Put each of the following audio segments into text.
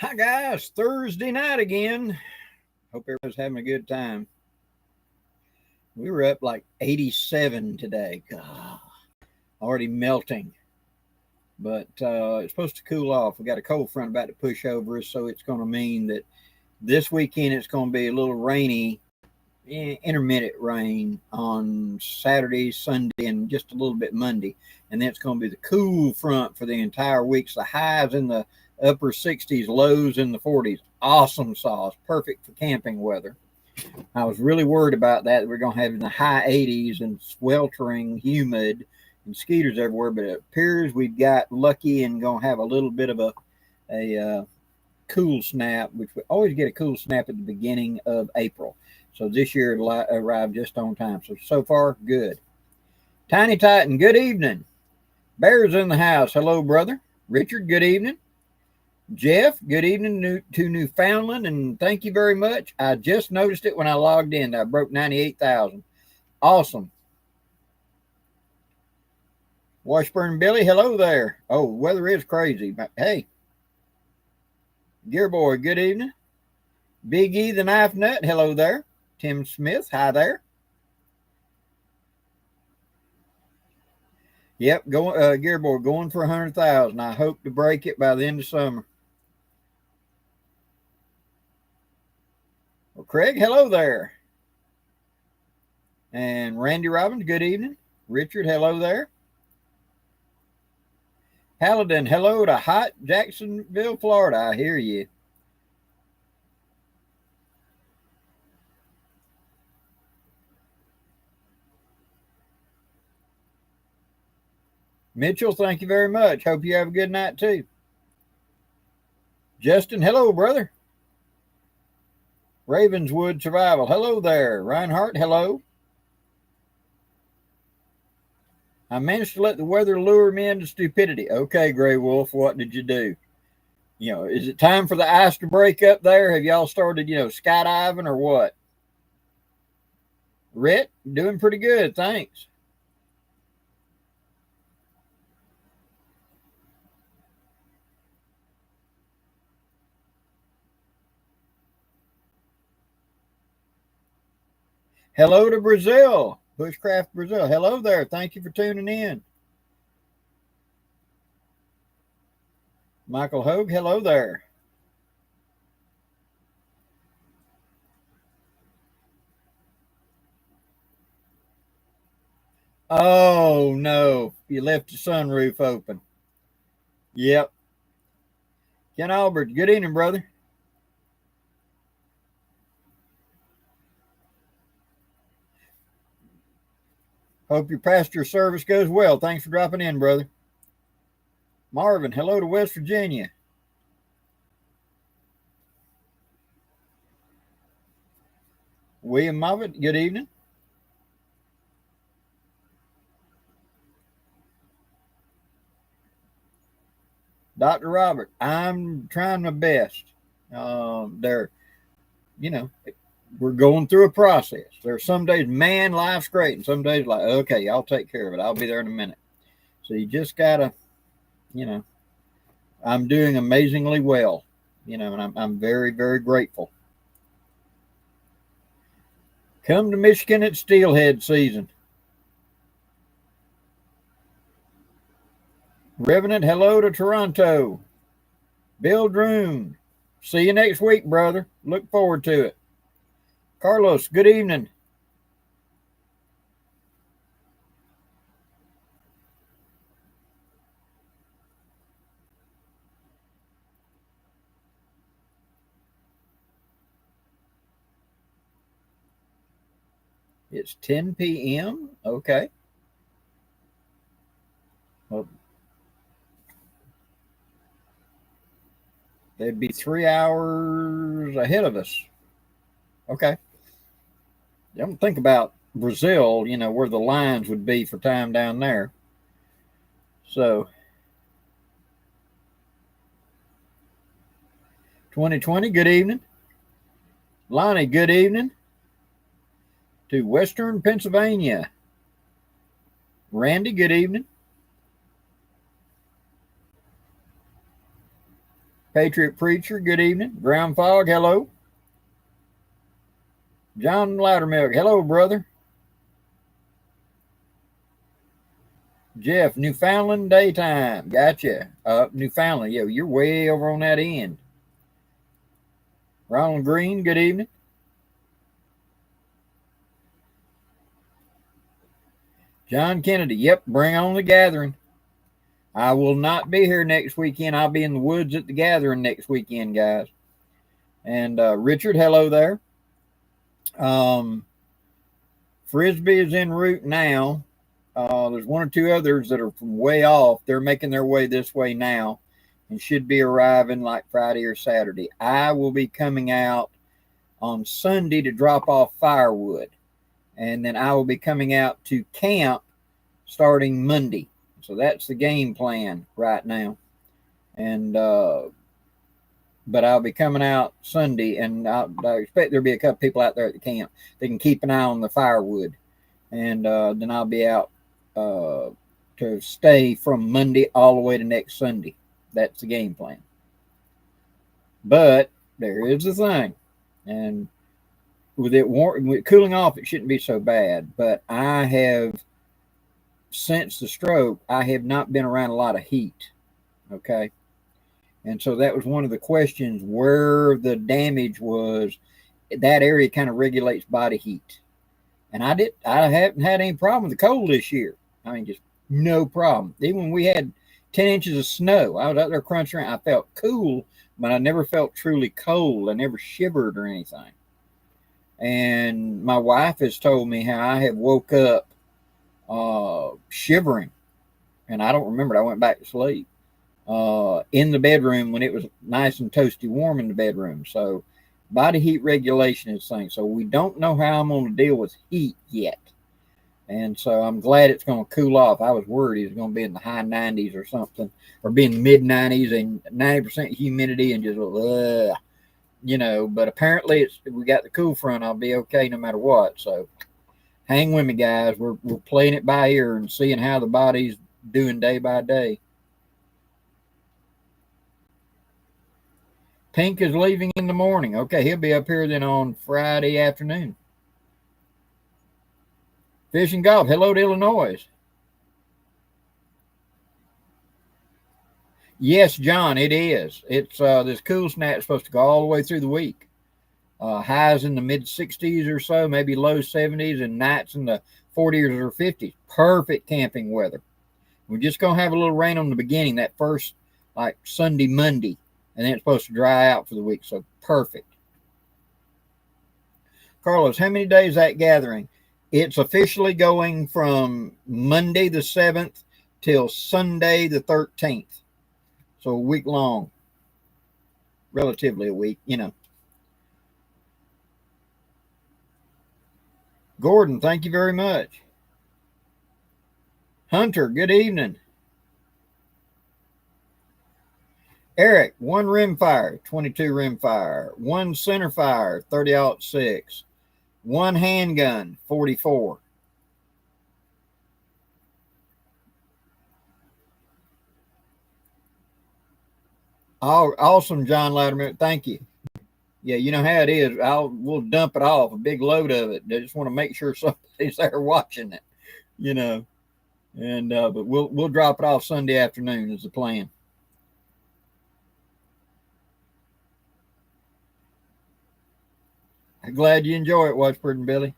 Hi guys, Thursday night again. Hope everybody's having a good time. We were up like 87 today. God, already melting. But it's supposed to cool off. We got a cold front about to push over us, so it's going to mean that this weekend it's going to be a little rainy, intermittent rain on Saturday, Sunday, and just a little bit Monday. And then it's going to be the cool front for the entire week. So the highs in the upper 60s, lows in the 40s. Awesome sauce, perfect for camping weather. I was really worried about that. We're going to have in the high 80s and sweltering, humid, and mosquitoes everywhere. But it appears we've got lucky and going to have a little bit of a cool snap, which we always get a cool snap at the beginning of April. So this year it arrived just on time. So far, good. Tiny Titan, good evening. Bear's in the house. Hello, brother. Richard, good evening. Jeff, good evening to Newfoundland, and thank you very much. I just noticed it when I logged in. I broke 98,000. Awesome. Washburn Billy, hello there. Oh, weather is crazy, but hey. Gear Boy, good evening. Big E, the Knife Nut, hello there. Tim Smith, hi there. Yep, Gear Boy, going for 100,000. I hope to break it by the end of summer. Well, Craig, hello there. And Randy Robbins, good evening. Richard, hello there. Paladin, hello to hot Jacksonville, Florida. I hear you. Mitchell, thank you very much. Hope you have a good night too. Justin, hello, brother. Ravenswood Survival, hello there. Reinhardt, hello. I managed to let the weather lure me into stupidity. Okay, Gray Wolf, what did you do? Is it time for the ice to break up there? Have y'all started, skydiving or what? Rhett, doing pretty good, thanks. Hello to Brazil. Bushcraft Brazil. Hello there. Thank you for tuning in. Michael Hogue, hello there. Oh, no. You left the sunroof open. Yep. Ken Albert, good evening, brother. Hope your pastor service goes well. Thanks for dropping in, brother. Marvin, hello to West Virginia. William Moffitt, good evening. Dr. Robert, I'm trying my best. We're going through a process. There are some days, man, life's great. And some days, like, okay, I'll take care of it. I'll be there in a minute. So you just got to, I'm doing amazingly well, and I'm very, very grateful. Come to Michigan at steelhead season. Revenant, hello to Toronto. Bill Droon, see you next week, brother. Look forward to it. Carlos, good evening. It's 10 p.m. Okay. Well, they'd be 3 hours ahead of us. Okay. Don't think about Brazil, where the lines would be for time down there. So 2020, good evening. Lonnie, good evening. To Western Pennsylvania. Randy, good evening. Patriot Preacher, good evening. Ground Fog, hello. John Loudermilk, hello, brother. Jeff, Newfoundland Daytime, gotcha. Newfoundland, yo, you're way over on that end. Ronald Green, good evening. John Kennedy, yep, bring on the gathering. I will not be here next weekend. I'll be in the woods at the gathering next weekend, guys. And Richard, hello there. Frisbee is en route now. There's one or two others that are from way off. They're making their way this way now and should be arriving like Friday or Saturday. I will be coming out on Sunday to drop off firewood. And then I will be coming out to camp starting Monday. So that's the game plan right now. And but I'll be coming out Sunday, and I expect there'll be a couple people out there at the camp. They can keep an eye on the firewood. And then I'll be out to stay from Monday all the way to next Sunday. That's the game plan. But there is the thing. And with it cooling off, it shouldn't be so bad. But I have, since the stroke, I have not been around a lot of heat. Okay. And so that was one of the questions where the damage was. That area kind of regulates body heat. And I haven't had any problem with the cold this year. I mean, just no problem. Even when we had 10 inches of snow, I was out there crunching around. I felt cool, but I never felt truly cold. I never shivered or anything. And my wife has told me how I have woke up shivering. And I don't remember it. I went back to sleep in the bedroom when it was nice and toasty warm in the bedroom. So body heat regulation is thing. So we don't know how I'm going to deal with heat yet. And so I'm glad it's going to cool off. I was worried it was going to be in the high 90s or something, or be in the mid 90s and 90% humidity and just, you know, but apparently we got the cool front. I'll be okay no matter what. So hang with me, guys. We're playing it by ear and seeing how the body's doing day by day. Pink is leaving in the morning. Okay, he'll be up here then on Friday afternoon. Fish and Golf, hello to Illinois. Yes, John, it is. It's this cool snap supposed to go all the way through the week. Highs in the mid 60s or so, maybe low 70s, and nights in the 40s or 50s. Perfect camping weather. We're just going to have a little rain on the beginning, that first like Sunday, Monday, and then it's supposed to dry out for the week. So perfect. Carlos, how many days that gathering? It's officially going from Monday the 7th till Sunday the 13th. So a week long. Relatively a week, you know. Gordon, thank you very much. Hunter, good evening. Eric, 1 rimfire, 22 rimfire. 1 centerfire, 30-06. 1 handgun, 44. Oh, awesome, John Loudermilk. Thank you. Yeah, you know how it is. We'll dump it off, a big load of it. They just want to make sure somebody's there watching it, you know. And but we'll drop it off Sunday afternoon is the plan. I'm glad you enjoy it, Watchbird and Billy.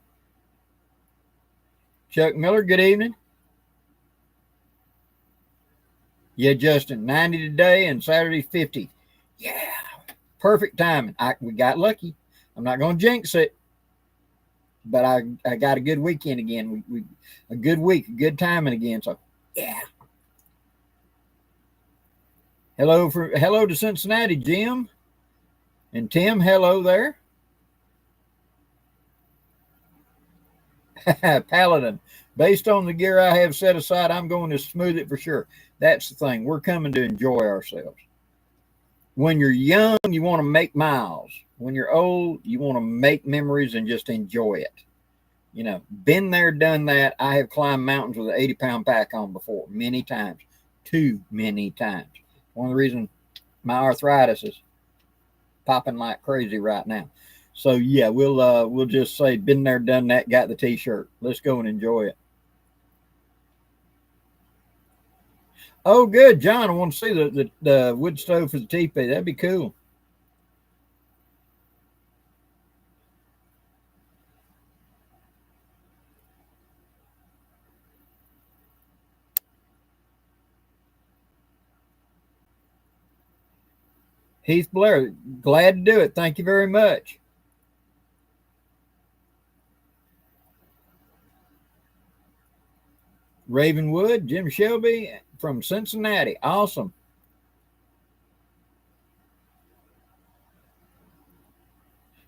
Chuck Miller, good evening. Yeah, Justin, 90 today and Saturday 50. Yeah, perfect timing. We got lucky. I'm not going to jinx it, but I got a good weekend again. We a good week, good timing again. So yeah. Hello to Cincinnati, Jim and Tim. Hello there. Paladin, based on the gear I have set aside, I'm going to smooth it for sure. That's the thing. We're coming to enjoy ourselves. When you're young, you want to make miles. When you're old, you want to make memories and just enjoy it. You know, been there, done that. I have climbed mountains with an 80-pound pack on before, many times, too many times. One of the reasons My arthritis is popping like crazy right now. So yeah, we'll just say been there, done that, got the t-shirt. Let's go and enjoy it. Oh, good, John. I want to see the wood stove for the teepee. That'd be cool. Heath Blair, glad to do it. Thank you very much. Ravenwood, Jim Shelby from Cincinnati. Awesome.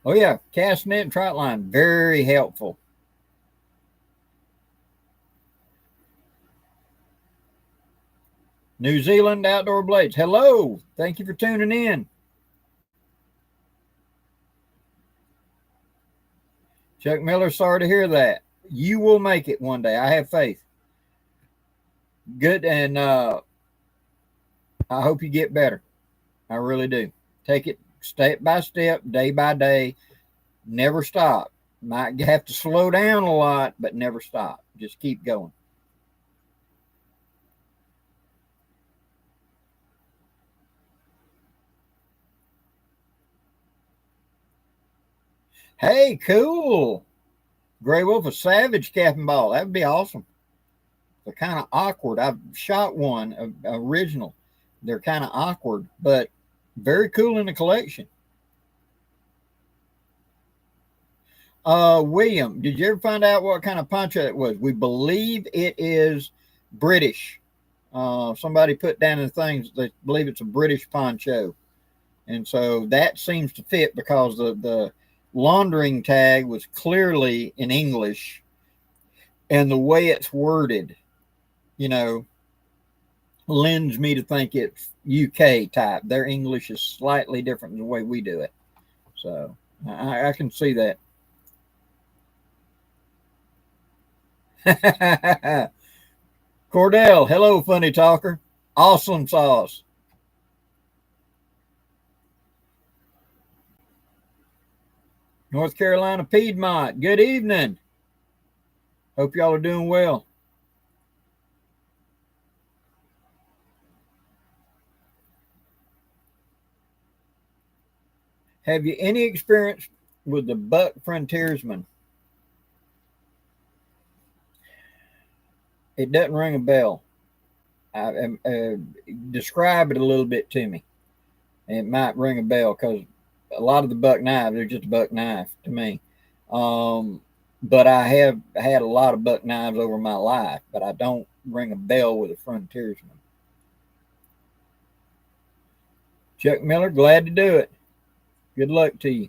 Oh yeah, cast net and trot line, very helpful. New Zealand Outdoor Blades. Hello. Thank you for tuning in. Chuck Miller, sorry to hear that. You will make it one day. I have faith. Good, and I hope you get better. I really do. Take it step by step, day by day. Never stop. Might have to slow down a lot, but never stop. Just keep going. Hey, cool. Gray Wolf, a Savage cap and ball. That would be awesome. They're kind of awkward. I've shot one original. They're kind of awkward, but very cool in the collection. William, did you ever find out what kind of poncho it was? We believe it is British. Somebody put down in the things they believe it's a British poncho, and so that seems to fit because the laundering tag was clearly in English, and the way it's worded, you know, lends me to think it's UK type. Their English is slightly different than the way we do it, so I can see that. Cordell, hello, funny talker. Awesome sauce. North Carolina Piedmont, good evening. Hope y'all are doing well. Have you any experience with the buck frontiersman? It doesn't ring a bell. Describe it a little bit to me. It might ring a bell because a lot of the buck knives are just a buck knife to me. But I have had a lot of buck knives over my life, but I don't ring a bell with a frontiersman. Chuck Miller, glad to do it. Good luck to you.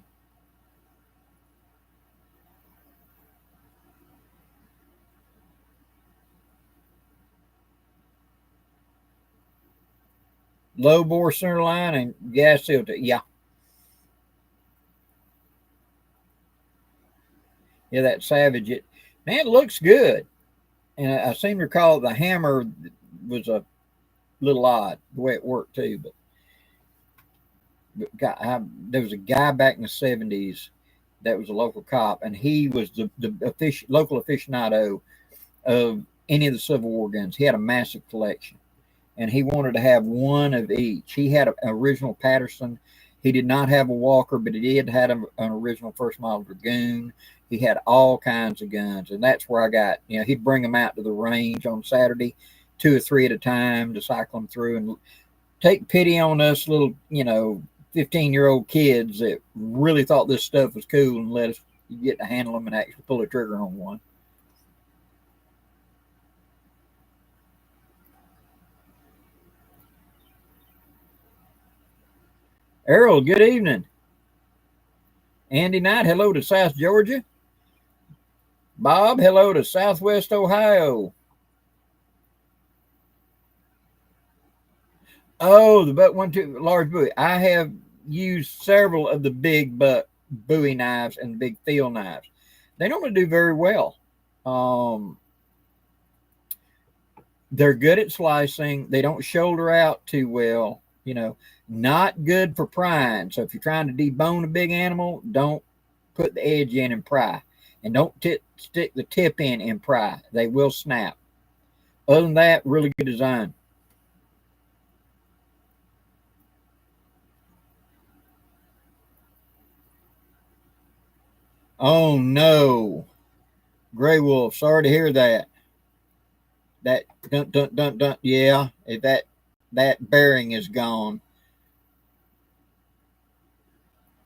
Low bore center line and gas seal. Yeah. Yeah, that Savage. Man, it looks good. And I seem to recall the hammer was a little odd the way it worked too. But there was a guy back in the 70s that was a local cop, and he was the local aficionado of any of the Civil War guns. He had a massive collection, and he wanted to have one of each. He had an original Patterson. He did not have a Walker, but he did have an original first model Dragoon. He had all kinds of guns, and that's where I got, he'd bring them out to the range on Saturday, 2 or 3 at a time to cycle them through and take pity on us little, 15-year-old kids that really thought this stuff was cool and let us get to handle them and actually pull a trigger on one. Errol, good evening. Andy Knight, hello to South Georgia. Bob, hello to Southwest Ohio. Oh, the buck 1-2 large buoy. I have used several of the big buck Bowie knives and big field knives. They normally do very well. They're good at slicing. They don't shoulder out too well. Not good for prying. So if you're trying to debone a big animal, don't put the edge in and pry. And don't stick the tip in and pry. They will snap. Other than that, really good design. Oh no, Gray Wolf. Sorry to hear that. That dun dun dun dun. Yeah, that bearing is gone.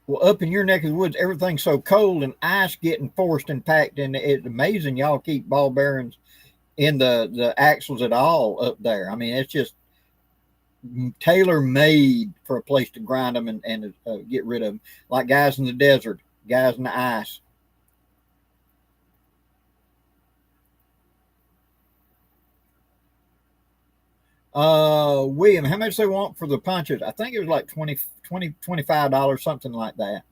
Well, up in your neck of the woods, everything's so cold and ice getting forced and packed in. It's amazing y'all keep ball bearings in the axles at all up there. I mean, it's just tailor made for a place to grind them and get rid of them. Like guys in the desert, guys in the ice. William, how much they want for the punches? I think it was like $25, something like that.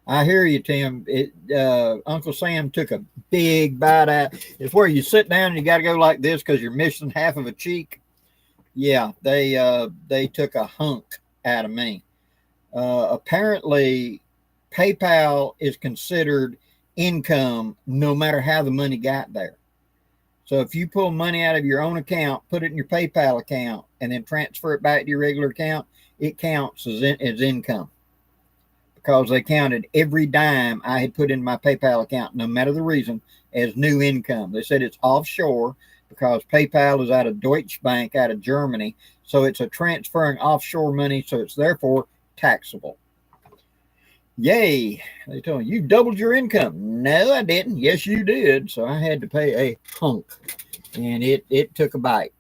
I hear you, Tim. Uncle Sam took a big bite out. It's where you sit down and you got to go like this because you're missing half of a cheek. Yeah, they took a hunk out of me. Apparently, PayPal is considered income no matter how the money got there. So if you pull money out of your own account, put it in your PayPal account, and then transfer it back to your regular account, it counts as income because they counted every dime I had put in my PayPal account, no matter the reason, as new income. They said it's offshore because PayPal is out of Deutsche Bank, out of Germany. So it's a transferring offshore money, so it's therefore taxable. Yay. They told me, you doubled your income. No, I didn't. Yes, you did. So I had to pay a hunk, and it took a bite.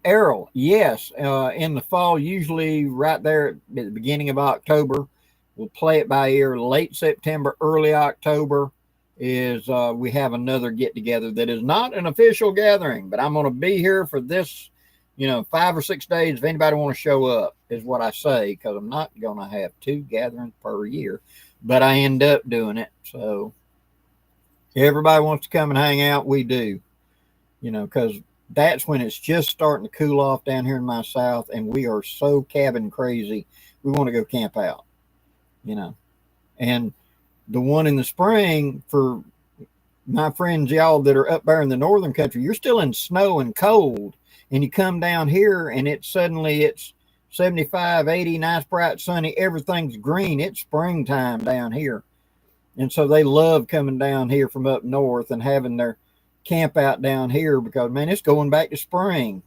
Errol, yes. In the fall, usually right there at the beginning of October, we'll play it by ear. Late September, early October is we have another get together that is not an official gathering, but I'm going to be here for this, 5 or 6 days. If anybody want to show up, is what I say, because I'm not going to have 2 gatherings per year, but I end up doing it. So everybody wants to come and hang out, we do, because that's when it's just starting to cool off down here in my south, and we are so cabin crazy. We want to go camp out, you know. And the one in the spring, for my friends, y'all that are up there in the northern country, you're still in snow and cold, and you come down here and it's 75, 80, nice, bright, sunny. Everything's green. It's springtime down here. And so they love coming down here from up north and having their camp out down here because, man, it's going back to spring.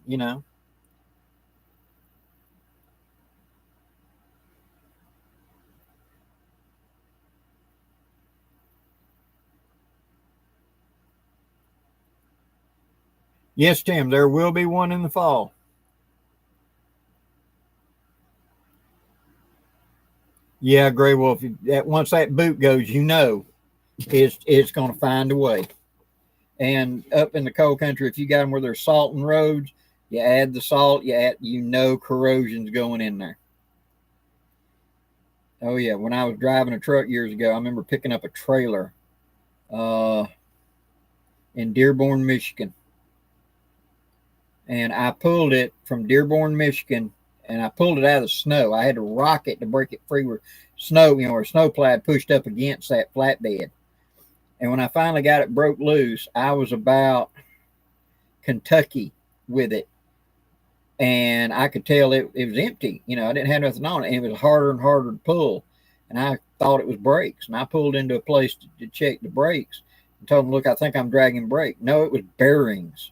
Yes, Tim, there will be one in the fall. Yeah, Gray Wolf. Once that boot goes, it's going to find a way. And up in the cold country, if you got them where there's salt and roads, you add the salt. Corrosion's going in there. Oh yeah, when I was driving a truck years ago, I remember picking up a trailer uh, in Dearborn, Michigan, and I pulled it from Dearborn, Michigan, and I pulled it out of the snow. I had to rock it to break it free with snow, or snow plow pushed up against that flatbed. And when I finally got it broke loose, I was about Kentucky with it. And I could tell it was empty. I didn't have nothing on it. And it was harder and harder to pull. And I thought it was brakes. And I pulled into a place to check the brakes and told them, look, I think I'm dragging brake. No, it was bearings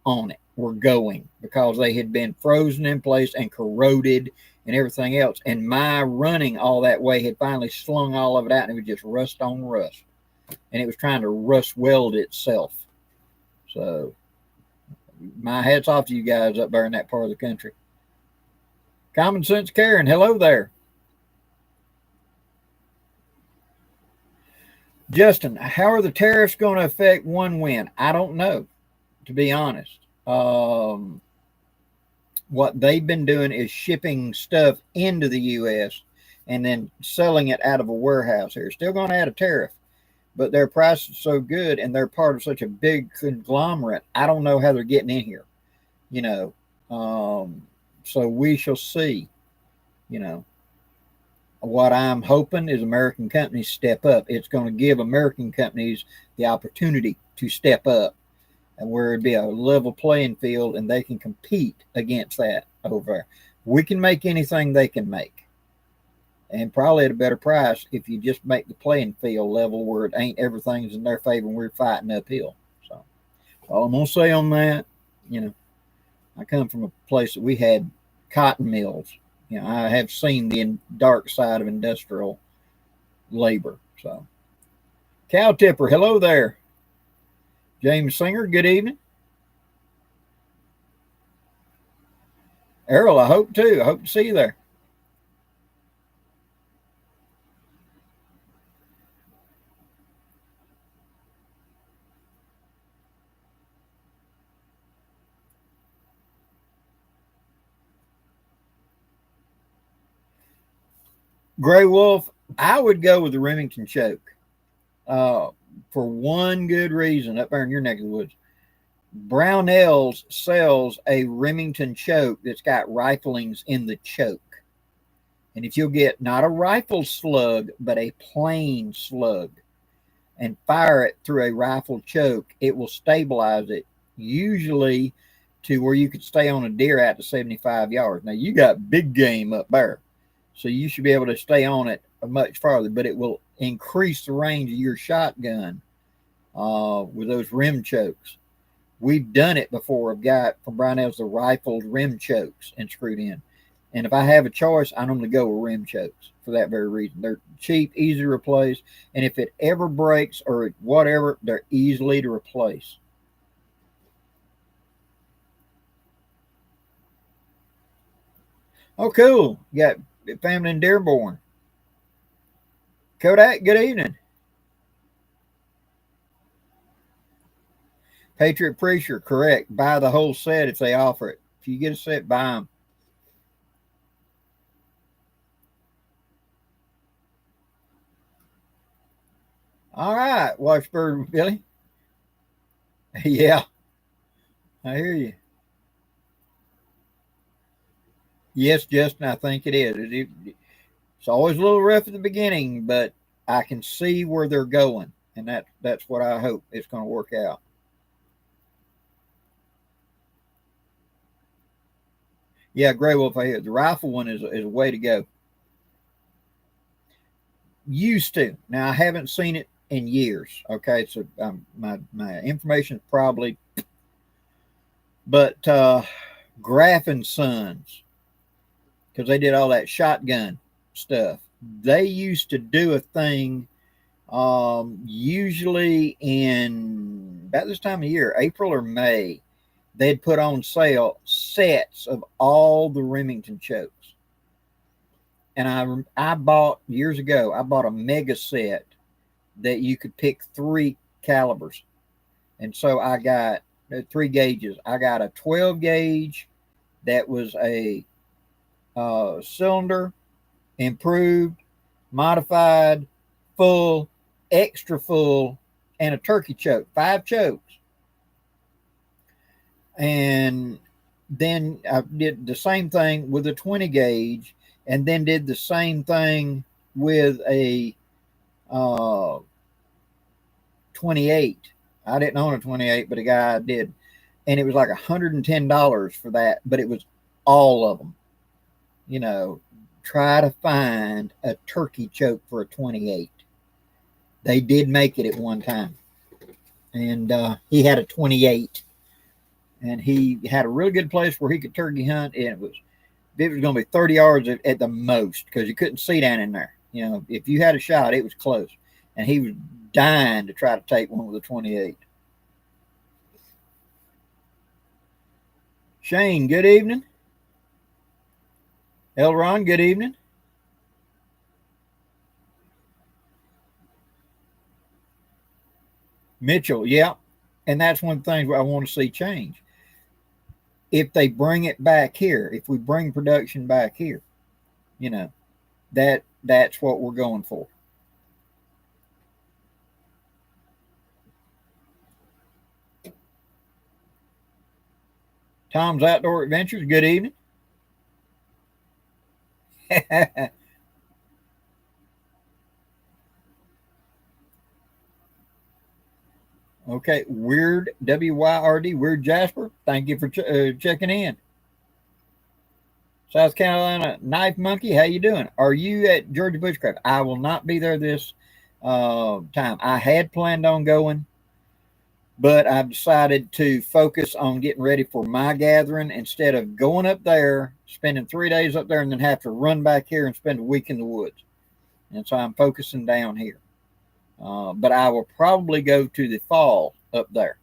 on it were going because they had been frozen in place and corroded and everything else. And my running all that way had finally slung all of it out, and it was just rust on rust. And it was trying to rust weld itself. So my hat's off to you guys up there in that part of the country. Common Sense Karen, hello there. Justin, how are the tariffs going to affect one win? I don't know, to be honest. What they've been doing is shipping stuff into the U.S. and then selling it out of a warehouse here. Still going to add a tariff, but their price is so good and they're part of such a big conglomerate. I don't know how they're getting in here, you know. So we shall see, you know. What I'm hoping is American companies step up. It's going to give American companies the opportunity to step up, and where it'd be a level playing field and they can compete against that over. We can make anything they can make, and probably at a better price if you just make the playing field level where it ain't everything's in their favor and we're fighting uphill. So all I'm going to say on that, you know, I come from a place that we had cotton mills. You know, I have seen the dark side of industrial labor. So, Cow Tipper, hello there. James Singer, good evening. Errol, I hope too. I hope to see you there. Gray Wolf, I would go with the Remington choke for one good reason up there in your neck of the woods. Brownells sells a Remington choke that's got riflings in the choke. And if you'll get not a rifle slug, but a plain slug and fire it through a rifle choke, it will stabilize it usually to where you could stay on a deer out to 75 yards. Now, you got big game up there, so you should be able to stay on it much farther, but it will increase the range of your shotgun with those rim chokes. We've done it before. I've got from Brownells the rifled rim chokes and screwed in. And if I have a choice, I normally go with rim chokes for that very reason. They're cheap, easy to replace, and if it ever breaks or whatever, they're easily to replace. Oh, cool. You got family in Dearborn. Kodak, good evening. Patriot Preacher, correct. Buy the whole set if they offer it. If you get a set, buy them. All right, Watchbird Billy. Yeah, I hear you. Yes, Justin, I think it is. It's always a little rough at the beginning, but I can see where they're going, and that's what I hope it's going to work out. Yeah, Gray Wolf, I hear the rifle one is a way to go. Used to. Now I haven't seen it in years. Okay, so my information is probably, but Graff and Sons, because they did all that shotgun stuff. They used to do a thing, usually in about this time of year, April or May. They'd put on sale sets of all the Remington chokes. And I bought years ago, I bought a mega set that you could pick three calibers. And so I got three gauges. I got a 12 gauge that was a cylinder, improved, modified, full, extra full, and a turkey choke, 5 chokes. And then I did the same thing with a 20 gauge, and then did the same thing with a 28. I didn't own a 28, but a guy did. And it was like $110 for that, but it was all of them. You know, try to find a turkey choke for a 28. They did make it at one time. And he had a 28. And he had a really good place where he could turkey hunt. And it was going to be 30 yards at the most because you couldn't see down in there. You know, if you had a shot, it was close. And he was dying to try to take one with a 28. Shane, good evening. Elron, good evening. Mitchell, yeah. And that's one thing I want to see change. If they bring it back here, if we bring production back here, you know, that's what we're going for. Tom's Outdoor Adventures, good evening. Okay, Weird WYRD, Weird Jasper. Thank you for checking in. South Carolina Knife Monkey, how you doing? Are you at Georgia Bushcraft? I will not be there this time. I had planned on going, but I've decided to focus on getting ready for my gathering instead of going up there, spending 3 days up there, and then have to run back here and spend a week in the woods. And so I'm focusing down here. But I will probably go to the fall up there.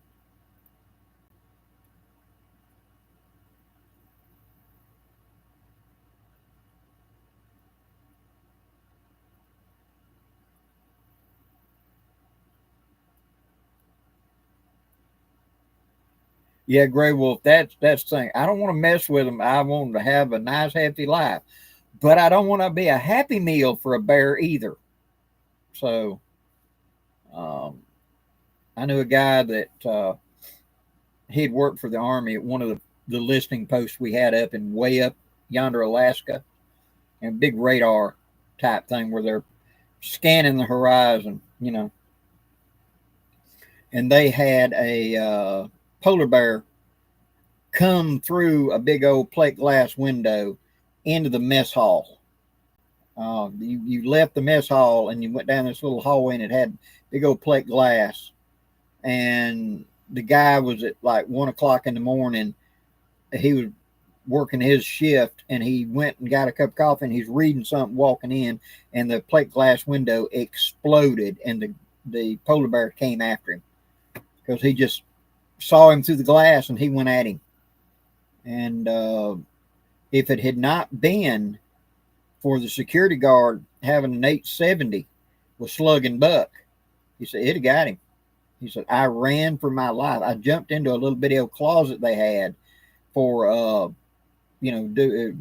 Yeah, Gray Wolf, that's the thing. I don't want to mess with them. I want them to have a nice, happy life. But I don't want to be a happy meal for a bear either. So I knew a guy that he'd worked for the Army at one of the listening posts we had up in way up yonder, Alaska, and big radar type thing where they're scanning the horizon, you know. And they had a polar bear come through a big old plate glass window into the mess hall. You left the mess hall and you went down this little hallway and it had big old plate glass. And the guy was at like 1 o'clock in the morning. He was working his shift and he went and got a cup of coffee and he's reading something walking in and the plate glass window exploded and the polar bear came after him because he just saw him through the glass and he went at him. And if it had not been for the security guard having an 870 with slug and buck, he said, it'd have got him. He said, I ran for my life. I jumped into a little bitty old closet they had for,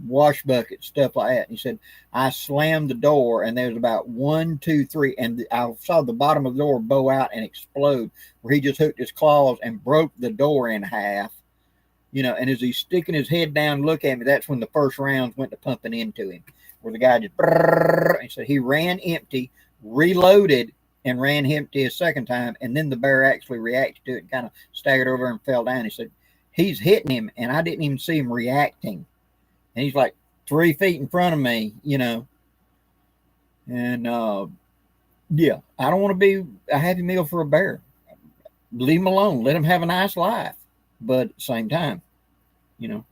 wash buckets, stuff like that. And he said, I slammed the door and there was about 1, 2, 3. And I saw the bottom of the door bow out and explode where he just hooked his claws and broke the door in half. You know, and as he's sticking his head down, look at me, that's when the first rounds went to pumping into him. Where the guy just, he said he ran empty, reloaded, and ran empty a second time, and then the bear actually reacted to it and kind of staggered over and fell down. He said, he's hitting him, and I didn't even see him reacting. And he's like 3 feet in front of me, you know. And, yeah, I don't want to be a happy meal for a bear. Leave him alone. Let him have a nice life. But at the same time, you know,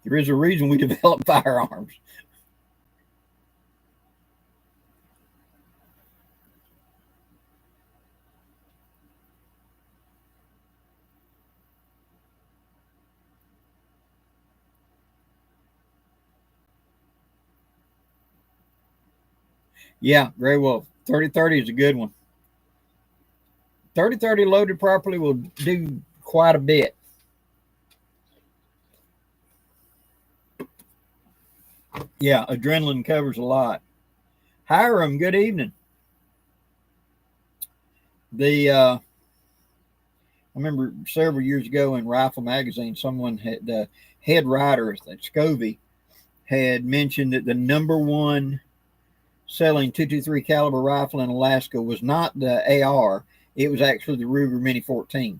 there is a reason we develop firearms. Yeah, Gray Wolf. 30-30 is a good one. 30-30 loaded properly will do quite a bit. Yeah, adrenaline covers a lot. Hiram, good evening. I remember several years ago in Rifle Magazine, someone had the head writer at Clovis had mentioned that the number one selling 223 caliber rifle in Alaska was not the AR, it was actually the Ruger Mini 14.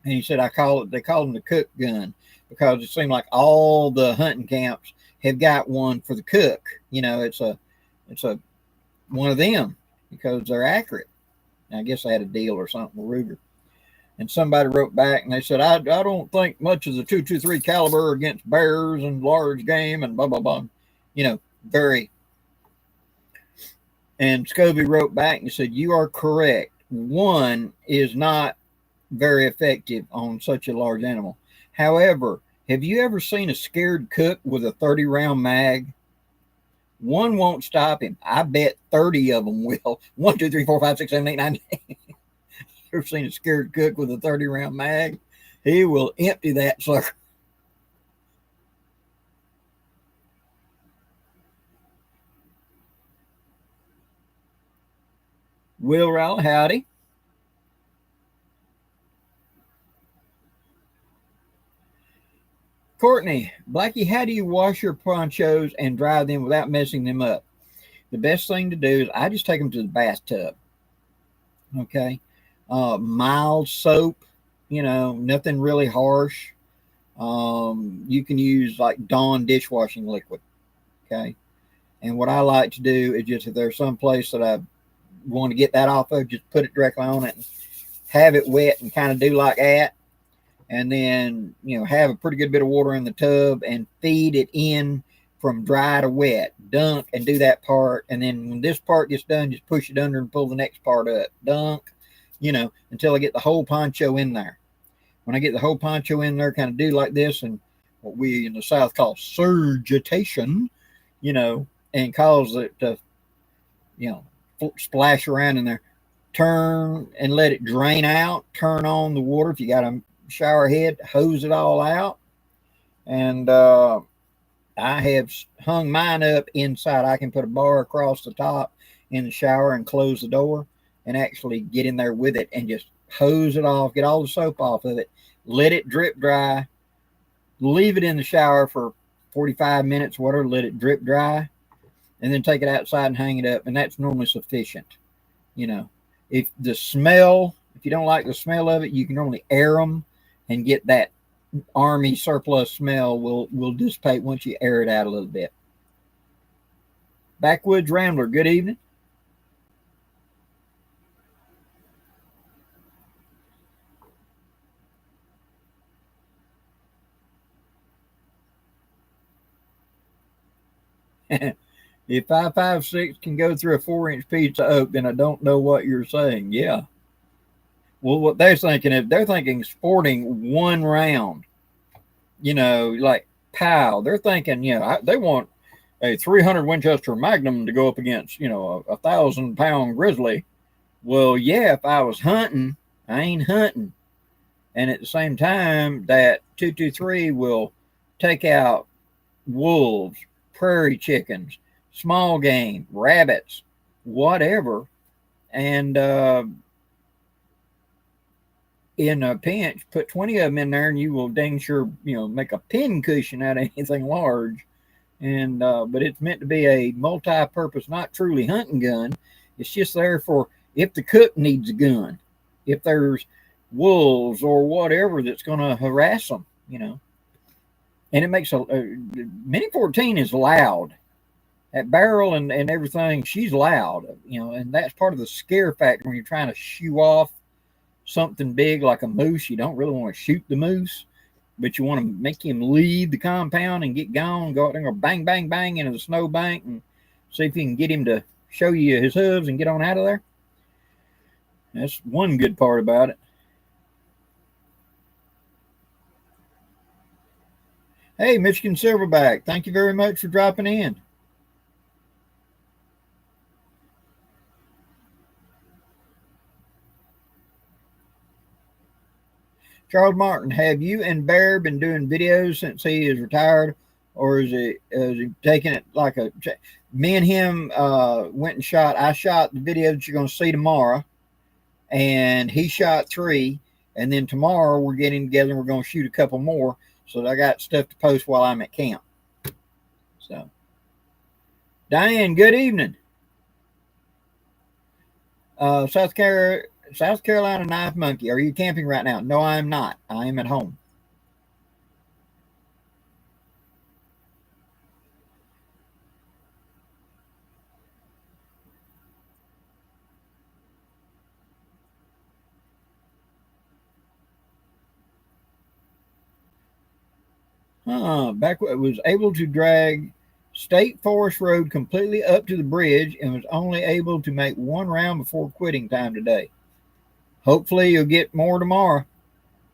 And he said, they call them the cook gun because it seemed like all the hunting camps have got one for the cook. You know, it's a one of them because they're accurate. And I guess I had a deal or something with Ruger. And somebody wrote back and they said, I don't think much of the 223 caliber against bears and large game and blah, blah, blah. You know, very. And Scobie wrote back and said, you are correct. One is not very effective on such a large animal. However, have you ever seen a scared cook with a 30-round mag? One won't stop him. I bet 30 of them will. 1, 2, 3, 4, 5, 6, 7, 8, 9. ever seen a scared cook with a 30-round mag? He will empty that sucker. Will Rowell, howdy. Courtney, Blackie, how do you wash your ponchos and dry them without messing them up? The best thing to do is I just take them to the bathtub. Okay. Mild soap, nothing really harsh. You can use like Dawn dishwashing liquid. Okay. And what I like to do is just if there's some place that I want to get that off of, just put it directly on it and have it wet and kind of do like that. And then, have a pretty good bit of water in the tub and feed it in from dry to wet. Dunk and do that part. And then when this part gets done, just push it under and pull the next part up. Dunk, until I get the whole poncho in there. When I get the whole poncho in there, kind of do like this and what we in the South call surgitation, and cause it to, splash around in there. Turn and let it drain out. Turn on the water. If you got a shower head, hose it all out. And I have hung mine up inside. I can put a bar across the top in the shower and close the door and actually get in there with it and just hose it off, get all the soap off of it, let it drip dry, leave it in the shower for 45 minutes, whatever, let it drip dry, and then take it outside and hang it up. And that's normally sufficient. If you don't like the smell of it, you can normally air them and get that army surplus smell will dissipate once you air it out a little bit. Backwoods Rambler, good evening. If 5.56 can go through a 4-inch piece of oak, then I don't know what you're saying. Yeah. Well, what they're thinking sporting one round, like pow. They're thinking, they want a 300 Winchester Magnum to go up against, a 1,000-pound grizzly. Well, yeah, if I was hunting, I ain't hunting. And at the same time, that 223 will take out wolves, prairie chickens, small game, rabbits, whatever. And in a pinch, put 20 of them in there and you will dang sure, make a pin cushion out of anything large. And but it's meant to be a multi-purpose, not truly hunting gun. It's just there for if the cook needs a gun, if there's wolves or whatever that's going to harass them, And it makes Mini 14 is loud. That barrel and everything, she's loud, and that's part of the scare factor when you're trying to shoo off something big like a moose. You don't really want to shoot the moose, but you want to make him leave the compound and get gone, go out there and go bang, bang, bang into the snowbank and see if you can get him to show you his hooves and get on out of there. That's one good part about it. Hey, Michigan Silverback, thank you very much for dropping in. Charles Martin, have you and Bear been doing videos since he is retired, or is he taking it like a? Me and him went and shot. I shot the video that you're going to see tomorrow, and he shot 3. And then tomorrow we're getting together and we're going to shoot a couple more. So I got stuff to post while I'm at camp. So, Diane, good evening. South Carolina Knife Monkey, are you camping right now? No, I am not. I am at home. Backward was able to drag State Forest Road completely up to the bridge and was only able to make 1 round before quitting time today. Hopefully you'll get more tomorrow.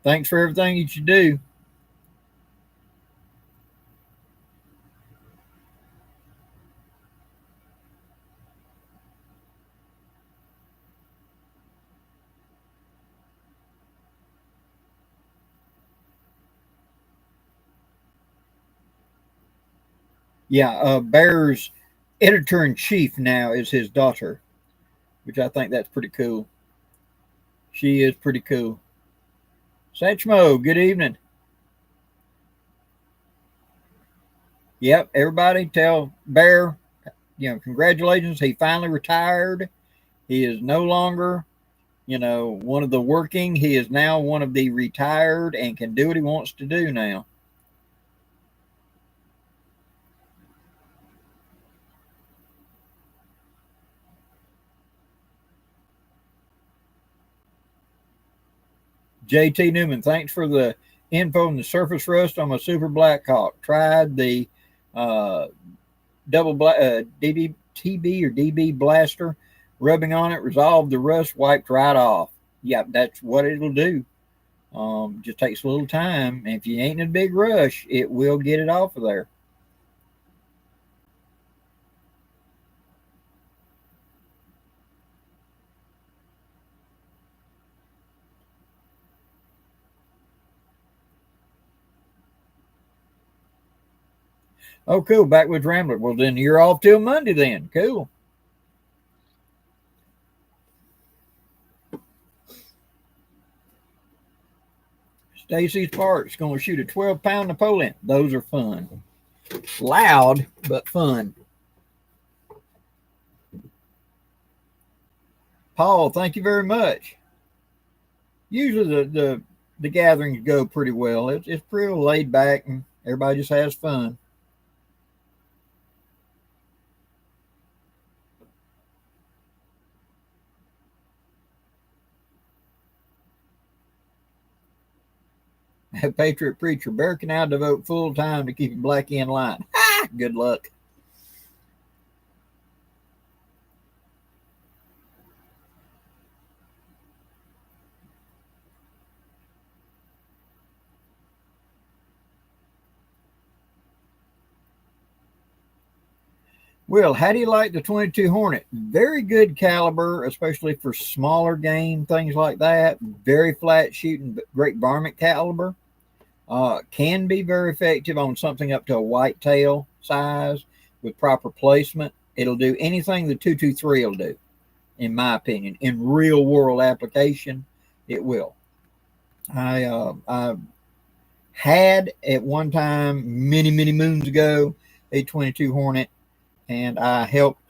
Thanks for everything that you do. Yeah, Bear's editor-in-chief now is his daughter, which I think that's pretty cool. She is pretty cool. Satchmo, good evening. Yep, everybody tell Bear, congratulations. He finally retired. He is no longer, one of the working. He is now one of the retired and can do what he wants to do now. JT Newman, thanks for the info on the surface rust on my Super Blackhawk. Tried the double DB, TB or DB blaster, rubbing on it, resolved the rust, wiped right off. Yeah, that's what it'll do. Just takes a little time. And if you ain't in a big rush, it will get it off of there. Oh, cool. Backwoods Rambler. Well, then you're off till Monday then. Cool. Stacy's Park's going to shoot a 12-pound Napoleon. Those are fun. Loud, but fun. Paul, thank you very much. Usually the gatherings go pretty well. It's pretty laid back and everybody just has fun. Patriot Preacher, Bear can now devote full time to keeping Blackie in line. Good luck. Will, how do you like the 22 Hornet? Very good caliber, especially for smaller game, things like that. Very flat shooting, great varmint caliber. Can be very effective on something up to a whitetail size with proper placement. It'll do anything the 223 will do, in my opinion. In real world application, it will. I had at one time, many, many moons ago, a 22 Hornet, and I helped,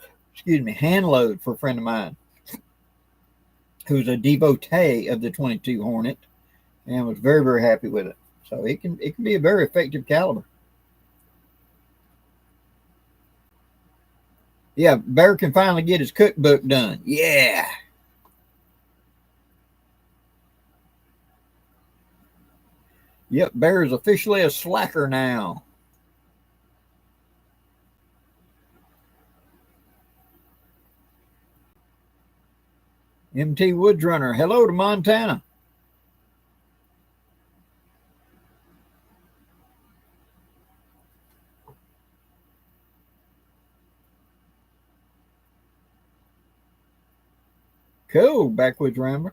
hand load for a friend of mine who's a devotee of the 22 Hornet and was very, very happy with it. So it can be a very effective caliber. Yeah, Bear can finally get his cookbook done. Yeah. Yep, Bear is officially a slacker now. MT Woodrunner, hello to Montana. Cool, Backwoods Rambler.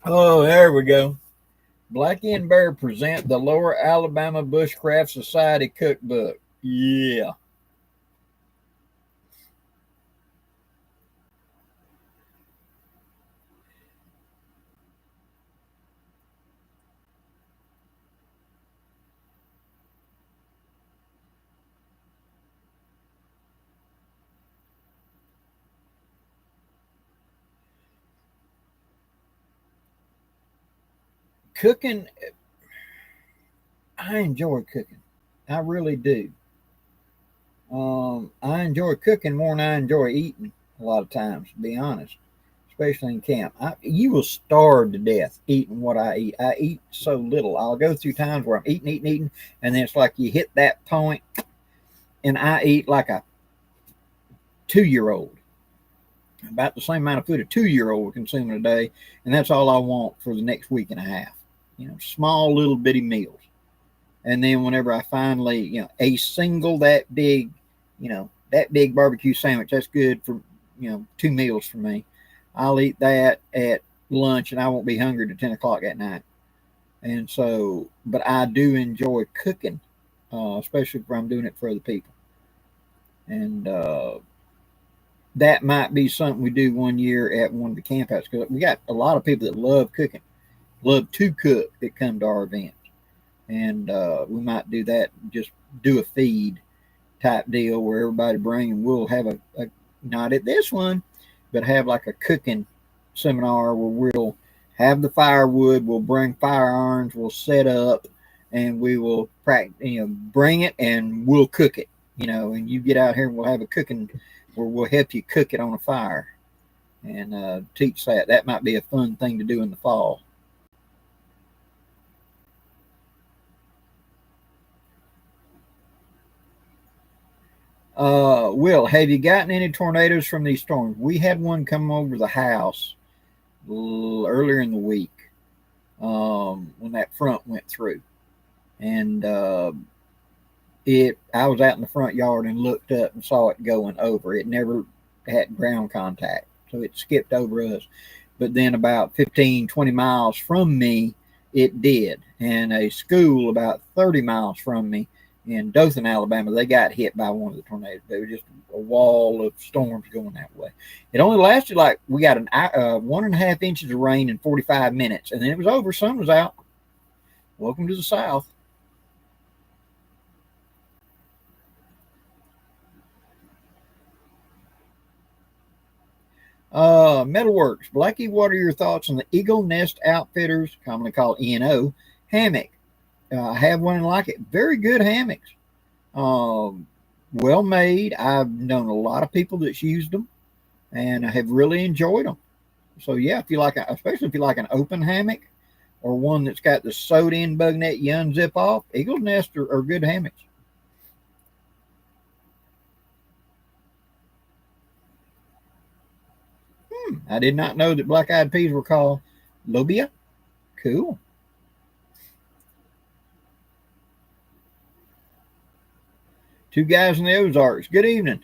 Oh, there we go. Blackie and Bear present the Lower Alabama Bushcraft Society Cookbook. Yeah. Cooking, I enjoy cooking. I really do. I enjoy cooking more than I enjoy eating a lot of times, to be honest, especially in camp. You will starve to death eating what I eat. I eat so little. I'll go through times where I'm eating, and then it's like you hit that point, and I eat like a 2-year-old. about the same amount of food a 2-year-old would consume in a day, and that's all I want for the next week and a half. Small little bitty meals. And then whenever I finally, a single that big barbecue sandwich, that's good for 2 meals for me. I'll eat that at lunch, and I won't be hungry till 10 o'clock at night. And so, but I do enjoy cooking, especially if I'm doing it for other people. And that might be something we do one year at one of the campouts, because we got a lot of people that love cooking, love to cook, that come to our events. And we might do that, just do a feed type deal where everybody bring, and we'll have a not at this one, but have like a cooking seminar where we'll have the firewood, we'll bring firearms, we'll set up, and we will practice, bring it, and we'll cook it, and you get out here and we'll have a cooking where we'll help you cook it on a fire, and teach that. That might be a fun thing to do in the fall. Will, have you gotten any tornadoes from these storms? We had one come over the house earlier in the week, when that front went through, and I was out in the front yard and looked up and saw it going over. It never had ground contact, so it skipped over us. But then about 15, 20 miles from me, it did. And a school about 30 miles from me in Dothan, Alabama, they got hit by one of the tornadoes. They were just a wall of storms going that way. It only lasted like, we got 1.5 inches of rain in 45 minutes, and then it was over. Sun was out. Welcome to the South. Metalworks. Blackie, what are your thoughts on the Eagle Nest Outfitters, commonly called ENO, hammock? I have one and like it. Very good hammocks. Well made. I've known a lot of people that's used them, and I have really enjoyed them. So yeah, if you like, especially if you like an open hammock or one that's got the sewed in bug net you unzip off, Eagle Nest are good hammocks. I did not know that black eyed peas were called lobia. Cool. Two guys in the Ozarks. Good evening.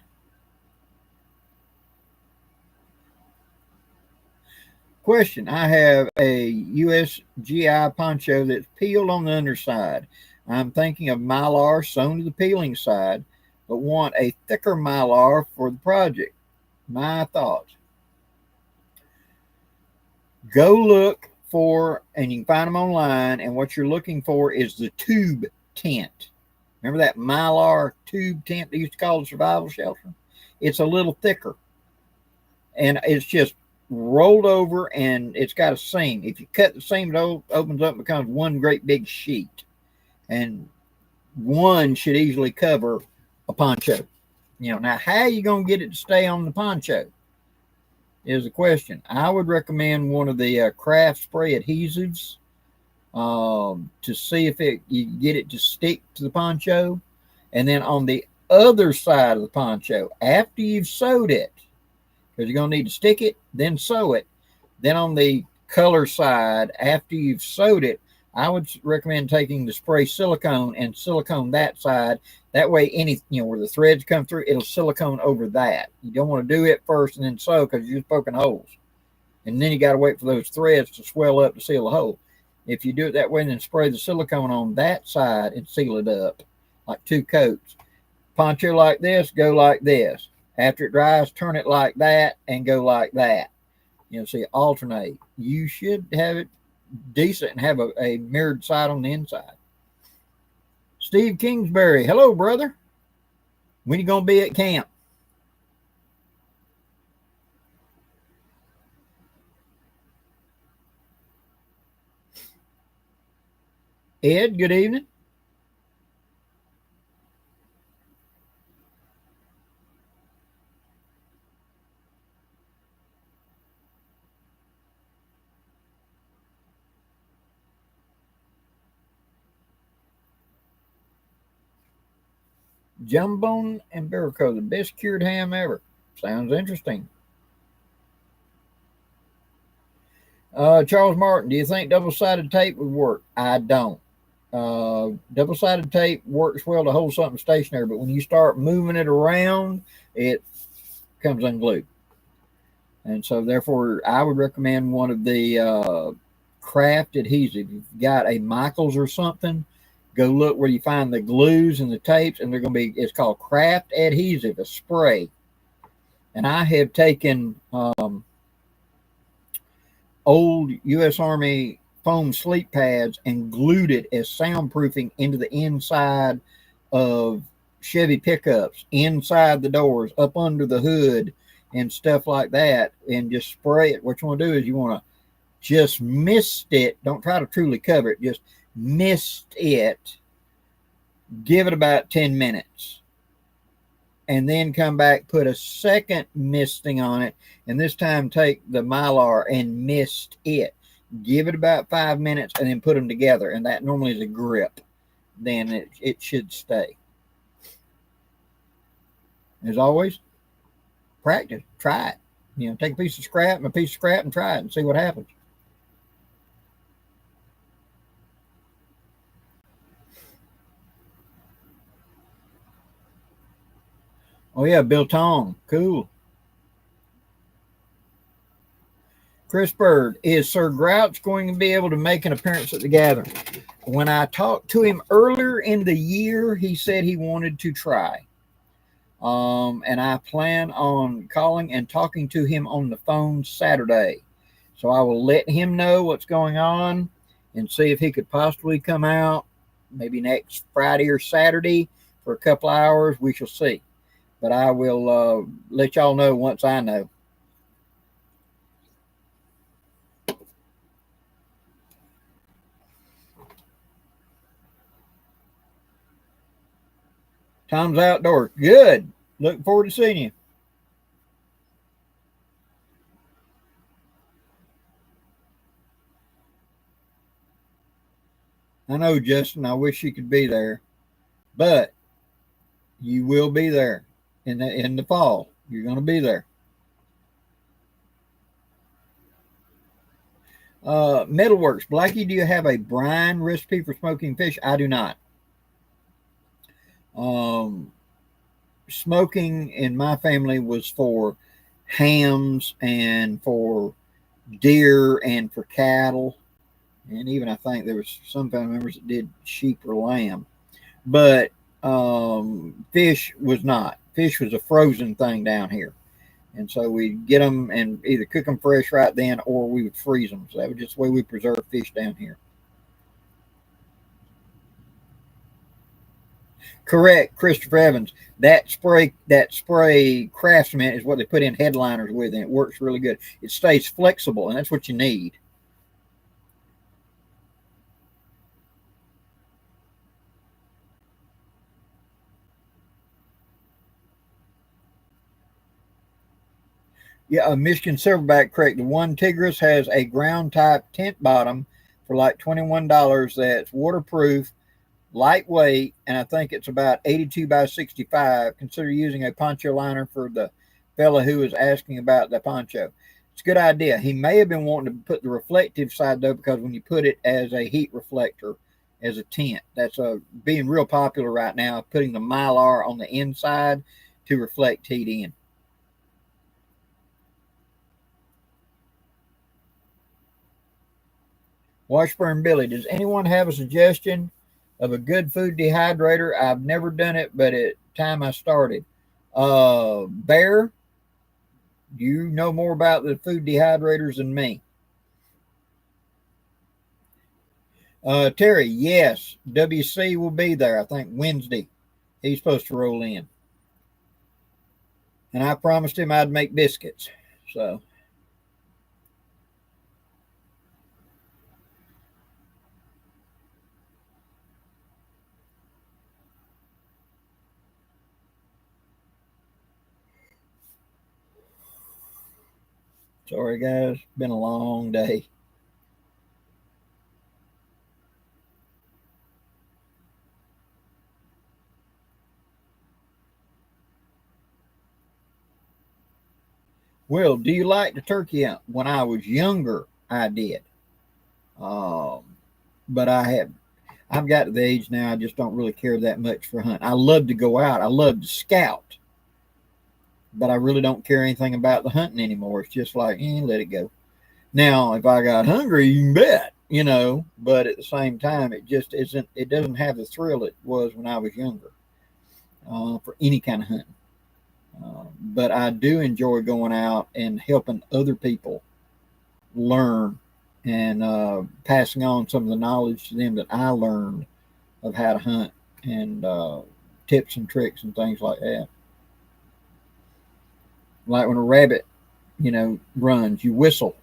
Question. I have a USGI poncho that's peeled on the underside. I'm thinking of mylar sewn to the peeling side, but want a thicker mylar for the project. My thoughts. Go look for, and you can find them online, and what you're looking for is the tube tent. Remember that mylar tube tent they used to call the survival shelter? It's a little thicker, and it's just rolled over, and it's got a seam. If you cut the seam, it opens up and becomes one great big sheet, and one should easily cover a poncho. Now how are you going to get it to stay on the poncho is a question. I would recommend one of the craft spray adhesives, to see if you get it to stick to the poncho. And then on the other side of the poncho, after you've sewed it, because you're going to need to stick it, then sew it. Then on the color side, after you've sewed it, I would recommend taking the spray silicone and silicone that side. That way, where the threads come through, it'll silicone over that. You don't want to do it first and then sew, because you're just poking holes. And then you got to wait for those threads to swell up to seal the hole. If you do it that way and then spray the silicone on that side and seal it up like 2 coats, poncho like this, go like this. After it dries, turn it like that and go like that. See, alternate. You should have it decent and have a mirrored side on the inside. Steve Kingsbury, hello, brother. When you going to be at camp? Ed, good evening. Jambone and Barraco, the best cured ham ever. Sounds interesting. Charles Martin, do you think double-sided tape would work? I don't. Double-sided tape works well to hold something stationary, but when you start moving it around, it comes unglued. And so, therefore, I would recommend one of the craft adhesive. If you've got a Michaels or something, go look where you find the glues and the tapes, and they're going to be, it's called craft adhesive, a spray. And I have taken old U.S. Army foam sleep pads and glued it as soundproofing into the inside of Chevy pickups, inside the doors, up under the hood, and stuff like that, and just spray it. What you want to do is you want to just mist it. Don't try to truly cover it. Just mist it. Give it about 10 minutes. And then come back, put a second misting on it, and this time take the Mylar and mist it. Give it about 5 minutes, and then put them together, and that normally is a grip. Then it should stay. As always, practice. Try it. Take a piece of scrap and try it and see what happens. Oh, yeah, Bill Tong. Cool. Chris Bird, is Sir Grouch going to be able to make an appearance at the gathering? When I talked to him earlier in the year, he said he wanted to try. And I plan on calling and talking to him on the phone Saturday. So I will let him know what's going on and see if he could possibly come out maybe next Friday or Saturday for a couple hours. We shall see. But I will let y'all know once I know. Tom's Outdoor. Good. Looking forward to seeing you. I know, Justin, I wish you could be there, but you will be there in the fall. You're going to be there. Metalworks. Blackie, do you have a brine recipe for smoking fish? I do not. Smoking in my family was for hams and for deer and for cattle. And even I think there was some family members that did sheep or lamb. But fish was not. Fish was a frozen thing down here. And so we'd get them and either cook them fresh right then or we would freeze them. So that was just the way we preserve fish down here. Correct, Christopher Evans. That spray Craftsman is what they put in headliners with, and it works really good. It stays flexible, and that's what you need. Yeah, a Michigan Silverback, correct. The one Tigris has a ground type tent bottom for like $21 that's waterproof, lightweight, and I think it's about 82 by 65. Consider using a poncho liner for the fella who was asking about the poncho. It's a good idea. He may have been wanting to put the reflective side though, because when you put it as a heat reflector, as a tent, that's being real popular right now, putting the Mylar on the inside to reflect heat in. Washburn Billy, does anyone have a suggestion of a good food dehydrator? I've never done it, but at the time I started. Bear, you know more about the food dehydrators than me. Terry, yes, WC will be there, I think Wednesday. He's supposed to roll in. And I promised him I'd make biscuits. So sorry, guys. Been a long day. Will, do you like the turkey out? When I was younger, I did. But I've got to the age now I just don't really care that much for hunting. I love to go out. I love to scout. But I really don't care anything about the hunting anymore. It's just like, let it go. Now, if I got hungry, you can bet, but at the same time, it doesn't have the thrill it was when I was younger for any kind of hunting. But I do enjoy going out and helping other people learn and passing on some of the knowledge to them that I learned of how to hunt and tips and tricks and things like that. Like when a rabbit, runs, you whistle.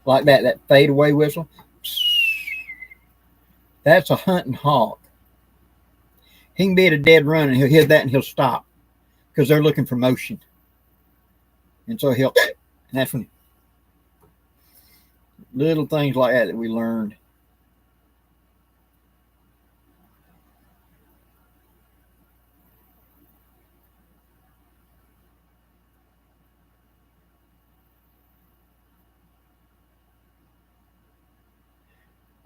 Like that fadeaway whistle. That's a hunting hawk. He can be at a dead run and he'll hear that and he'll stop because they're looking for motion. And so and that's when little things like that we learned.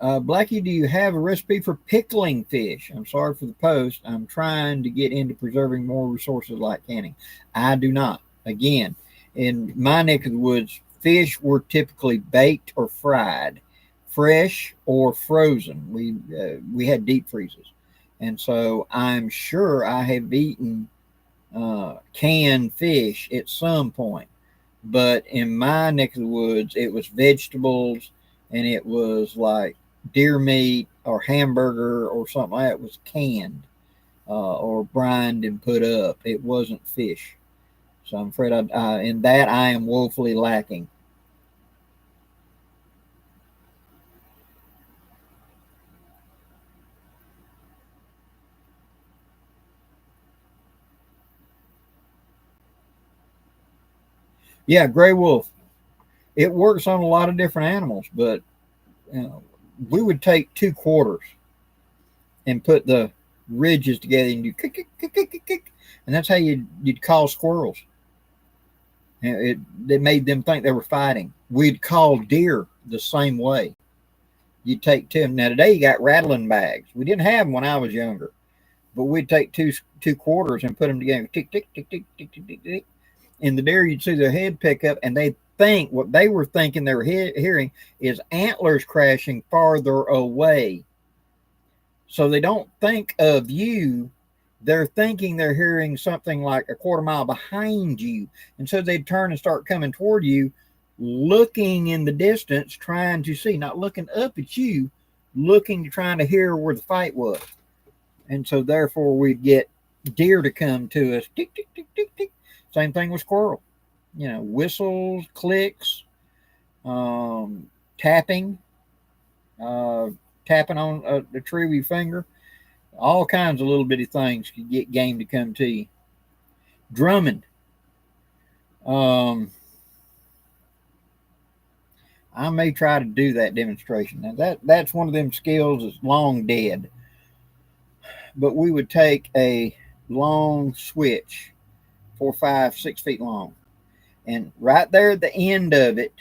Blackie, do you have a recipe for pickling fish? I'm sorry for the post. I'm trying to get into preserving more resources like canning. I do not. Again, in my neck of the woods, fish were typically baked or fried, fresh or frozen. We had deep freezes. And so I'm sure I have eaten canned fish at some point. But in my neck of the woods, it was vegetables and it was like deer meat or hamburger or something like that was canned or brined and put up. It wasn't fish. So I'm afraid in that I am woefully lacking. Yeah, gray wolf. It works on a lot of different animals, but we would take 2 quarters and put the ridges together and do kick, kick, kick, kick, kick, kick, and that's how you'd call squirrels. It made them think they were fighting. We'd call deer the same way. You'd take 2. Now today you got rattling bags. We didn't have them when I was younger, but we'd take two quarters and put them together. Tick tick tick tick tick tick tick tick. And the deer, you'd see their head pick up, and they think what they were thinking they were hearing is antlers crashing farther away. So they don't think of you. They're thinking they're hearing something like a quarter mile behind you. And so they'd turn and start coming toward you, looking in the distance, trying to see, not looking up at you, looking, trying to hear where the fight was. And so therefore we'd get deer to come to us. Tick, tick, tick, tick, tick. Same thing with squirrel. Whistles, clicks, tapping, tapping on the tree with your finger. All kinds of little bitty things could get game to come to you. Drumming. I may try to do that demonstration. Now that's one of them skills that's long dead. But we would take a long switch, 4, 5, 6 feet long, and right there at the end of it,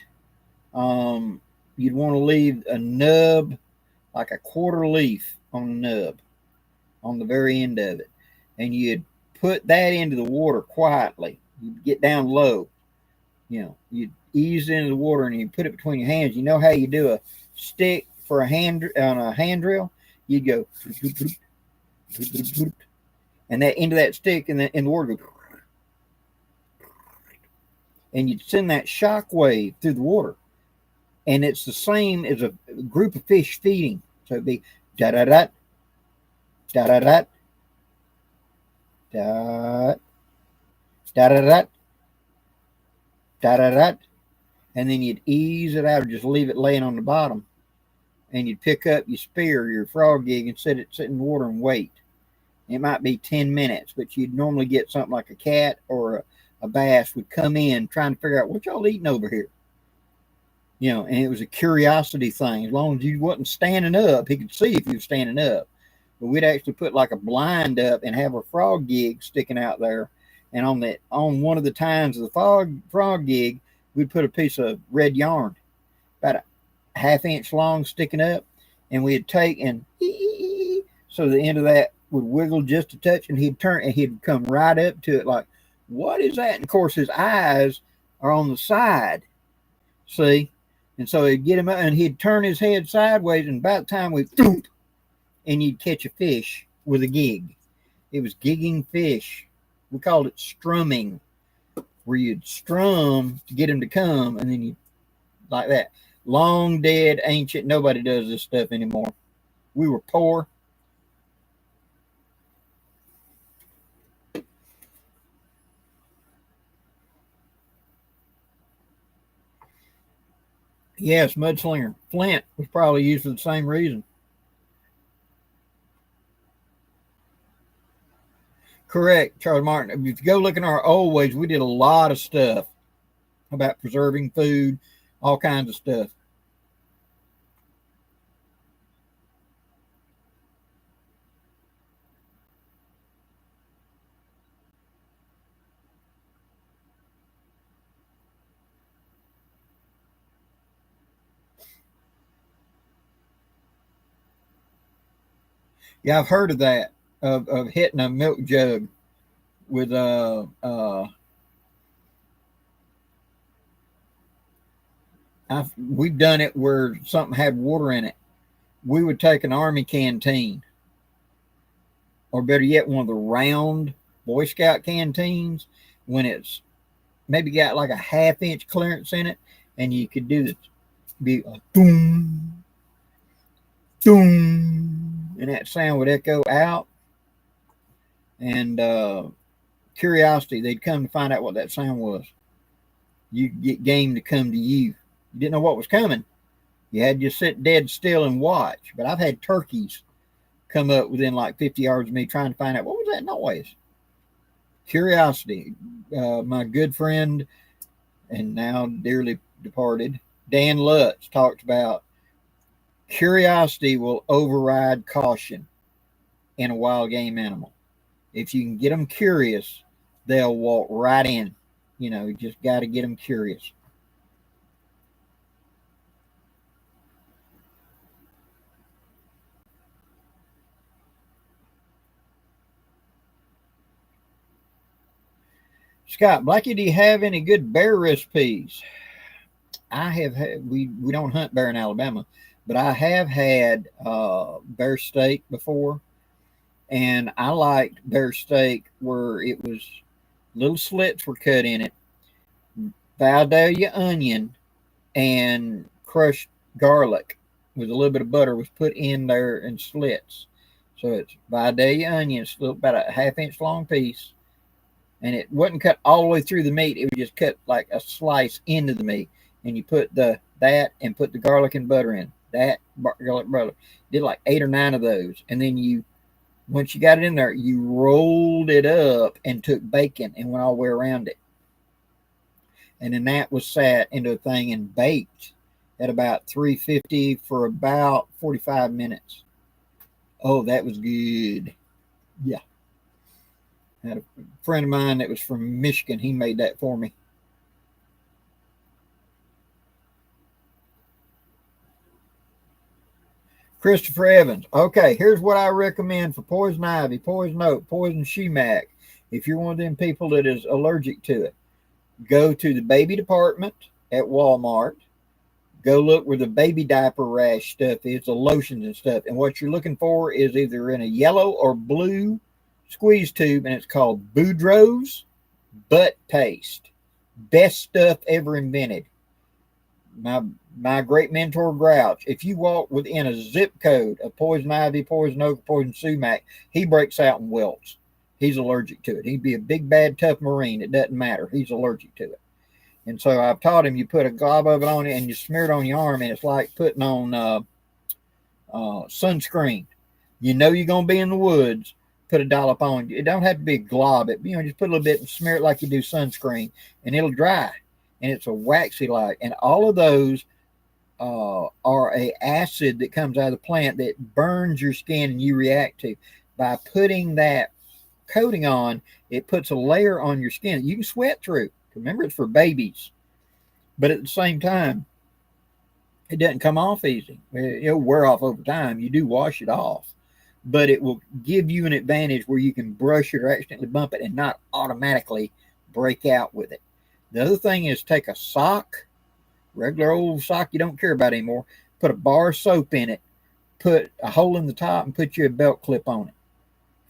you'd want to leave a nub, like a quarter leaf on the nub, on the very end of it, and you'd put that into the water quietly. You'd get down low, you'd ease into the water, and you put it between your hands. You know how you do a stick for a hand drill? You'd go, and that into that stick in the water goes, and you'd send that shock wave through the water. And it's the same as a group of fish feeding. So it'd be da-da-da, da-da-da, da, da-da-da, da-da-da. And then you'd ease it out or just leave it laying on the bottom. And you'd pick up your spear, your frog gig, and sit in the water and wait. It might be 10 minutes, but you'd normally get something like a cat or a bass would come in trying to figure out what y'all eating over here. And it was a curiosity thing. As long as you wasn't standing up, he could see if you were standing up. But we'd actually put like a blind up and have a frog gig sticking out there. And on one of the tines of the frog gig, we'd put a piece of red yarn, about a half-inch long, sticking up, and we'd take and so the end of that would wiggle just a touch, and he'd turn and he'd come right up to it like, what is that? And of course, his eyes are on the side, see? And so he'd get him up, and he'd turn his head sideways, and about the time we, and you'd catch a fish with a gig. It was gigging fish. We called it strumming, where you'd strum to get him to come, and then you, like that. Long dead, ancient, nobody does this stuff anymore. We were poor. Yes, mudslinger. Flint was probably used for the same reason. Correct, Charles Martin. If you go look in our old ways, we did a lot of stuff about preserving food, all kinds of stuff. Yeah, I've heard of that, of hitting a milk jug with we've done it where something had water in it. We would take an army canteen, or better yet, one of the round Boy Scout canteens, when it's maybe got like a half-inch clearance in it, and you could do this, be a boom, boom, and that sound would echo out. And curiosity, they'd come to find out what that sound was. You get game to come to you. You didn't know what was coming. You had to just sit dead still and watch. But I've had turkeys come up within like 50 yards of me trying to find out what was that noise. Curiosity. My good friend and now dearly departed Dan Lutz talked about curiosity will override caution in a wild game animal. If you can get them curious, they'll walk right in. You just got to get them curious. Scott Blackie, do you have any good bear recipes? I have had, we don't hunt bear in Alabama, but I have had bear steak before, and I liked bear steak where it was little slits were cut in it, Vidalia onion, and crushed garlic with a little bit of butter was put in there in slits. So it's Vidalia onion, it's about a half-inch long piece, and it wasn't cut all the way through the meat. It was just cut like a slice into the meat, and you put that and put the garlic and butter in that garlic butter. Did like 8 or 9 of those, and then once you got it in there, you rolled it up and took bacon and went all the way around it, and then that was sat into a thing and baked at about 350 for about 45 minutes. Oh, that was good. Yeah. I had a friend of mine that was from Michigan. He made that for me. Christopher Evans. Okay, here's what I recommend for poison ivy, poison oak, poison sumac. If you're one of them people that is allergic to it, go to the baby department at Walmart. Go look where the baby diaper rash stuff is, the lotions and stuff. And what you're looking for is either in a yellow or blue squeeze tube, and it's called Boudreaux's butt paste. Best stuff ever invented. My great mentor Grouch, if you walk within a zip code of poison ivy, poison oak, poison sumac, he breaks out and wilts. He's allergic to it. He'd be a big, bad, tough Marine. It doesn't matter. He's allergic to it. And so I've taught him, you put a glob of it on it and you smear it on your arm, and it's like putting on sunscreen. You know you're going to be in the woods, put a dollop on. It don't have to be a glob. Just put a little bit and smear it like you do sunscreen, and it'll dry. And it's a waxy like. And all of those are a acid that comes out of the plant that burns your skin and you react to. By putting that coating on, it puts a layer on your skin you can sweat through. Remember, it's for babies. But at the same time, it doesn't come off easy. It'll wear off over time. You do wash it off, but it will give you an advantage where you can brush it or accidentally bump it and not automatically break out with it. The other thing is take a sock, regular old sock you don't care about anymore, put a bar of soap in it, put a hole in the top, and put your belt clip on it,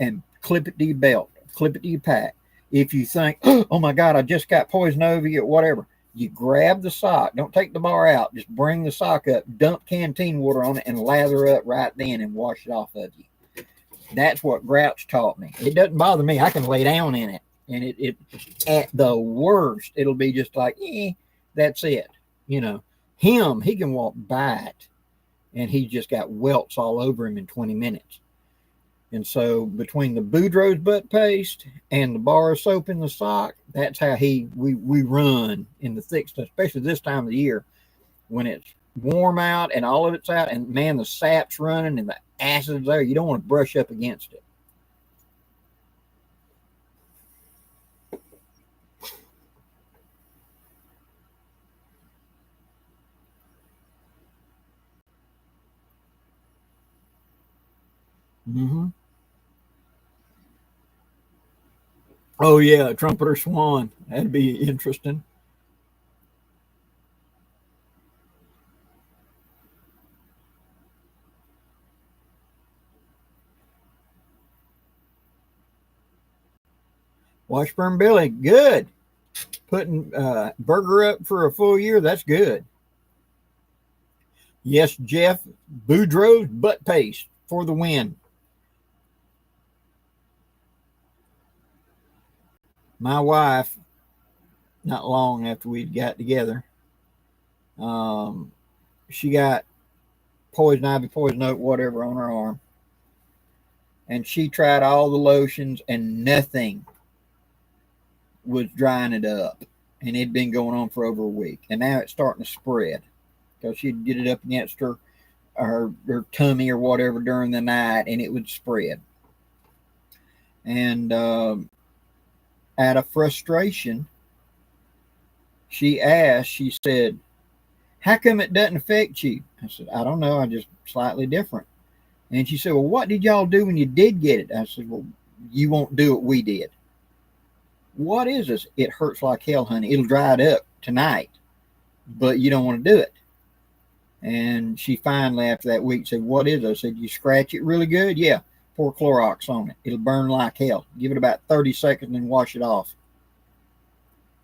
and clip it to your belt, clip it to your pack. If you think, oh my God, I just got poison over you, whatever, you grab the sock. Don't take the bar out. Just bring the sock up, dump canteen water on it, and lather up right then and wash it off of you. That's what Grouch taught me. It doesn't bother me. I can lay down in it. And it at the worst, it'll be just like, that's it. You know, he can walk by it, and he just got welts all over him in 20 minutes. And so between the Boudreaux's butt paste and the bar of soap in the sock, that's how we run in the thick stuff, especially this time of the year when it's warm out and all of it's out, and man, the sap's running and the acid's there. You don't want to brush up against it. Mm-hmm. Oh yeah, trumpeter swan. That'd be interesting. Washburn Billy, good. Putting burger up for a full year, that's good. Yes, Jeff, Boudreaux's butt paste for the win. My wife, not long after we got together, she got poison ivy, poison oak, whatever on her arm. And she tried all the lotions and nothing was drying it up. And it'd been going on for over a week. And now it's starting to spread. So she'd get it up against her tummy or whatever during the night, and it would spread. And out of frustration, she said, how come it doesn't affect you? I said, I don't know. I'm just slightly different. And she said, well, what did y'all do when you did get it? I said, well, you won't do what we did. What is this? It hurts like hell, honey. It'll dry it up tonight, but you don't want to do it. And she finally, after that week, said, what is it? I said, you scratch it really good? Yeah. Pour Clorox on it. It'll burn like hell. Give it about 30 seconds and wash it off.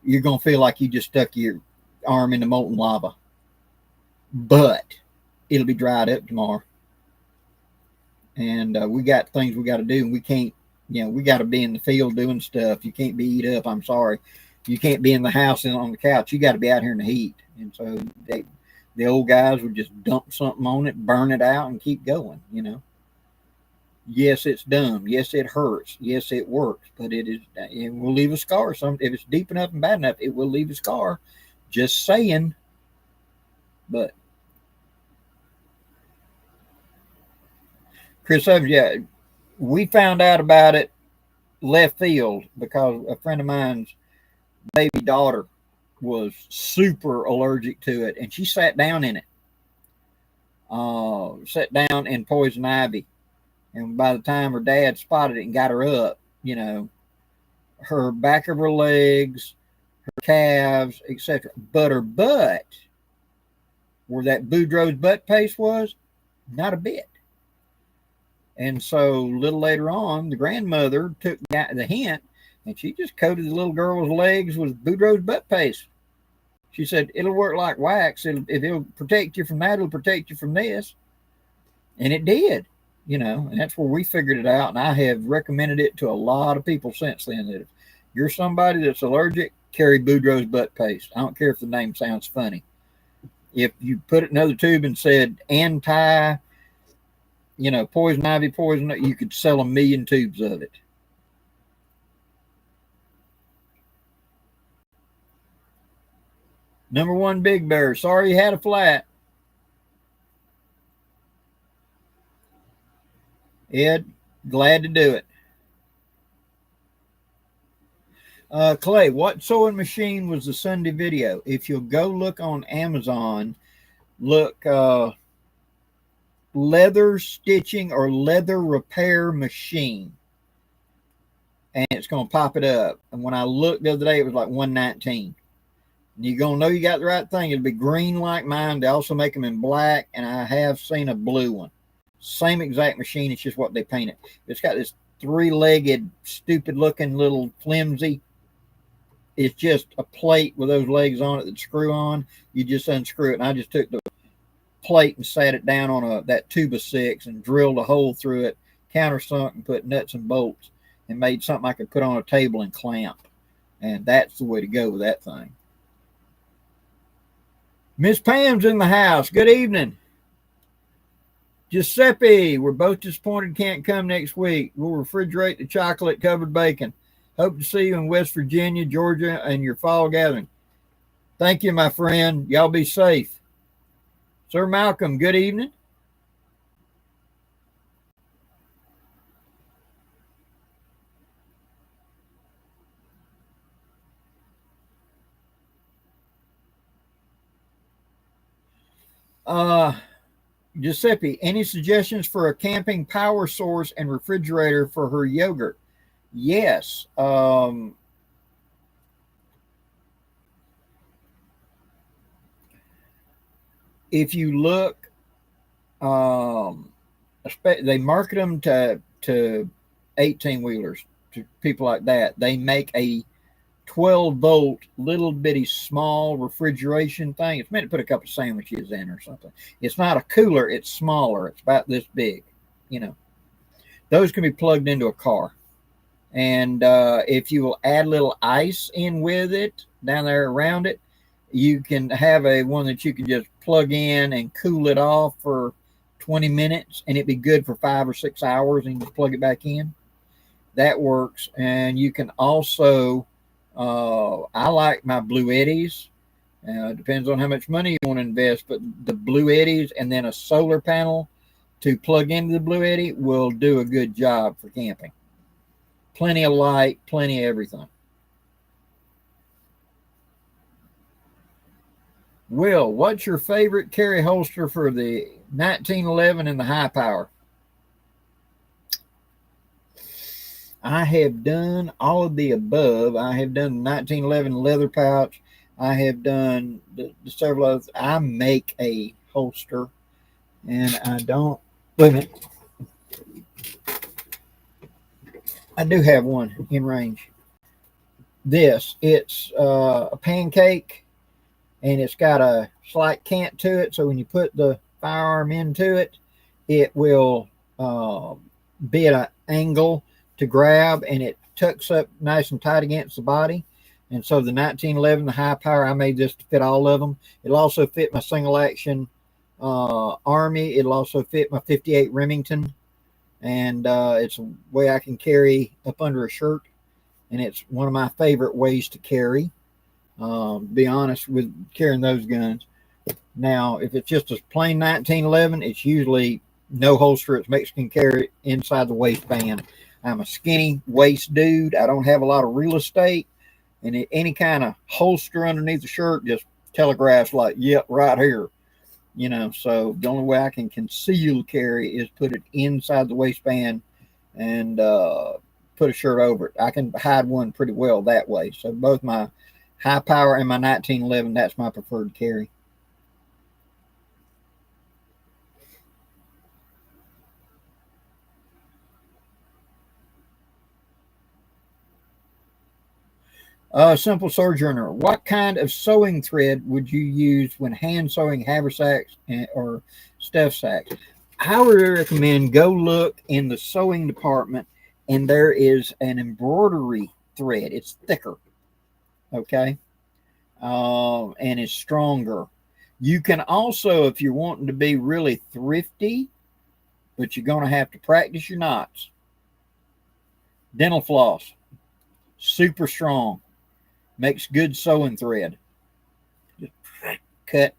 You're going to feel like you just stuck your arm into molten lava. But it'll be dried up tomorrow. And we got things we got to do. And we can't, we got to be in the field doing stuff. You can't be eat up. I'm sorry. You can't be in the house and on the couch. You got to be out here in the heat. And so the old guys would just dump something on it, burn it out, and keep going, Yes, it's dumb. Yes, it hurts. Yes, it works. But it will leave a scar. If it's deep enough and bad enough, it will leave a scar. Just saying. But Chris Evans, we found out about it left field because a friend of mine's baby daughter was super allergic to it, and she sat down in it. Sat down in poison ivy, and by the time her dad spotted it and got her up, her back of her legs, her calves, etc. But her butt, where that Boudreaux's butt paste was, not a bit. And so a little later on, the grandmother took the hint, and she just coated the little girl's legs with Boudreaux's butt paste. She said, it'll work like wax. It'll protect you from that. It'll protect you from this. And it did, and that's where we figured it out. And I have recommended it to a lot of people since then, that if you're somebody that's allergic, carry Boudreaux's butt paste. I don't care if the name sounds funny. If you put it in another tube and said anti, poison ivy, poison, you could sell 1 million tubes of it. Number one, Big Bear. Sorry you had a flat. Ed, glad to do it. Clay, what sewing machine was the Sunday video? If you'll go look on Amazon, look leather stitching or leather repair machine, and it's going to pop it up. And when I looked the other day, it was like $119. You're going to know you got the right thing. It'll be green like mine. They also make them in black, and I have seen a blue one. Same exact machine. It's just what they paint it. It's got this three-legged, stupid-looking little flimsy. It's just a plate with those legs on it that screw on. You just unscrew it. And I just took the plate and sat it down on that 2x6 and drilled a hole through it, countersunk, and put nuts and bolts, and made something I could put on a table and clamp. And that's the way to go with that thing. Miss Pam's in the house. Good evening. Giuseppe, we're both disappointed can't come next week. We'll refrigerate the chocolate covered bacon. Hope to see you in West Virginia, Georgia, and your fall gathering. Thank you, my friend. Y'all be safe. Sir Malcolm, good evening. Giuseppe, any suggestions for a camping power source and refrigerator for her yogurt? Yes. If you look, they market them to 18-wheelers, to people like that. They make a 12-volt little bitty small refrigeration thing. It's meant to put a couple sandwiches in or something. It's not a cooler. It's smaller. It's about this big. Those can be plugged into a car. And if you will add a little ice in with it down there around it, you can have one that you can just plug in and cool it off for 20 minutes, and it'd be good for 5 or 6 hours, and you just plug it back in. That works. And you can also, I like my Blue Eddies. Depends on how much money you want to invest, but the Blue Eddies and then a solar panel to plug into the Blue Eddy will do a good job for camping. Plenty of light, plenty of everything. Will, what's your favorite carry holster for the 1911 and the high power? I have done all of the above. I have done the 1911 leather pouch. I have done the several others. I make a holster, and I don't. Wait a minute. I do have one in range. It's a pancake, and it's got a slight cant to it. So when you put the firearm into it, it will be at an angle to grab, and it tucks up nice and tight against the body. And so the 1911, the high power, I made this to fit all of them. It'll also fit my single action Army. It'll also fit my 58 Remington. And it's a way I can carry up under a shirt. And it's one of my favorite ways to carry. Be honest with carrying those guns. Now, if it's just a plain 1911, it's usually no holster. It's Mexican carry inside the waistband. I'm a skinny waist dude. I don't have a lot of real estate. And any kind of holster underneath the shirt just telegraphs like, yep, right here. So the only way I can conceal carry is put it inside the waistband and put a shirt over it. I can hide one pretty well that way. So both my high power and my 1911, that's my preferred carry. Simple Sojourner, what kind of sewing thread would you use when hand sewing haversacks or stuff sacks? I would recommend go look in the sewing department, and there is an embroidery thread. It's thicker, okay, and it's stronger. You can also, if you're wanting to be really thrifty, but you're going to have to practice your knots, dental floss, super strong. Makes good sewing thread. Just cut,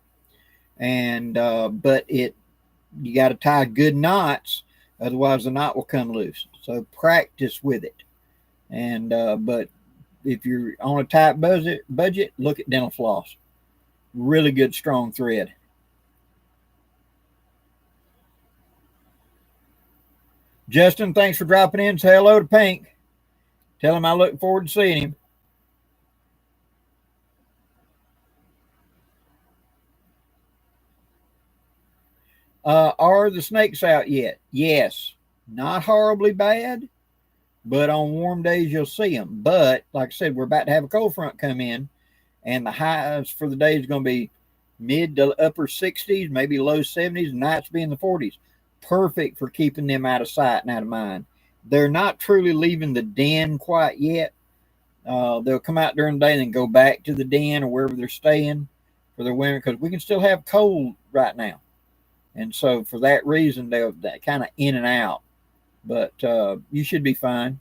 and but you got to tie good knots, otherwise the knot will come loose. So practice with it, and but if you're on a tight budget, look at dental floss. Really good, strong thread. Justin, thanks for dropping in. Say hello to Pink. Tell him I look forward to seeing him. Are the snakes out yet? Yes. Not horribly bad, but on warm days you'll see them. But like I said, we're about to have a cold front come in, and the highs for the day is going to be mid to upper 60s, maybe low 70s, and nights be in the 40s. Perfect for keeping them out of sight and out of mind. They're not truly leaving the den quite yet. They'll come out during the day and then go back to the den or wherever they're staying for their winter, because we can still have cold right now. And so for that reason, they're kind of in and out. But you should be fine.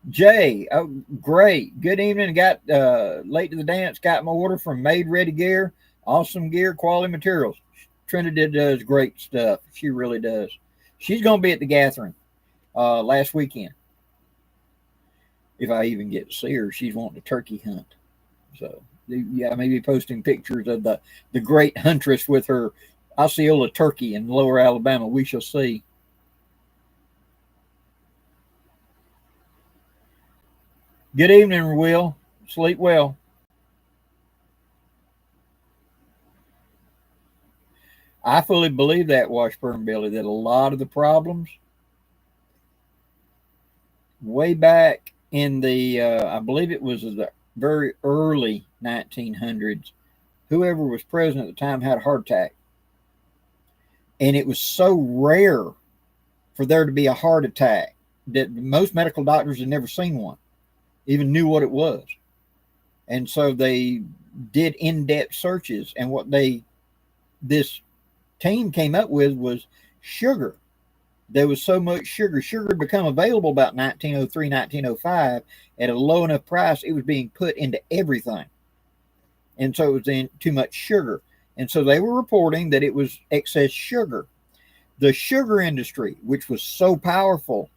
Jay, oh, great. Good evening. Got late to the dance. Got my order from Made Ready Gear. Awesome gear, quality materials. Trinity does great stuff. She really does. She's going to be at the gathering last weekend. If I even get to see her, she's wanting a turkey hunt. So, yeah, maybe posting pictures of the great huntress with her Osceola turkey in lower Alabama. We shall see. Good evening, Will. Sleep well. I fully believe that, Washburn Billy, that a lot of the problems way back in the, I believe it was the very early 1900s, whoever was president at the time had a heart attack. And it was so rare for there to be a heart attack that most medical doctors had never seen one, even knew what it was. And so they did in-depth searches, and what this team came up with was sugar. There was so much sugar had become available about 1903, 1905 at a low enough price. It was being put into everything, and so it was in too much sugar, and so they were reporting that it was excess sugar. The sugar industry, which was so powerful,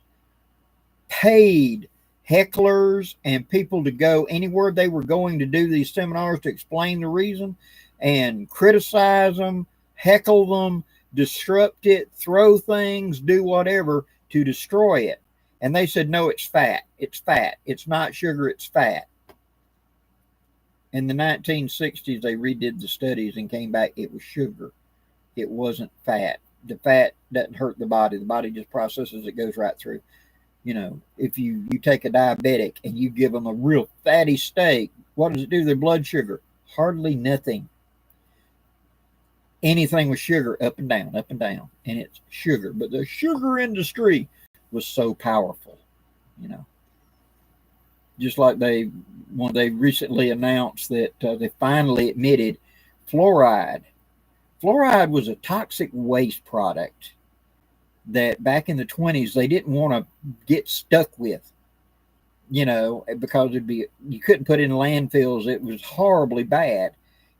paid hecklers and people to go anywhere they were going to do these seminars to explain the reason and criticize them, heckle them, disrupt it, throw things, do whatever to destroy it. And they said, no, it's fat. It's fat. It's not sugar, it's fat. In the 1960s, they redid the studies and came back, it was sugar. It wasn't fat. The fat doesn't hurt the body. The body just processes it, goes right through. You know, if you take a diabetic and you give them a real fatty steak, what does it do to their blood sugar? Hardly nothing. Anything with sugar, up and down, and it's sugar. But the sugar industry was so powerful, you know. Just like they recently announced that they finally admitted fluoride. Fluoride was a toxic waste product that back in the 20s they didn't want to get stuck with, you know, because you couldn't put it in landfills. It was horribly bad,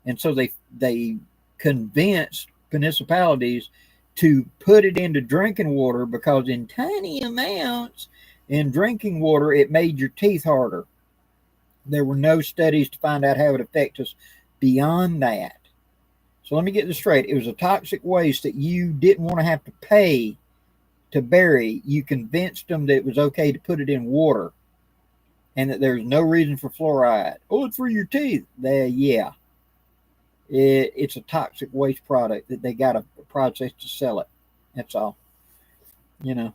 and so they convinced municipalities to put it into drinking water, because in tiny amounts in drinking water it made your teeth harder. There were no studies to find out how it affects us beyond that. So let me get this straight. It was a toxic waste that you didn't want to have to pay to bury. You convinced them that it was okay to put it in water and that there's no reason for fluoride. Oh, it's for your teeth. Yeah. It's a toxic waste product that they got a process to sell it. That's all. You know.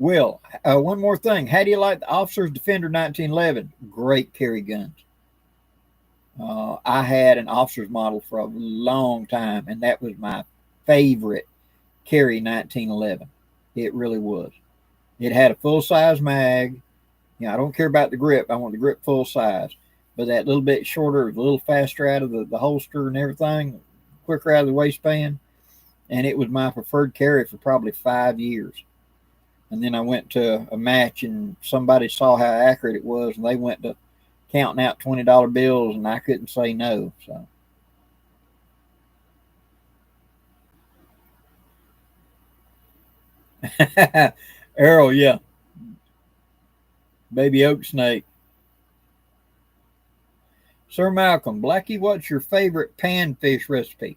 Will, one more thing. How do you like the Officer's Defender 1911? Great carry guns. I had an officer's model for a long time, and that was my favorite carry 1911. It really was. It had a full-size mag. You know, I don't care about the grip. I want the grip full size. But that little bit shorter, a little faster out of the holster and everything, quicker out of the waistband. and it was my preferred carry for probably 5 years. And then I went to a match, and somebody saw how accurate it was, and they went to counting out $20 bills, and I couldn't say no. So. Errol, yeah. Baby oak snake. Sir Malcolm, Blackie, what's your favorite panfish recipe?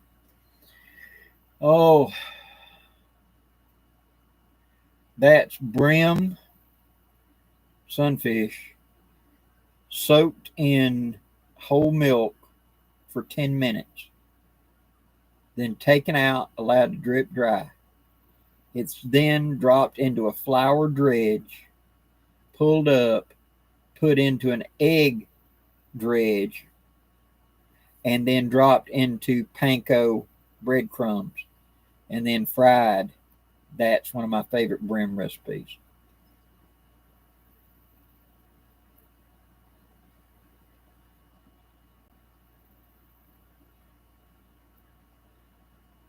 Oh, that's brim sunfish soaked in whole milk for 10 minutes, then taken out, allowed to drip dry. It's then dropped into a flour dredge, pulled up, put into an egg dredge, and then dropped into panko breadcrumbs and then fried. That's one of my favorite brim recipes.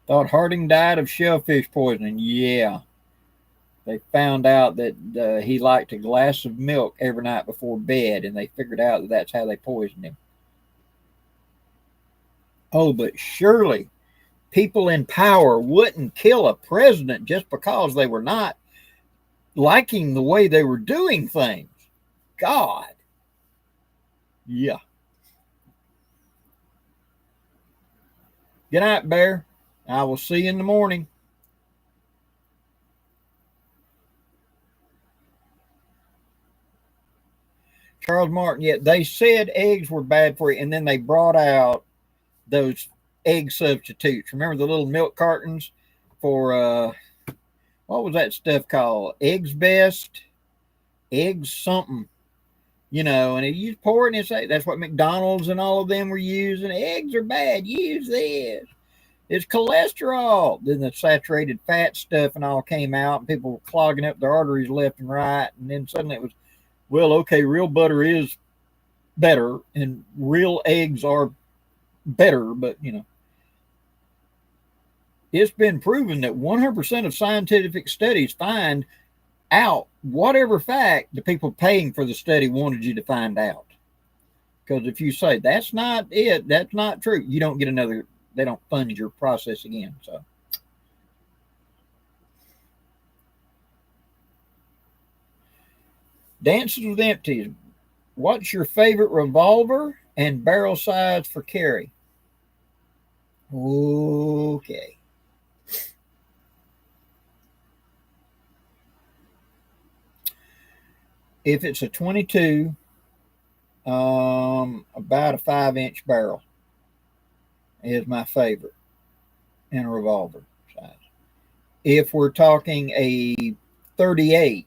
Thought Harding died of shellfish poisoning. Yeah. They found out that he liked a glass of milk every night before bed, and they figured out that that's how they poisoned him. Oh, but surely people in power wouldn't kill a president just because they were not liking the way they were doing things. God. Yeah. Good night, Bear. I will see you in the morning. Charles Martin, yeah, they said eggs were bad for you, and then they brought out those egg substitutes. Remember the little milk cartons for what was that stuff called? Eggs Best, eggs something, and you pour it and say that's what McDonald's and all of them were using. Eggs are bad. Use this. It's cholesterol. Then the saturated fat stuff and all came out, and people were clogging up their arteries left and right. And then suddenly it was, well, okay, real butter is better, and real eggs are better, but it's been proven that 100% of scientific studies find out whatever fact the people paying for the study wanted you to find out. Because if you say that's not it, that's not true, you don't get another, they don't fund your process again. So Dances with Empties. What's your favorite revolver and barrel size for carry? Okay. If it's a 22, about a 5-inch barrel is my favorite in a revolver size. If we're talking a 38,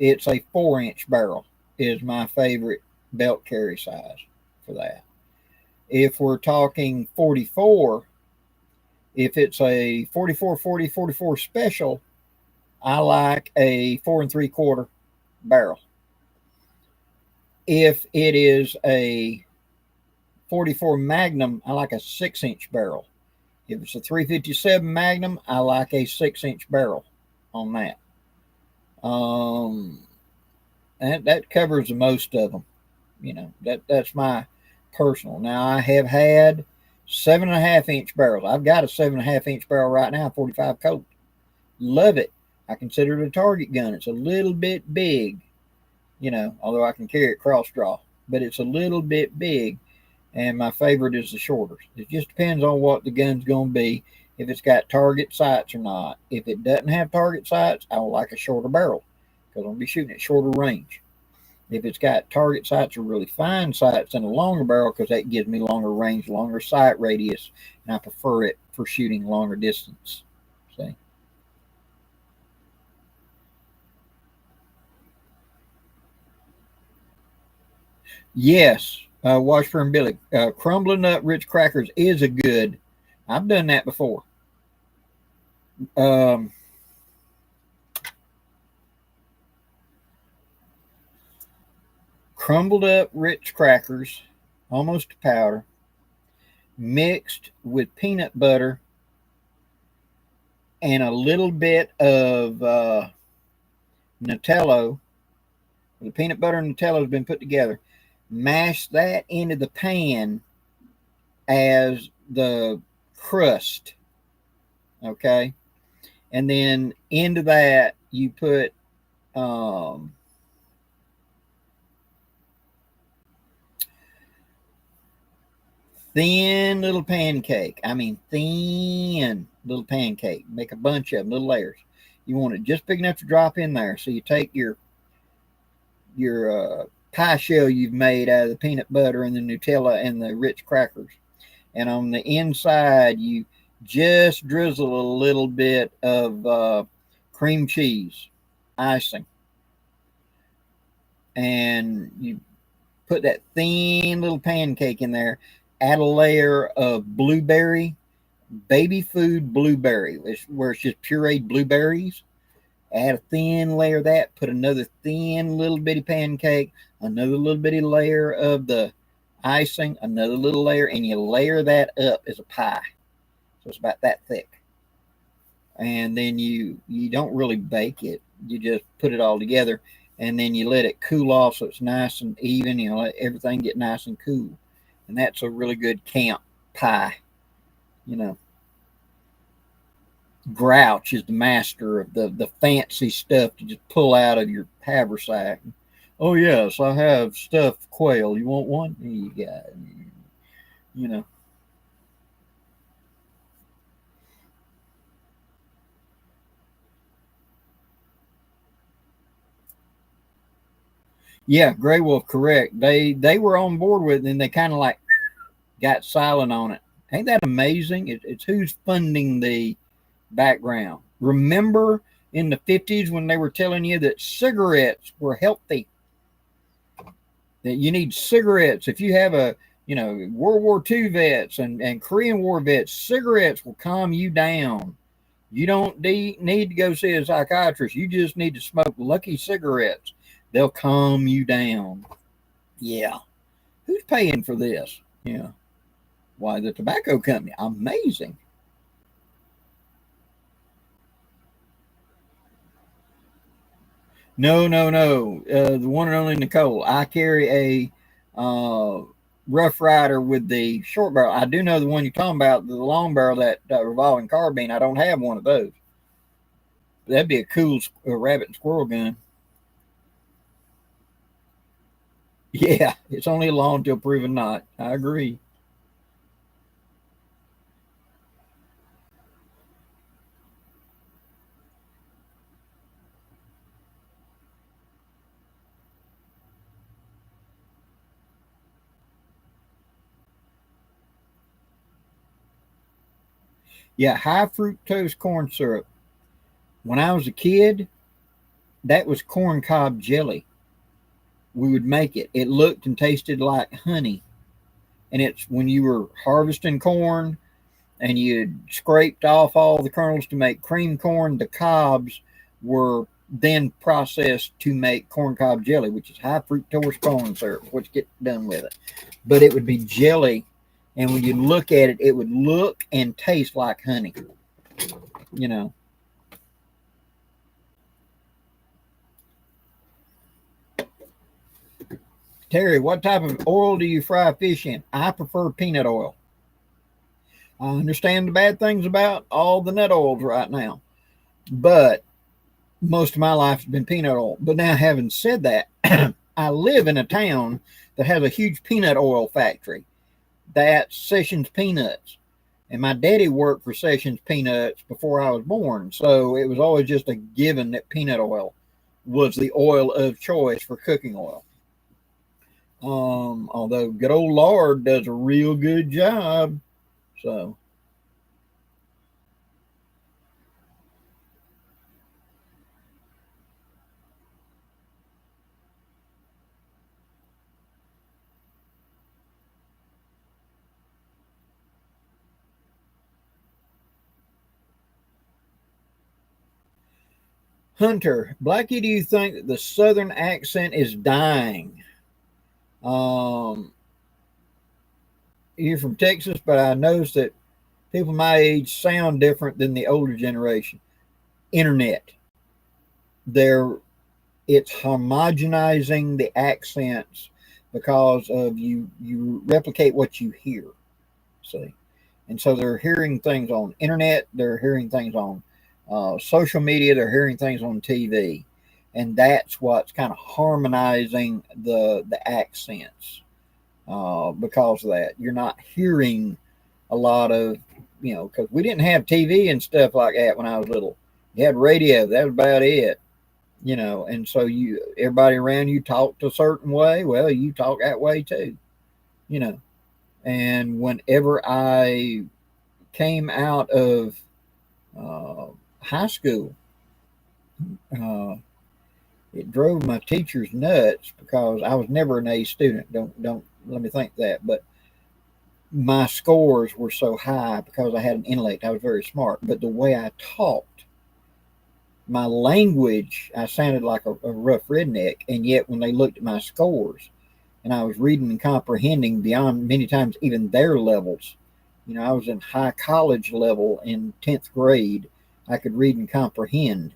it's a 4-inch barrel is my favorite belt carry size for that. If we're talking 44, if it's a 44, 40, 44 special, I like a 4 3/4 barrel. If it is a 44 Magnum, I like a 6-inch barrel. If it's a 357 Magnum, I like a 6-inch barrel on that. That covers the most of them. That's my personal. Now I have had 7.5-inch barrels. I've got a 7.5-inch barrel right now, 45 Colt. Love it. I consider it a target gun. It's a little bit big, although I can carry it cross draw, but it's a little bit big. And my favorite is the shorters. It just depends on what the gun's going to be, if it's got target sights or not. If it doesn't have target sights, I will like a shorter barrel because I'm going to be shooting at shorter range. If it's got target sights or really fine sights, then a longer barrel because that gives me longer range, longer sight radius, and I prefer it for shooting longer distance. See? Yes, Washburn Billy. Crumbling up Ritz crackers is a good. I've done that before. Um, Crumbled up Ritz crackers, almost to powder, mixed with peanut butter and a little bit of Nutella. The peanut butter and Nutella has been put together. Mash that into the pan as the crust. Okay. And then into that, you put thin little pancake. I mean, thin little pancake. Make a bunch of them, little layers. You want it just big enough to drop in there. So you take your pie shell you've made out of the peanut butter and the Nutella and the rich crackers. And on the inside, you just drizzle a little bit of cream cheese icing. And you put that thin little pancake in there. Add a layer of blueberry, baby food blueberry, where it's just pureed blueberries. Add a thin layer of that. Put another thin little bitty pancake, another little bitty layer of the icing, another little layer, and you layer that up as a pie. So it's about that thick. And then you don't really bake it. You just put it all together, and then you let it cool off so it's nice and even. You know, let everything get nice and cool. And that's a really good camp pie. You know, Grouch is the master of the fancy stuff to just pull out of your haversack. Oh, yes, I have stuffed quail. You want one? Here you got it. You know. Yeah, Grey Wolf, correct. They were on board with it, and they kind of like got silent on it. Ain't that amazing? It's who's funding the background. Remember in the 50s when they were telling you that cigarettes were healthy? That you need cigarettes. If you have World War II vets and Korean War vets, cigarettes will calm you down. You don't need to go see a psychiatrist. You just need to smoke Lucky cigarettes. They'll calm you down. Yeah. Who's paying for this? Yeah. Why, the tobacco company. Amazing. No, no, no. The one and only Nicole. I carry a Rough Rider with the short barrel. I do know the one you're talking about, the long barrel, that revolving carbine. I don't have one of those. That'd be a cool rabbit and squirrel gun. Yeah, it's only a law until proven not. I agree. Yeah, high fructose corn syrup. When I was a kid, that was corn cob jelly. We would make it. It looked and tasted like honey. And it's when you were harvesting corn and you scraped off all the kernels to make cream corn, the cobs were then processed to make corn cob jelly, which is high fructose corn syrup, which get done with it. But it would be jelly, and when you look at it, it would look and taste like honey. You know. Terry, what type of oil do you fry fish in? I prefer peanut oil. I understand the bad things about all the nut oils right now, but most of my life has been peanut oil. But now, having said that, I live in a town that has a huge peanut oil factory. That's Sessions Peanuts. And my daddy worked for Sessions Peanuts before I was born. So it was always just a given that peanut oil was the oil of choice for cooking oil. Although good old lard does a real good job. So Hunter, Blackie, do you think that the Southern accent is dying? Um, you're from Texas, but I noticed that People my age sound different than the older generation. Internet. They're it's homogenizing the accents because of you replicate what you hear. See, and so they're hearing things on internet, they're hearing things on social media, they're hearing things on TV, and that's what's kind of harmonizing the accents. Because of that, you're not hearing a lot of, because we didn't have TV and stuff like that when I was little. You had radio, that was about it. And so everybody around you talked a certain way. Well, you talk that way too. you know and whenever I came out of uh, high school, uh, it drove my teachers nuts because I was never an A student. Don't let me think that, but my scores were so high because I had an intellect. I was very smart, but the way I talked, my language, I sounded like a rough redneck. And yet, when they looked at my scores, and I was reading and comprehending beyond many times even their levels. I was in high college level in 10th grade. I could read and comprehend,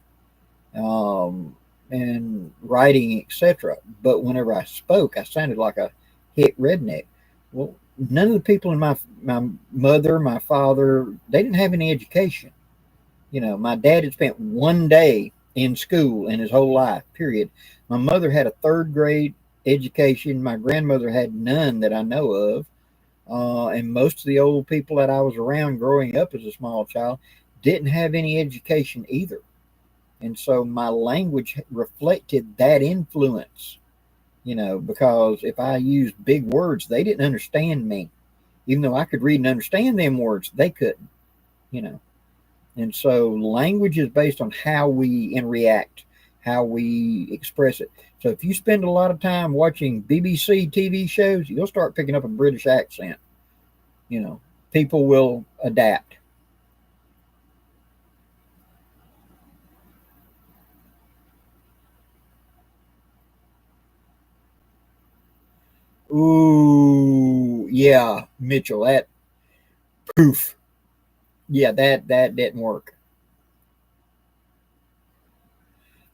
and writing, etc. But whenever I spoke, I sounded like a hick redneck. Well, none of the people in my mother, my father, they didn't have any education. My dad had spent one day in school in his whole life, period. My mother had a third grade education. My grandmother had none that I know of. And most of the old people that I was around growing up as a small child didn't have any education either. And so my language reflected that influence, because if I used big words, they didn't understand me. Even though I could read and understand them words, they couldn't, you know. And so language is based on how we react, how we express it. So if you spend a lot of time watching BBC TV shows, you'll start picking up a British accent. People will adapt. Ooh, yeah, Mitchell, that poof. Yeah, that didn't work.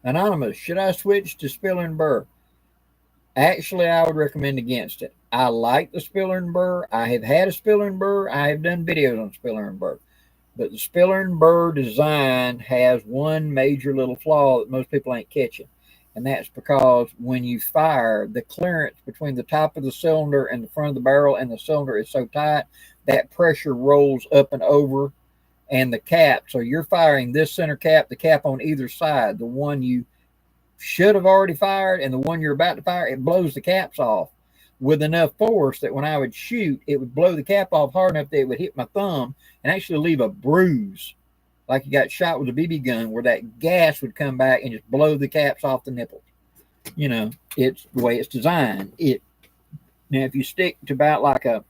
Anonymous, should I switch to Spiller and Burr? Actually, I would recommend against it. I like the Spiller and Burr. I have had a Spiller and Burr. I have done videos on Spiller and Burr. But the Spiller and Burr design has one major little flaw that most people ain't catching. And that's because when you fire, the clearance between the top of the cylinder and the front of the barrel and the cylinder is so tight that pressure rolls up and over, and the cap. So you're firing this center cap, the cap on either side, the one you should have already fired and the one you're about to fire, it blows the caps off with enough force that when I would shoot, it would blow the cap off hard enough that it would hit my thumb and actually leave a bruise like you got shot with a BB gun, where that gas would come back and just blow the caps off the nipples. It's the way it's designed. Now, if you stick to about like a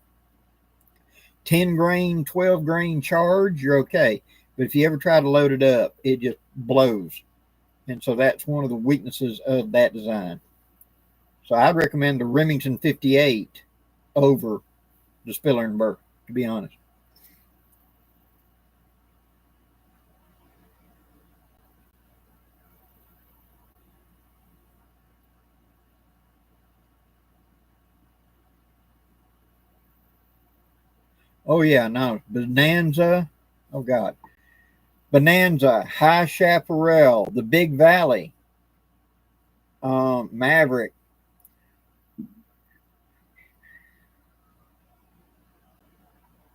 10 grain, 12 grain charge, you're okay. But if you ever try to load it up, it just blows. And so that's one of the weaknesses of that design. So I'd recommend the Remington 58 over the Spiller and Burr, to be honest. Oh yeah, no, Bonanza. Oh God, Bonanza, High Chaparral, the Big Valley, Maverick.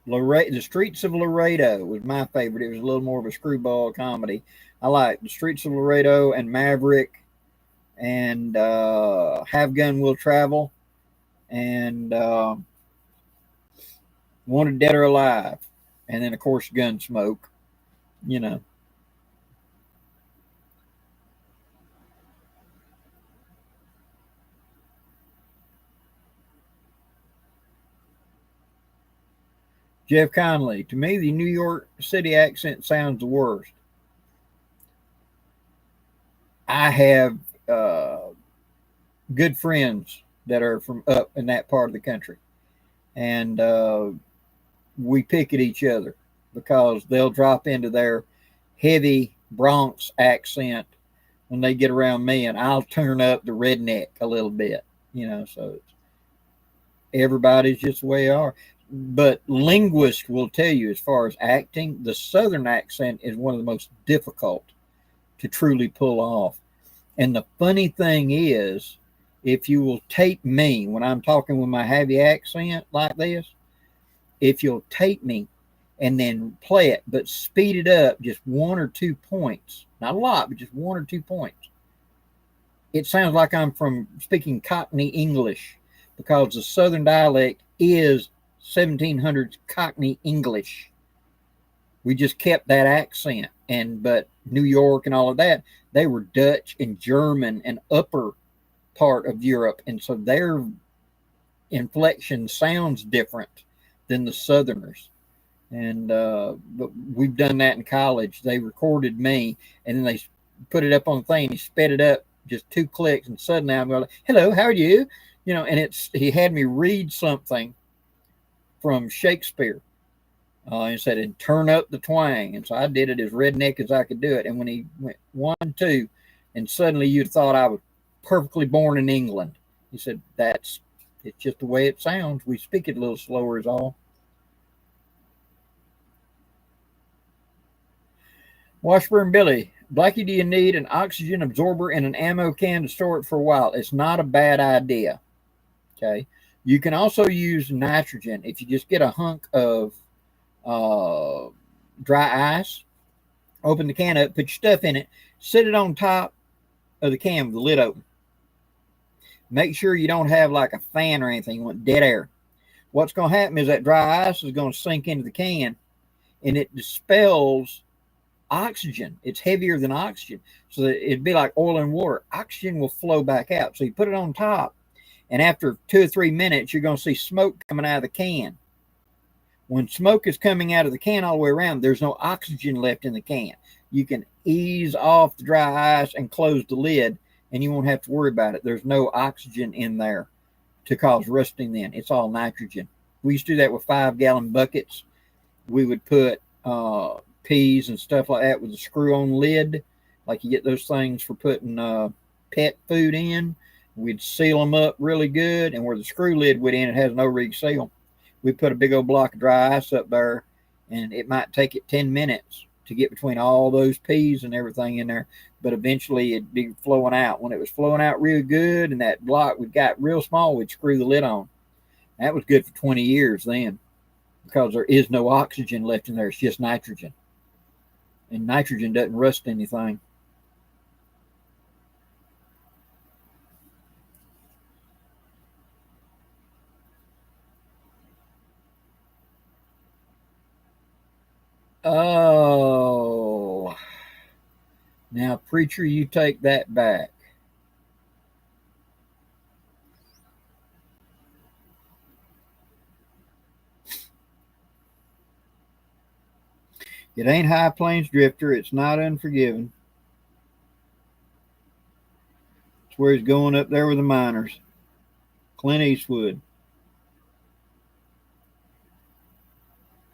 The Streets of Laredo was my favorite. It was a little more of a screwball comedy. I like the Streets of Laredo and Maverick, and Have Gun Will Travel, and Wanted Dead or Alive, and then of course Gunsmoke. You know, Jeff Conley. To me, the New York City accent sounds the worst. I have good friends that are from up in that part of the country, and we pick at each other. because they'll drop into their heavy Bronx accent when they get around me, and I'll turn up the redneck a little bit, so everybody's just the way they are. But linguists will tell you, as far as acting, the Southern accent is one of the most difficult to truly pull off. And the funny thing is, if you will tape me when I'm talking with my heavy accent like this, if you'll tape me and then play it, but speed it up just 1 or 2 points, not a lot, but just 1 or 2 points, it sounds like I'm from speaking Cockney English, because the Southern dialect is 1700s Cockney English. We just kept that accent. But New York and all of that, they were Dutch and German and upper part of Europe, and so their inflection sounds different than the Southerners. And but we've done that in college. They recorded me, and then they put it up on the thing. He sped it up just 2 clicks, and suddenly I'm going, "Hello, how are you?" And he had me read something from Shakespeare. And said, "And turn up the twang." And so I did it as redneck as I could do it. And when he went 1, 2, and suddenly you'd thought I was perfectly born in England. He said, it's just the way it sounds. We speak it a little slower is all. Washburn Billy, Blackie, do you need an oxygen absorber and an ammo can to store it for a while? It's not a bad idea. Okay. You can also use nitrogen. If you just get a hunk of dry ice, open the can up, put your stuff in it, sit it on top of the can with the lid open. Make sure you don't have like a fan or anything. You want dead air. What's going to happen is that dry ice is going to sink into the can, and it dispels oxygen. It's heavier than oxygen, so that it'd be like oil and water. Oxygen will flow back out. So you put it on top, and after 2 or 3 minutes, you're going to see smoke coming out of the can. When smoke is coming out of the can all the way around, there's no oxygen left in the can. You can ease off the dry ice and close the lid, and you won't have to worry about it. There's no oxygen in there to cause rusting then. It's all nitrogen. We used to do that with 5-gallon buckets. We would put peas and stuff like that with a screw-on lid, like you get those things for putting pet food in. We'd seal them up really good, and where the screw lid went in, it has no rig seal. We put a big old block of dry ice up there, and it might take it 10 minutes to get between all those peas and everything in there, but eventually it'd be flowing out. When it was flowing out real good and that block we got real small, we'd screw the lid on. That was good for 20 years then, because there is no oxygen left in there. It's just nitrogen, and nitrogen doesn't rust anything. Oh, now, preacher, you take that back. It ain't High Plains Drifter. It's not Unforgiven. It's where he's going up there with the miners. Clint Eastwood,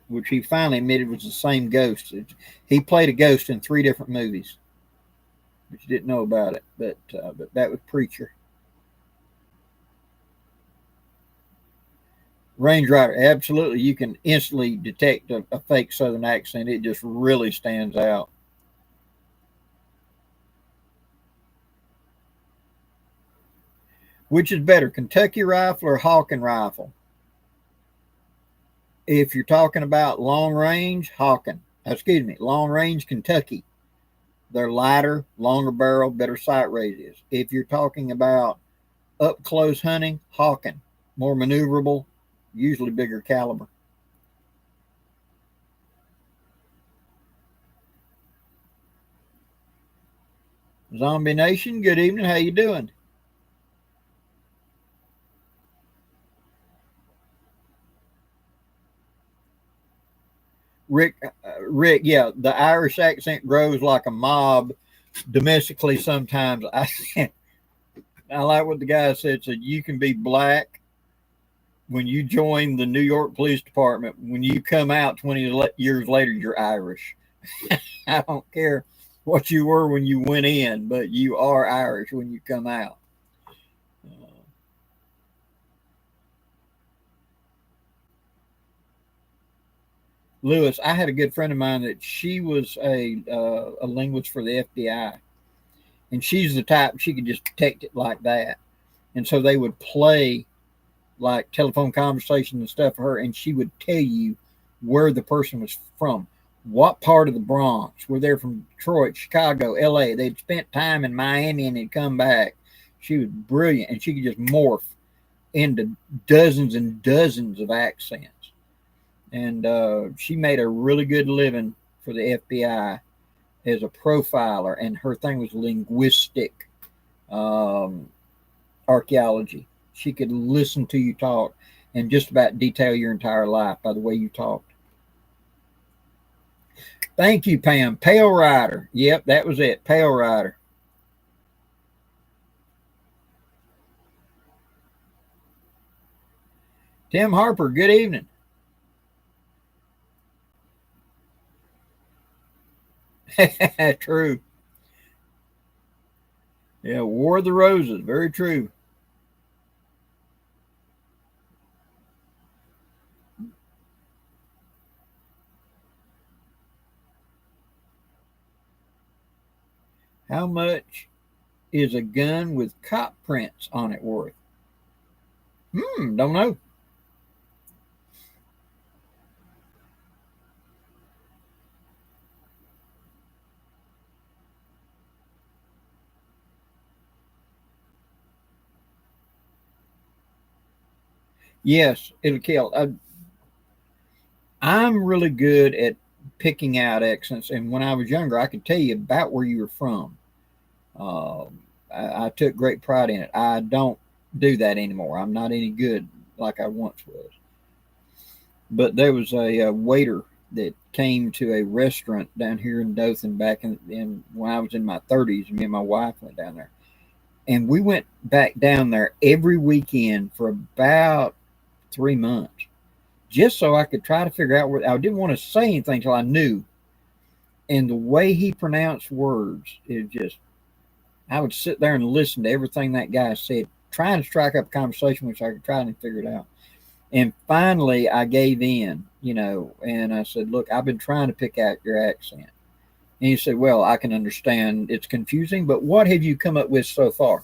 which he finally admitted was the same ghost. He played a ghost in 3 different movies, but you didn't know about it. But that was Preacher. Range Rider, absolutely. You can instantly detect a fake Southern accent. It just really stands out. Which is better, Kentucky rifle or Hawken rifle? If you're talking about long range, Hawken. Long range Kentucky. They're lighter, longer barrel, better sight radius. If you're talking about up close hunting, Hawken. More maneuverable, usually bigger caliber. Zombie Nation, good evening. How you doing? Rick, yeah, the Irish accent grows like a mob domestically sometimes. I like what the guy said. So you can be black when you join the New York Police Department, when you come out 20 years later, you're Irish. I don't care what you were when you went in, but you are Irish when you come out. Lewis, I had a good friend of mine that she was a linguist for the FBI, and she's the type she could just detect it like that, and so they would play like telephone conversations and stuff for her, and she would tell you where the person was from, what part of the Bronx. Were they from Detroit, Chicago, LA? They'd spent time in Miami and they'd come back. She was brilliant, and she could just morph into dozens and dozens of accents. And she made a really good living for the FBI as a profiler, and her thing was linguistic archaeology. She could listen to you talk and just about detail your entire life by the way you talked. Thank you, Pam. Pale Rider. Yep, that was it. Pale Rider. Tim Harper, good evening. True. Yeah, War of the Roses. Very true. How much is a gun with cop prints on it worth? Don't know. Yes, it'll kill. I'm really good at picking out accents, and when I was younger, I could tell you about where you were from. I took great pride in it. I don't do that anymore. I'm not any good like I once was. But there was a waiter that came to a restaurant down here in Dothan back in when I was in my 30s. Me and my wife went down there, and we went back down there every weekend for about 3 months, just so I could try to figure out where. I didn't want to say anything until I knew. And the way he pronounced words is just, I would sit there and listen to everything that guy said, trying to strike up a conversation which I could try and figure it out. And finally, I gave in, and I said, "Look, I've been trying to pick out your accent." And he said, "Well, I can understand it's confusing, but what have you come up with so far?"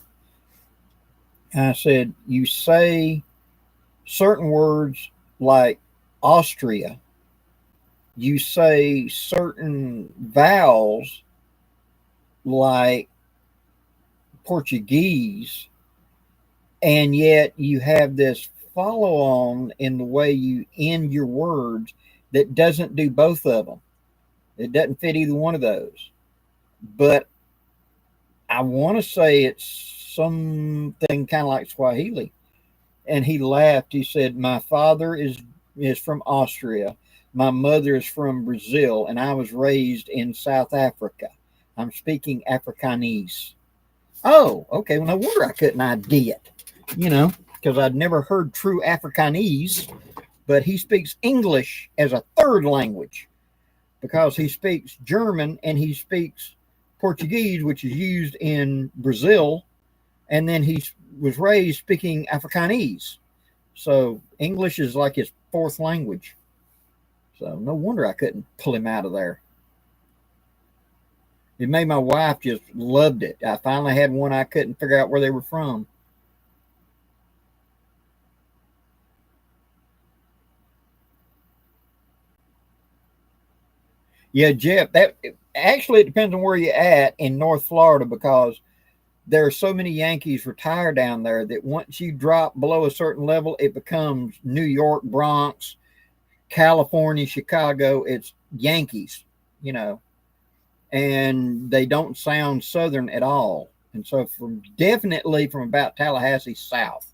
And I said, "You say certain words like Austria, you say certain vowels like Portuguese, and yet you have this follow on in the way you end your words that doesn't do both of them. It doesn't fit either one of those. But I want to say it's something kind of like Swahili." And he laughed. He said, "My father is from Austria. My mother is from Brazil, and I was raised in South Africa. I'm speaking Afrikaans." Oh, okay. Well, no wonder I couldn't ID it, because I'd never heard true Afrikaans. But he speaks English as a third language because he speaks German and he speaks Portuguese, which is used in Brazil. And then he was raised speaking Afrikaans. So English is like his fourth language. So no wonder I couldn't pull him out of there. It made my wife just loved it. I finally had one I couldn't figure out where they were from. Yeah, Jeff, that actually it depends on where you're at in North Florida, because there are so many Yankees retired down there that once you drop below a certain level, it becomes New York, Bronx, California, Chicago. It's Yankees, and they don't sound Southern at all. And so definitely from about Tallahassee south,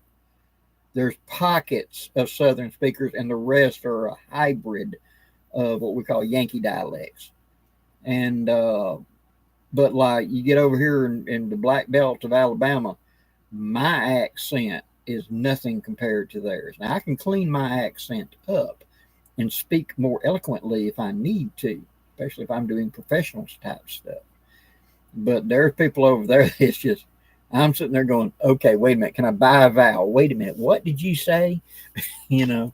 there's pockets of Southern speakers, and the rest are a hybrid of what we call Yankee dialects. And but like you get over here in the black belt of Alabama, my accent is nothing compared to theirs. Now, I can clean my accent up and speak more eloquently if I need to, especially if I'm doing professional type stuff. But there's people over there that's just, I'm sitting there going, okay, wait a minute, can I buy a vowel? Wait a minute, what did you say? You know,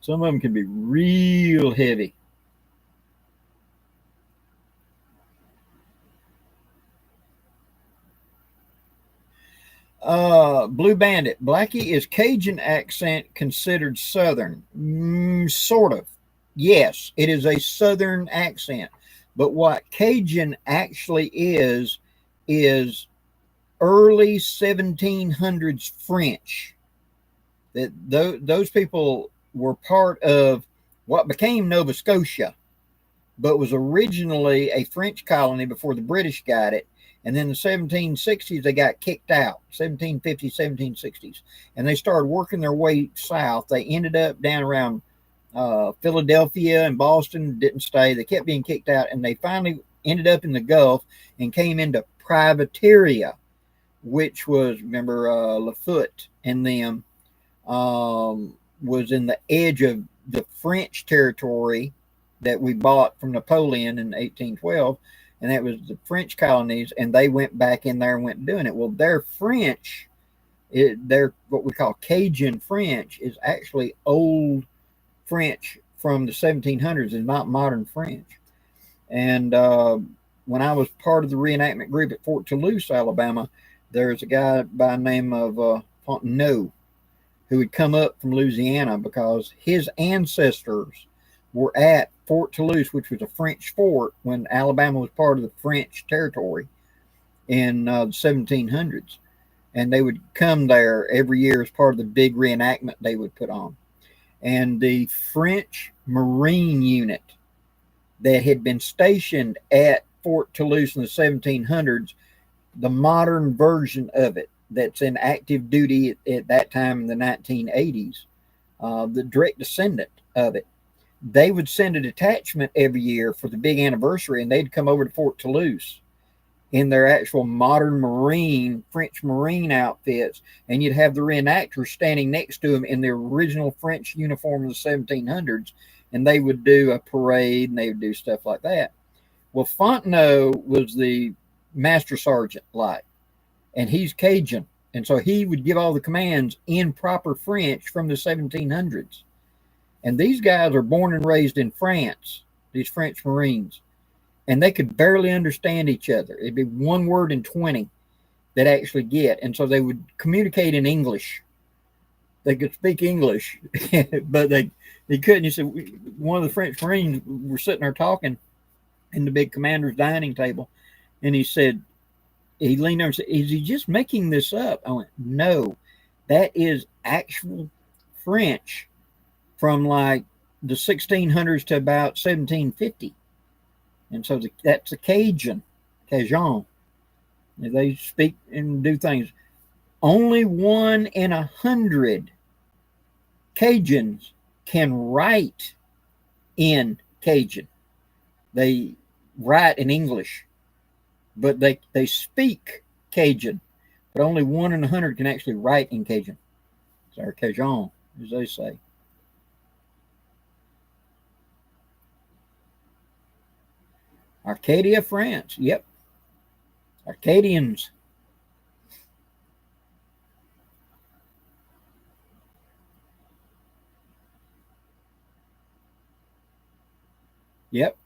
some of them can be real heavy. Blue Bandit, Blackie, is Cajun accent considered Southern? Sort of. Yes, it is a Southern accent. But what Cajun actually is early 1700s French. That those people were part of what became Nova Scotia, but was originally a French colony before the British got it. And then the 1760s, they got kicked out, 1750s, 1760s. And they started working their way south. They ended up down around Philadelphia and Boston, didn't stay. They kept being kicked out. And they finally ended up in the Gulf and came into Privateria, which was, remember, Lafoot and them, was in the edge of the French territory that we bought from Napoleon in 1812, and that was the French colonies, and they went back in there and went doing it. Well, their French, their what we call Cajun French, is actually old French from the 1700s, and not modern French. And when I was part of the reenactment group at Fort Toulouse, Alabama, there's a guy by the name of Poncho who had come up from Louisiana because his ancestors were at Fort Toulouse, which was a French fort when Alabama was part of the French territory in the 1700s. And they would come there every year as part of the big reenactment they would put on. And the French Marine unit that had been stationed at Fort Toulouse in the 1700s, the modern version of it that's in active duty at that time in the 1980s, the direct descendant of it, they would send a detachment every year for the big anniversary, and they'd come over to Fort Toulouse in their actual modern Marine, French Marine outfits, and you'd have the reenactors standing next to them in their original French uniform of the 1700s, and they would do a parade, and they would do stuff like that. Well, Fontenot was the master sergeant, like, and he's Cajun, and so he would give all the commands in proper French from the 1700s. And these guys are born and raised in France, these French Marines, and they could barely understand each other. It'd be one word in 20 that actually get, and so they would communicate in English. They could speak English, but they couldn't. You said one of the French Marines were sitting there talking in the big commander's dining table, and he said, he leaned over and said, "Is he just making this up?" I went, "No, that is actual French from like the 1600s to about 1750." And so that's a Cajun. They speak and do things. Only 1 in 100 Cajuns can write in Cajun. They write in English, but they speak Cajun. But only 1 in 100 can actually write in Cajun. Or Cajun, as they say. Arcadia, France. Yep. Arcadians. Yep.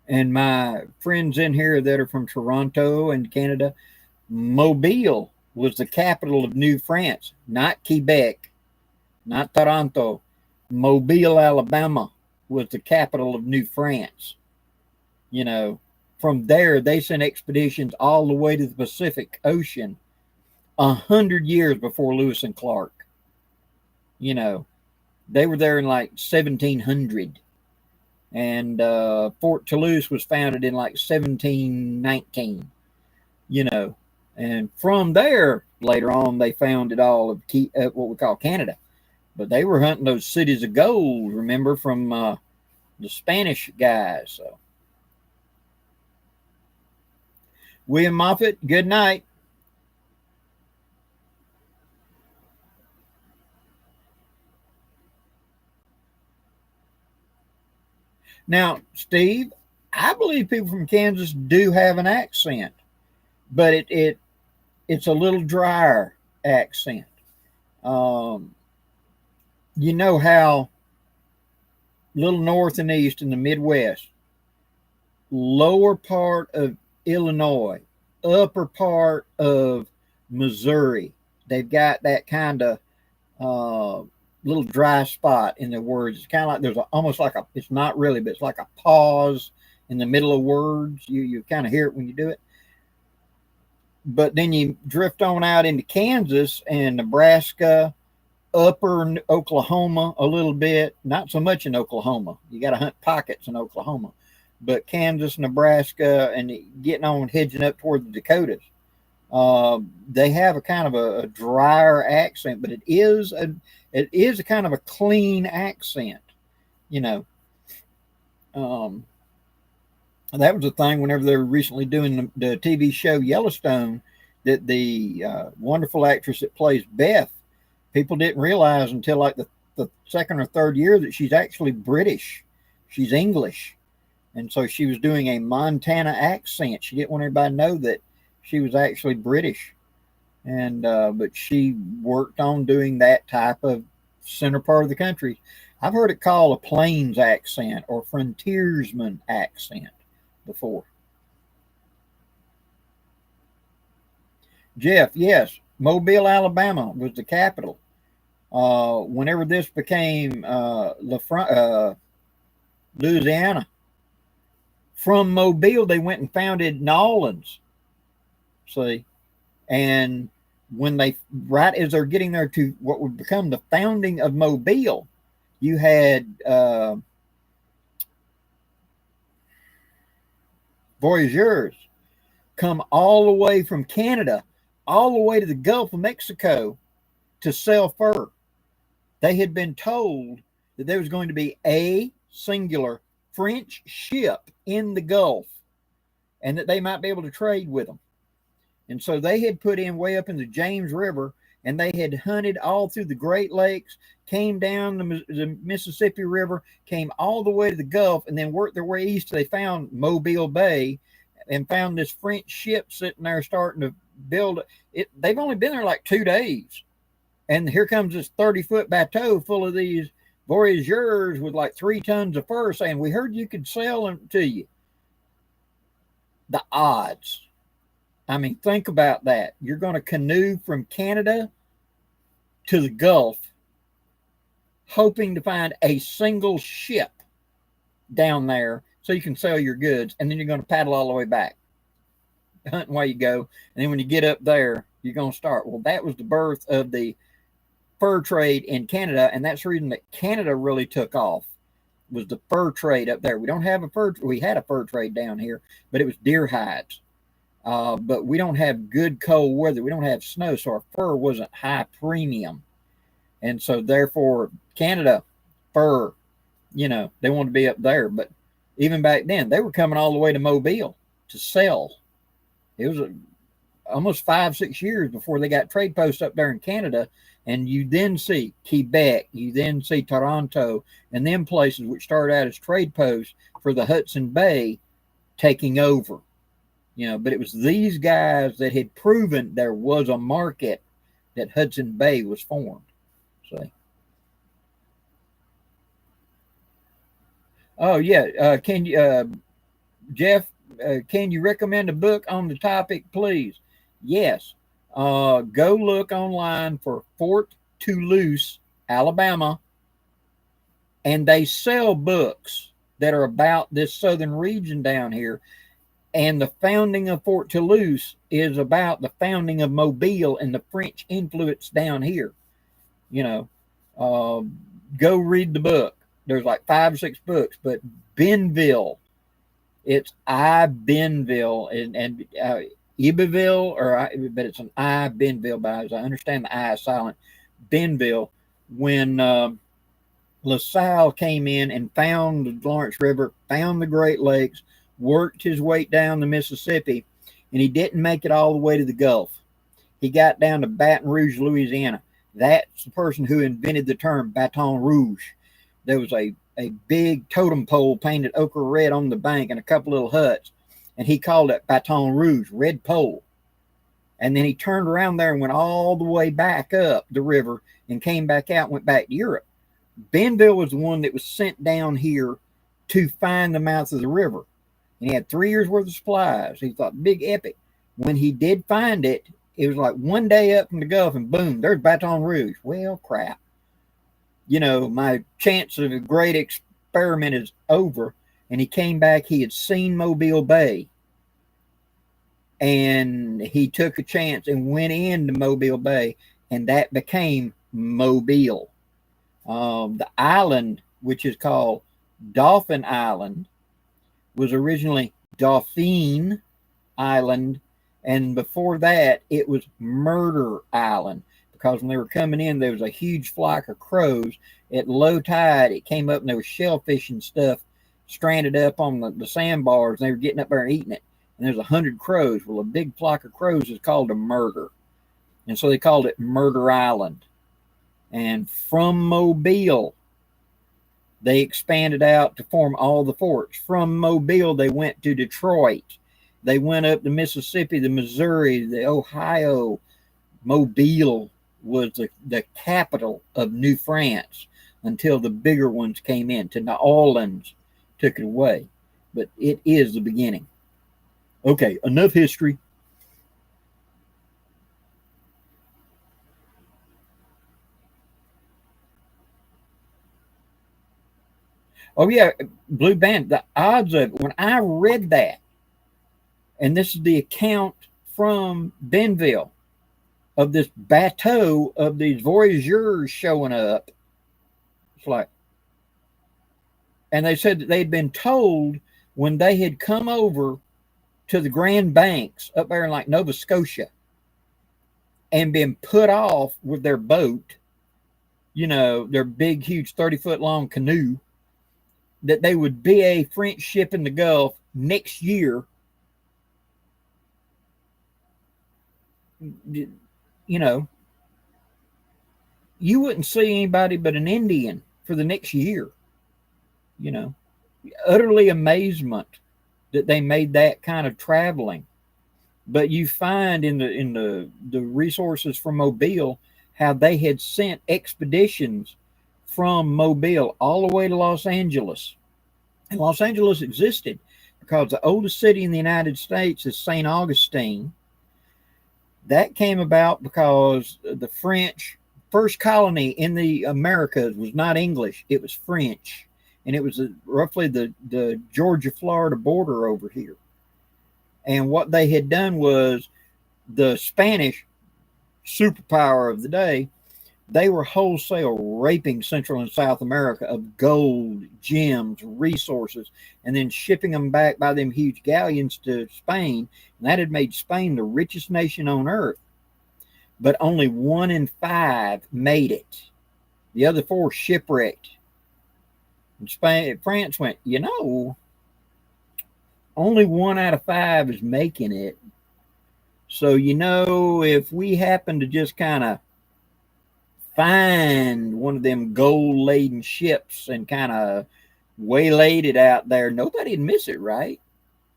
And my friends in here that are from Toronto and Canada, Mobile was the capital of New France, not Quebec, not Toronto. Mobile, Alabama was the capital of New France. You know, from there, they sent expeditions all the way to the Pacific Ocean 100 years before Lewis and Clark. You know, they were there in like 1700. And Fort Toulouse was founded in like 1719, you know. And from there, later on, they founded all of what we call Canada. But they were hunting those cities of gold, remember, from the Spanish guys. So, William Moffat, good night. Now, Steve, I believe people from Kansas do have an accent, but it's a little drier accent. Um, you know how little north and east in the Midwest, lower part of Illinois, upper part of Missouri, they've got that kind of uh, little dry spot in their words. It's kind of like there's almost like a, it's not really, but it's like a pause in the middle of words. You kind of hear it when you do it. But then you drift on out into Kansas and Nebraska, upper Oklahoma a little bit, not so much in Oklahoma. You got to hunt pockets in Oklahoma, but Kansas, Nebraska, and getting on hedging up toward the Dakotas. They have a kind of a drier accent, but it is a kind of a clean accent, you know. Um, that was the thing whenever they were recently doing the TV show Yellowstone, that the wonderful actress that plays Beth, people didn't realize until like the second or third year that she's actually British. She's English. And so she was doing a Montana accent. She didn't want everybody to know that she was actually British. And but she worked on doing that type of center part of the country. I've heard it called a plains accent or frontiersman accent before. Jeff, yes, Mobile, Alabama was the capital. Whenever this became Louisiana, from Mobile they went and founded New Orleans. See, and when they, right as they're getting there to what would become the founding of Mobile, you had voyageurs come all the way from Canada, all the way to the Gulf of Mexico to sell fur. They had been told that there was going to be a singular French ship in the Gulf and that they might be able to trade with them. And so they had put in way up in the James River, and they had hunted all through the Great Lakes, came down the Mississippi River, came all the way to the Gulf, and then worked their way east. They found Mobile Bay and found this French ship sitting there starting to build it. They've only been there like 2 days. And here comes this 30-foot bateau full of these voyageurs with like 3 tons of fur saying, "We heard you could sell them to you." The odds. I mean, think about that. You're going to canoe from Canada to the Gulf, hoping to find a single ship down there so you can sell your goods, and then you're going to paddle all the way back, hunting while you go. And then when you get up there, you're going to start. Well, that was the birth of the fur trade in Canada, and that's the reason that Canada really took off, was the fur trade up there. We don't have a fur. We had a fur trade down here, but it was deer hides. But we don't have good cold weather. We don't have snow, so our fur wasn't high premium. And so therefore Canada fur, you know, they wanted to be up there. But even back then, they were coming all the way to Mobile to sell. It was almost 5-6 years before they got trade posts up there in Canada. And you then see Quebec, you then see Toronto, and them places which started out as trade posts for the Hudson Bay taking over. You know, but it was these guys that had proven there was a market that Hudson Bay was formed. See? Oh yeah, can you, Jeff? Can you recommend a book on the topic, please? Yes. Go look online for Fort Toulouse, Alabama, and they sell books that are about this southern region down here. And the founding of Fort Toulouse is about the founding of Mobile and the French influence down here. You know, go read the book. There's like 5 or 6 books, but Benville, it's I Benville and Iberville, but it's an I Benville. But as I understand, the I is silent. Benville, when LaSalle came in and found the Lawrence River, found the Great Lakes, worked his way down the Mississippi, and he didn't make it all the way to the Gulf. He got down to Baton Rouge, Louisiana. That's the person who invented the term Baton Rouge. There was a a big totem pole painted ochre red on the bank and a couple little huts. And he called it Baton Rouge, Red Pole. And then he turned around there and went all the way back up the river and came back out and went back to Europe. Benville was the one that was sent down here to find the mouth of the river. And he had 3 years worth of supplies. He thought, big epic. When he did find it, it was like one day up from the Gulf and boom, there's Baton Rouge. Well, crap. You know, my chance of a great experiment is over. And he came back, he had seen Mobile Bay. And he took a chance and went into Mobile Bay, and that became Mobile. The island, which is called Dauphin Island, was originally Dauphine Island, and before that, it was Murder Island, because when they were coming in, there was a huge flock of crows. At low tide, it came up, and there was shellfish and stuff stranded up on the sandbars, and they were getting up there and eating it. And there's 100 crows. Well, a big flock of crows is called a murder. And so they called it Murder Island. And from Mobile, they expanded out to form all the forts. From Mobile, they went to Detroit. They went up the Mississippi, the Missouri, the Ohio. Mobile was the capital of New France until the bigger ones came in. To New Orleans took it away. But it is the beginning. Okay, enough history. Oh, yeah, Blue Band, the odds of it, when I read that, and this is the account from Benville of this bateau of these voyageurs showing up, it's like, and they said that they'd been told when they had come over to the Grand Banks up there in like Nova Scotia and been put off with their boat, you know, their big, huge 30-foot long canoe, that they would be a French ship in the Gulf next year. You know, you wouldn't see anybody but an Indian for the next year. You know, utterly amazement that they made that kind of traveling. But you find in the resources from Mobile how they had sent expeditions from Mobile all the way to Los Angeles. And Los Angeles existed because the oldest city in the United States is St. Augustine. That came about because the French first colony in the Americas was not English, it was French. And it was roughly the Georgia-Florida border over here. And what they had done was the Spanish superpower of the day, they were wholesale raping Central and South America of gold, gems, resources, and then shipping them back by them huge galleons to Spain. And that had made Spain the richest nation on earth. But only 1 in 5 made it. The other 4 shipwrecked. And France went, you know, only 1 out of 5 is making it. So, you know, if we happen to just kind of find one of them gold-laden ships and kind of waylaid it out there, nobody'd miss it, right?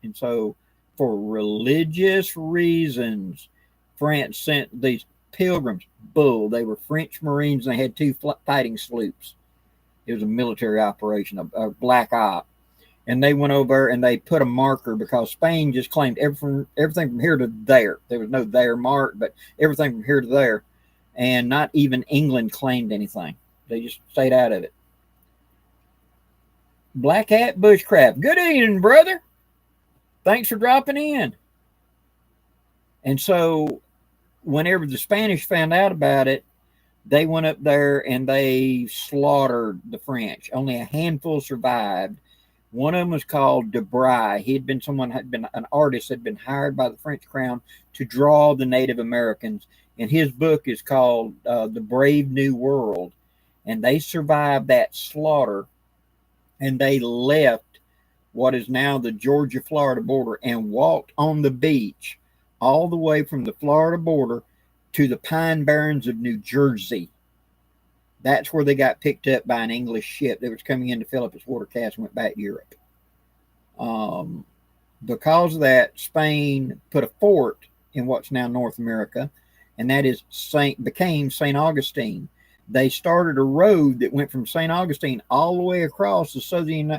And so, for religious reasons, France sent these pilgrims. Bull, they were French Marines, and they had 2 fighting sloops. It was a military operation, a black op. And they went over and they put a marker because Spain just claimed everything from here to there. There was no there mark, but everything from here to there. And not even England claimed anything. They just stayed out of it. Black Hat Bushcraft. Good evening, brother. Thanks for dropping in. And so whenever the Spanish found out about it, they went up there and they slaughtered the French. Only a handful survived. One of them was called Debray. He had been an artist that had been hired by the French crown to draw the Native Americans. And his book is called The Brave New World. And they survived that slaughter. And they left what is now the Georgia-Florida border and walked on the beach all the way from the Florida border to the Pine Barrens of New Jersey. That's where they got picked up by an English ship that was coming in to fill up its water cask and went back to Europe. Because of that, Spain put a fort in what's now North America, and that is became St. Augustine. They started a road that went from St. Augustine all the way across the southern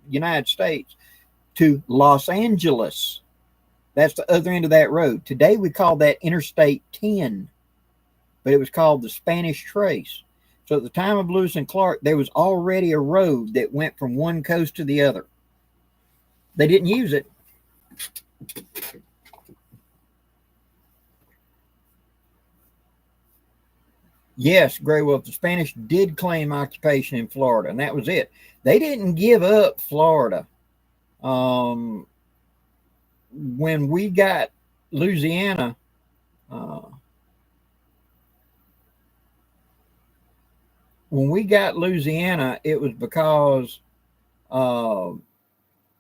United States to Los Angeles. That's the other end of that road. Today we call that Interstate 10, but it was called the Spanish Trace. So at the time of Lewis and Clark, there was already a road that went from one coast to the other. They didn't use it. Yes, Grey Wolf, the Spanish did claim occupation in Florida, and that was it. They didn't give up Florida. When we got Louisiana, it was because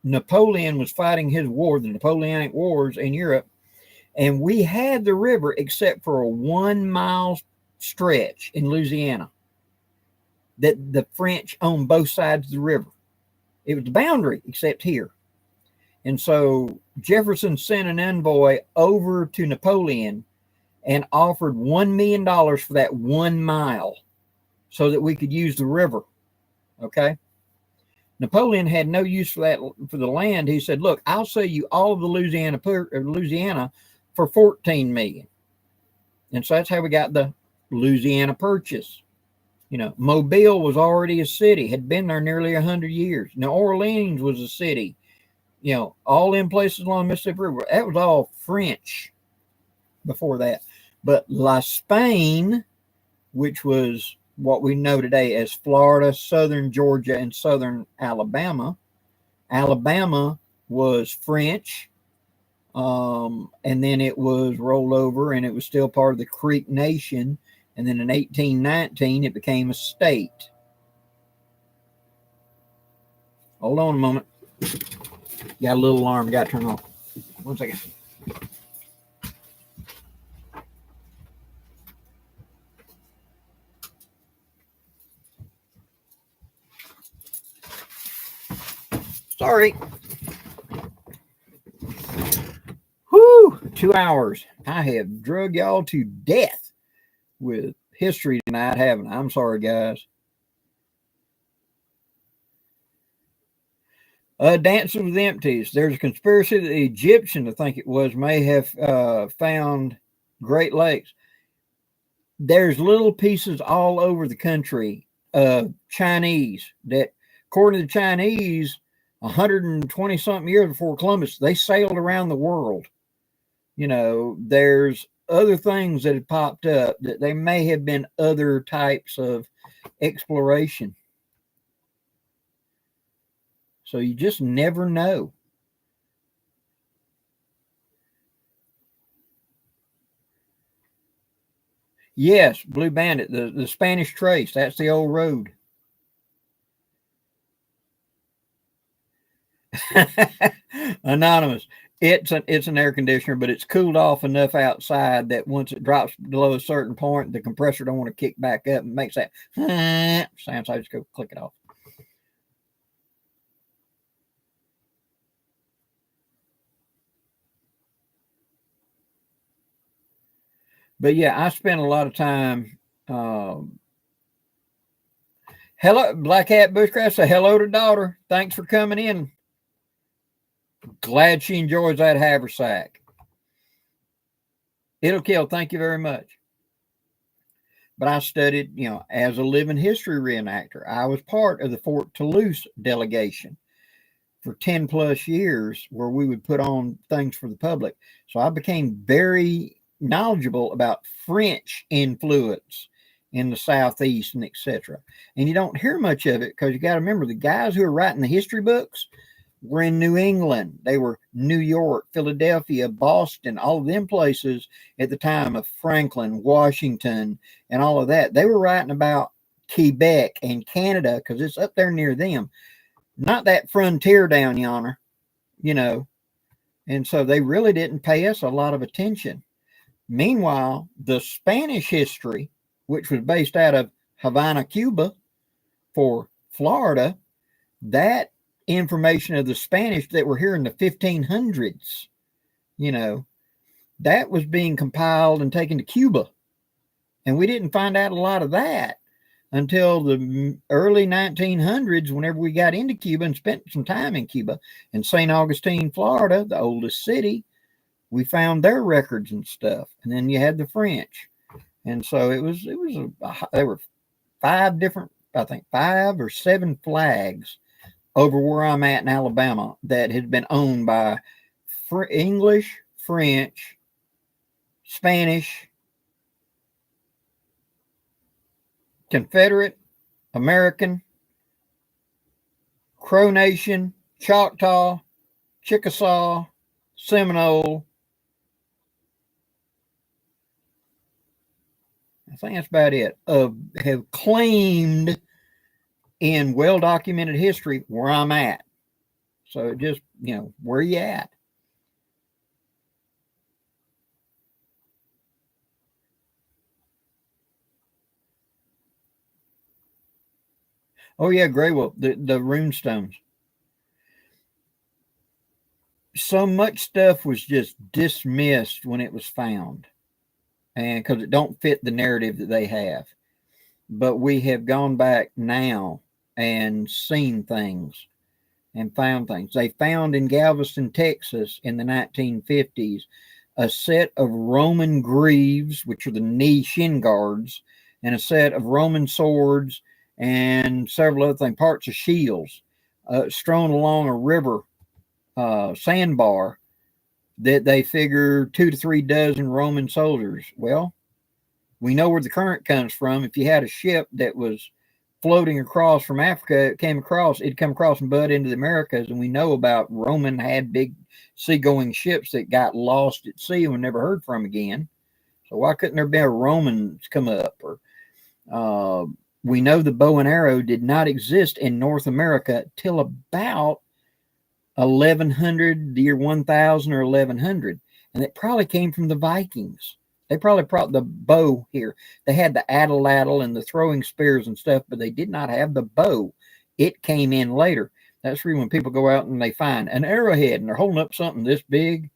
Napoleon was fighting his war, the Napoleonic Wars in Europe, and we had the river except for a 1 mile stretch in Louisiana that the French owned both sides of the river. It was the boundary except here. And so Jefferson sent an envoy over to Napoleon and offered $1 million for that 1 mile so that we could use the river. Okay. Napoleon had no use for that, for the land. He said, look, I'll sell you all of the Louisiana for $14 million. And so that's how we got the Louisiana Purchase. You know, Mobile was already a city, had been there nearly 100 years. New Orleans was a city. You know, all in places along the Mississippi River. That was all French before that. But La Spain, which was what we know today as Florida, southern Georgia, and southern Alabama. Alabama was French, and then it was rolled over, and it was still part of the Creek Nation. And then in 1819, it became a state. Hold on a moment. Got a little alarm. Got to turn off. 1 second. Sorry. Whew, 2 hours. I have drug y'all to death with history tonight, haven't I? I'm sorry, guys. Dances with Empties. There's a conspiracy that the Egyptian, I think it was, may have found Great Lakes. There's little pieces all over the country of Chinese that, according to the Chinese, 120 something years before Columbus, they sailed around the world. You know, there's other things that had popped up that they may have been other types of exploration. So you just never know. Yes, Blue Bandit, the Spanish Trace. That's the old road. Anonymous. It's an air conditioner, but it's cooled off enough outside that once it drops below a certain point, the compressor don't want to kick back up and makes that sound. So I just go click it off. But yeah, I spent a lot of time. Hello, Black Hat Bushcraft. Say hello to daughter. Thanks for coming in. Glad she enjoys that haversack. It'll kill. Thank you very much. But I studied, you know, as a living history reenactor. I was part of the Fort Toulouse delegation for 10 plus years where we would put on things for the public. So I became very knowledgeable about French influence in the Southeast and etc. And you don't hear much of it because you got to remember the guys who are writing the history books were in New England. They were New York, Philadelphia, Boston, all of them places at the time of Franklin, Washington, and all of that. They were writing about Quebec and Canada because it's up there near them. Not that frontier down yonder, you know. And so they really didn't pay us a lot of attention. Meanwhile, the Spanish history, which was based out of Havana, Cuba for Florida, that information of the Spanish that were here in the 1500s, you know, that was being compiled and taken to Cuba. And we didn't find out a lot of that until the early 1900s, whenever we got into Cuba and spent some time in Cuba. In St. Augustine, Florida, the oldest city, we found their records and stuff. And then you had the French. And so there were I think 5 or 7 flags over where I'm at in Alabama that had been owned by English, French, Spanish, Confederate, American, Crow Nation, Choctaw, Chickasaw, Seminole. I think that's about it. Have claimed in well-documented history where I'm at. So just, where you at? Oh yeah, Grey Wolf, the rune stones. So much stuff was just dismissed when it was found, and because it don't fit the narrative that they have. But we have gone back now and seen things and found things. They found in Galveston, Texas in the 1950s a set of Roman greaves, which are the knee shin guards, and a set of Roman swords and several other things, parts of shields, strewn along a river sandbar that they figure 2 to 3 dozen Roman soldiers. Well, we know where the current comes from. If you had a ship that was floating across from Africa, it'd come across and butt into the Americas. And we know about Roman had big seagoing ships that got lost at sea and were never heard from again. So why couldn't there be a Romans come up? Or we know the bow and arrow did not exist in North America till about 1100, the year 1000 or 1100. And it probably came from the Vikings. They probably brought the bow here. They had the atlatl and the throwing spears and stuff, but they did not have the bow. It came in later. That's really when people go out and they find an arrowhead and they're holding up something this big.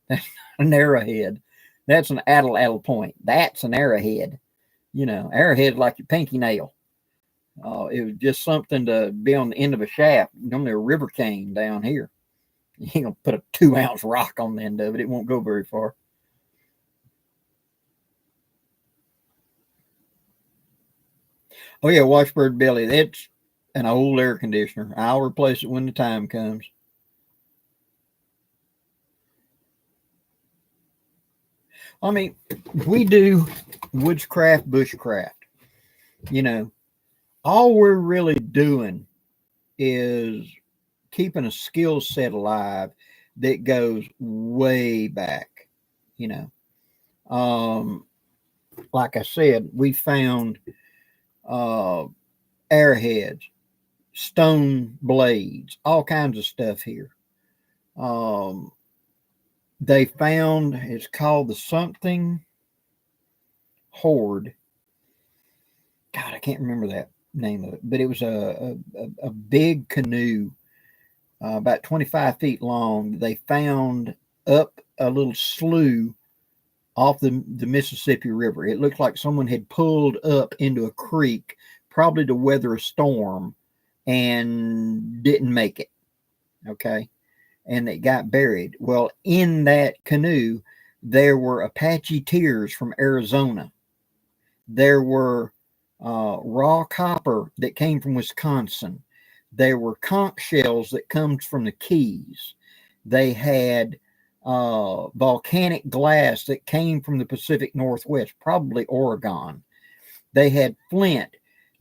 That's not an arrowhead. That's an atlatl point. That's an arrowhead. Arrowhead like your pinky nail. It was just something to be on the end of a shaft. Normally a river cane down here. You ain't gonna put a 2-ounce rock on the end of it. It won't go very far. Oh yeah, washbird belly. That's an old air conditioner. I'll replace it when the time comes. I mean, we do woodscraft, bushcraft. All we're really doing is keeping a skill set alive that goes way back. Like I said, we found arrowheads, stone blades, all kinds of stuff here. They found, it's called the something hoard. God, I can't remember that name of it, but it was a big canoe, about 25 feet long. They found up a little slough off the Mississippi River. It looked like someone had pulled up into a creek, probably to weather a storm, and didn't make it. Okay. And it got buried. Well, in that canoe, there were Apache tears from Arizona. There were raw copper that came from Wisconsin. There were conch shells that comes from the Keys. They had volcanic glass that came from the Pacific Northwest, probably Oregon. They had flint,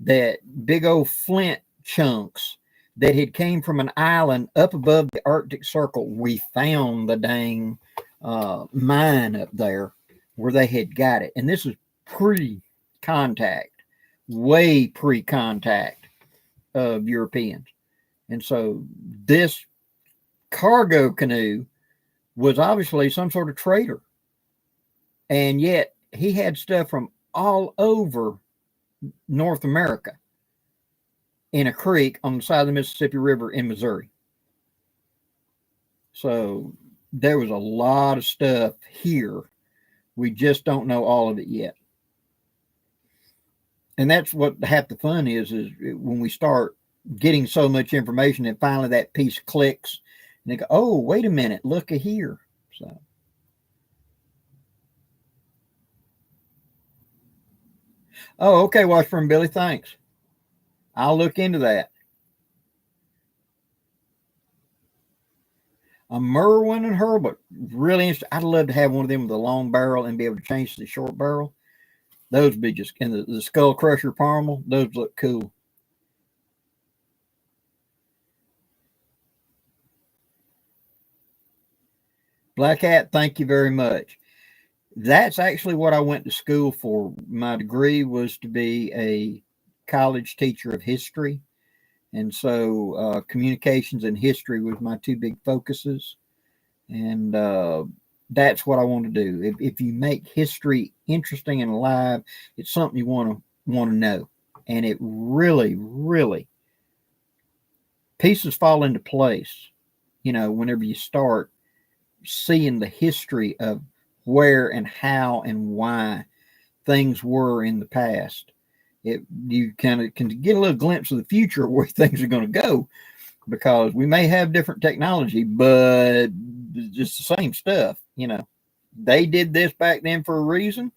that big old flint chunks that had came from an island up above the Arctic Circle. We found the dang mine up there where they had got it. And this is pre-contact, way pre-contact of Europeans. And so this cargo canoe was obviously some sort of trader. And yet he had stuff from all over North America in a creek on the side of the Mississippi River in Missouri. So there was a lot of stuff here. We just don't know all of it yet. And that's what half the fun is when we start getting so much information and finally that piece clicks and they go, oh, wait a minute, look at here. So. Oh, okay, Washburn Billy, thanks. I'll look into that. A Merwin and Hurlbut, really interesting. I'd love to have one of them with a long barrel and be able to change to the short barrel. Those would be just, and the Skull Crusher Parmel, those look cool. Black Hat, thank you very much. That's actually what I went to school for. My degree was to be a college teacher of history. And so communications and history was my two big focuses. And that's what I want to do. If you make history interesting and alive, it's something you want to know. And it really, really, pieces fall into place, you know, whenever you start seeing the history of where and how and why things were in the past. You kind of can get a little glimpse of the future where things are going to go, because we may have different technology, but just the same stuff. You know, they did this back then for a reason.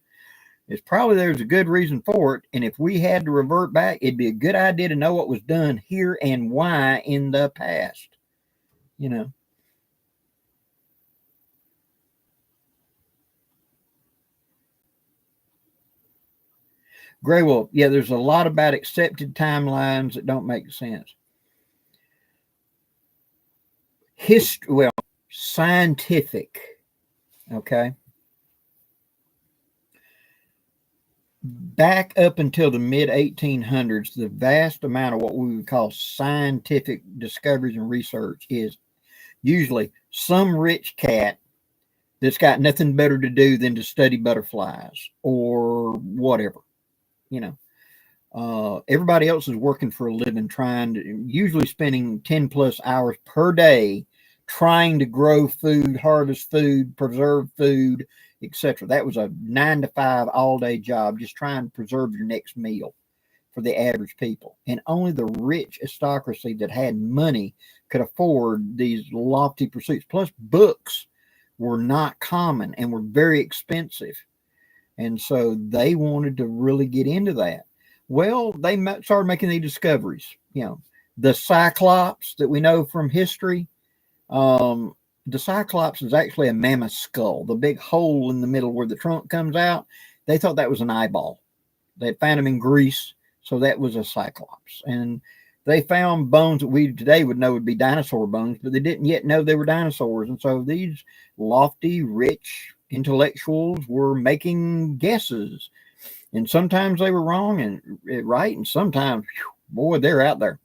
It's probably there's a good reason for it. And if we had to revert back, it'd be a good idea to know what was done here and why in the past, you know. Gray Wolf, yeah, there's a lot about accepted timelines that don't make sense. History, well, scientific, okay? Back up until the mid 1800s, the vast amount of what we would call scientific discoveries and research is usually some rich cat that's got nothing better to do than to study butterflies or whatever, you know. Everybody else is working for a living, usually spending 10 plus hours per day trying to grow food, harvest food, preserve food, etc. That was a 9 to 5 all day job, just trying to preserve your next meal for the average people. And only the rich aristocracy that had money could afford these lofty pursuits. Plus, books were not common and were very expensive. And so they wanted to really get into that. Well, they started making these discoveries. You know, the Cyclops that we know from history. The Cyclops is actually a mammoth skull. The big hole in the middle where the trunk comes out, they thought that was an eyeball. They found them in Greece, so that was a Cyclops. And they found bones that we today would know would be dinosaur bones, but they didn't yet know they were dinosaurs. And so these lofty, rich intellectuals were making guesses. And sometimes they were wrong and right, and sometimes, boy, they're out there.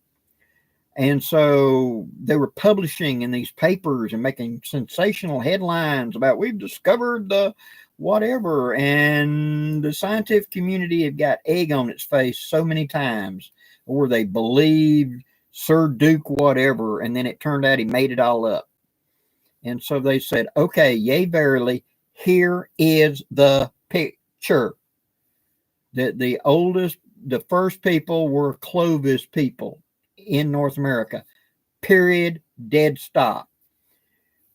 And so they were publishing in these papers and making sensational headlines about we've discovered the whatever. And the scientific community had got egg on its face so many times, or they believed Sir Duke whatever, and then it turned out he made it all up. And so they said, okay, yea, verily, here is the picture. That the first people were Clovis people in North America. Period. Dead stop.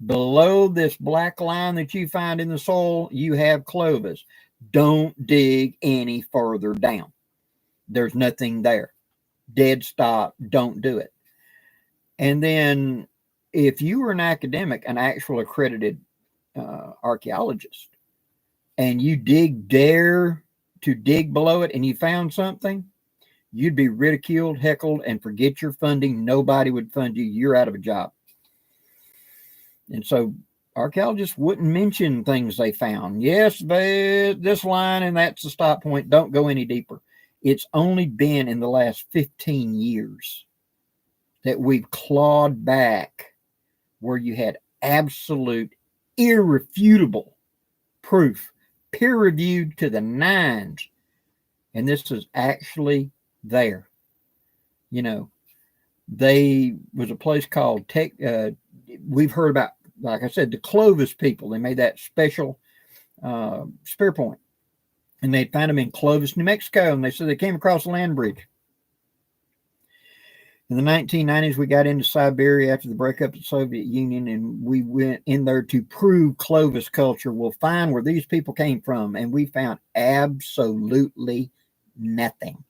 Below this black line that you find in the soil, you have Clovis. Don't dig any further down. There's nothing there. Dead stop. Don't do it. And then if you were an academic, an actual accredited archaeologist, and you dare to dig below it and you found something, you'd be ridiculed, heckled, and forget your funding. Nobody would fund you. You're out of a job. And so archaeologists wouldn't mention things they found. Yes, this line, and that's the stop point. Don't go any deeper. It's only been in the last 15 years that we've clawed back where you had absolute, irrefutable proof, peer-reviewed to the nines, And this is actually there. You know, they was a place called we've heard about, like I said, the Clovis people. They made that special spear point, and they found them in Clovis, New Mexico, and they said they came across a land bridge. In the 1990s, we got into Siberia after the breakup of the Soviet Union, and we went in there to prove Clovis culture. We'll find where these people came from, and we found absolutely nothing.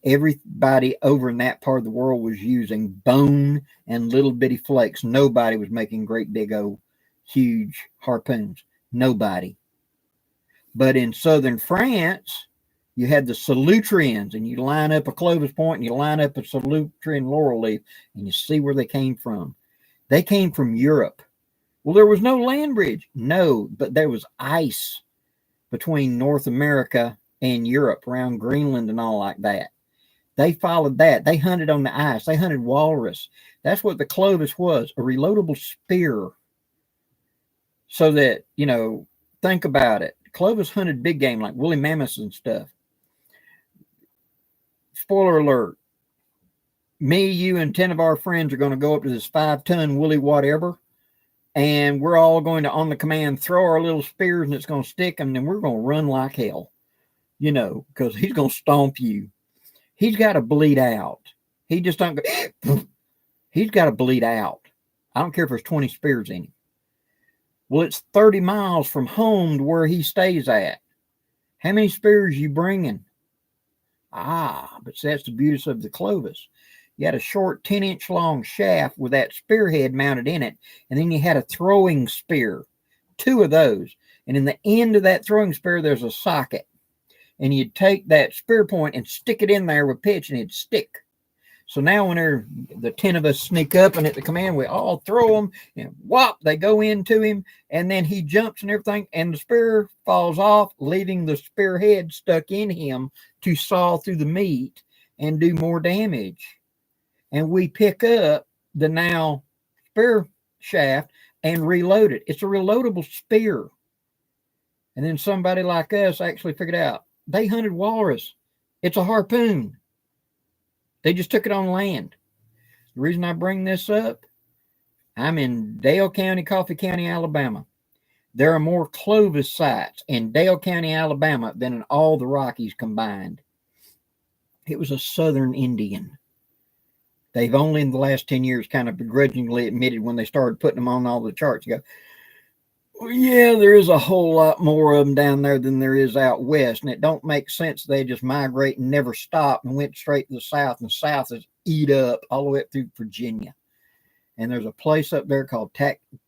Everybody over in that part of the world was using bone and little bitty flakes. Nobody was making great big old huge harpoons. Nobody. But in southern France, you had the Salutrians, and you line up a Clovis point and you line up a Salutrian laurel leaf, and you see where they came from. They came from Europe. Well, there was no land bridge. No, but there was ice between North America and Europe, around Greenland and all like that. They followed that. They hunted on the ice. They hunted walrus. That's what the Clovis was, a reloadable spear. So that, you know, think about it. Clovis hunted big game like woolly mammoths and stuff. Spoiler alert. Me, you, and 10 of our friends are going to go up to this 5-ton woolly whatever, and we're all going to, on the command, throw our little spears, and it's going to stick, and then we're going to run like hell, you know, because he's going to stomp you. He's got to bleed out. He just don't go, he's got to bleed out. I don't care if there's 20 spears in him. Well, it's 30 miles from home to where he stays at. How many spears you bringing? But that's the beauty of the Clovis. You had a short 10-inch long shaft with that spearhead mounted in it, and then you had a throwing spear, 2 of those. And in the end of that throwing spear, there's a socket. And you'd take that spear point and stick it in there with pitch, and it'd stick. So now when the 10 of us sneak up and at the command, we all throw them, and whop, they go into him, and then he jumps and everything, and the spear falls off, leaving the spearhead stuck in him to saw through the meat and do more damage. And we pick up the now spear shaft and reload it. It's a reloadable spear. And then somebody like us actually figured out they hunted walrus. It's a harpoon. They just took it on land. The reason I bring this up, I'm in Dale County, Coffee County, Alabama. There are more Clovis sites in Dale County, Alabama than in all the Rockies combined. It was a Southern Indian. They've only in the last 10 years kind of begrudgingly admitted when they started putting them on all the charts. You go, well, yeah, there is a whole lot more of them down there than there is out west. And it don't make sense they just migrate and never stop and went straight to the south. And the south is eat up all the way up through Virginia. And there's a place up there called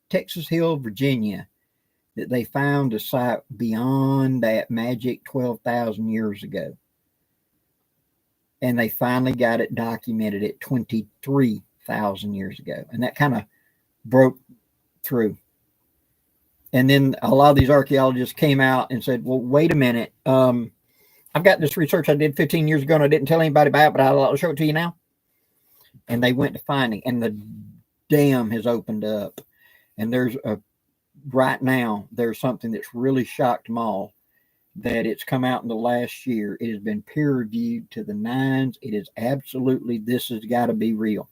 Texas Hill, Virginia, that they found a site beyond that magic 12,000 years ago. And they finally got it documented at 23,000 years ago. And that kind of broke through. And then a lot of these archaeologists came out and said, well, wait a minute. I've got this research I did 15 years ago and I didn't tell anybody about it, but I'll show it to you now. And they went to finding, and the dam has opened up. And right now, there's something that's really shocked them all, that it's come out in the last year. It has been peer reviewed to the nines. It is absolutely, this has got to be real.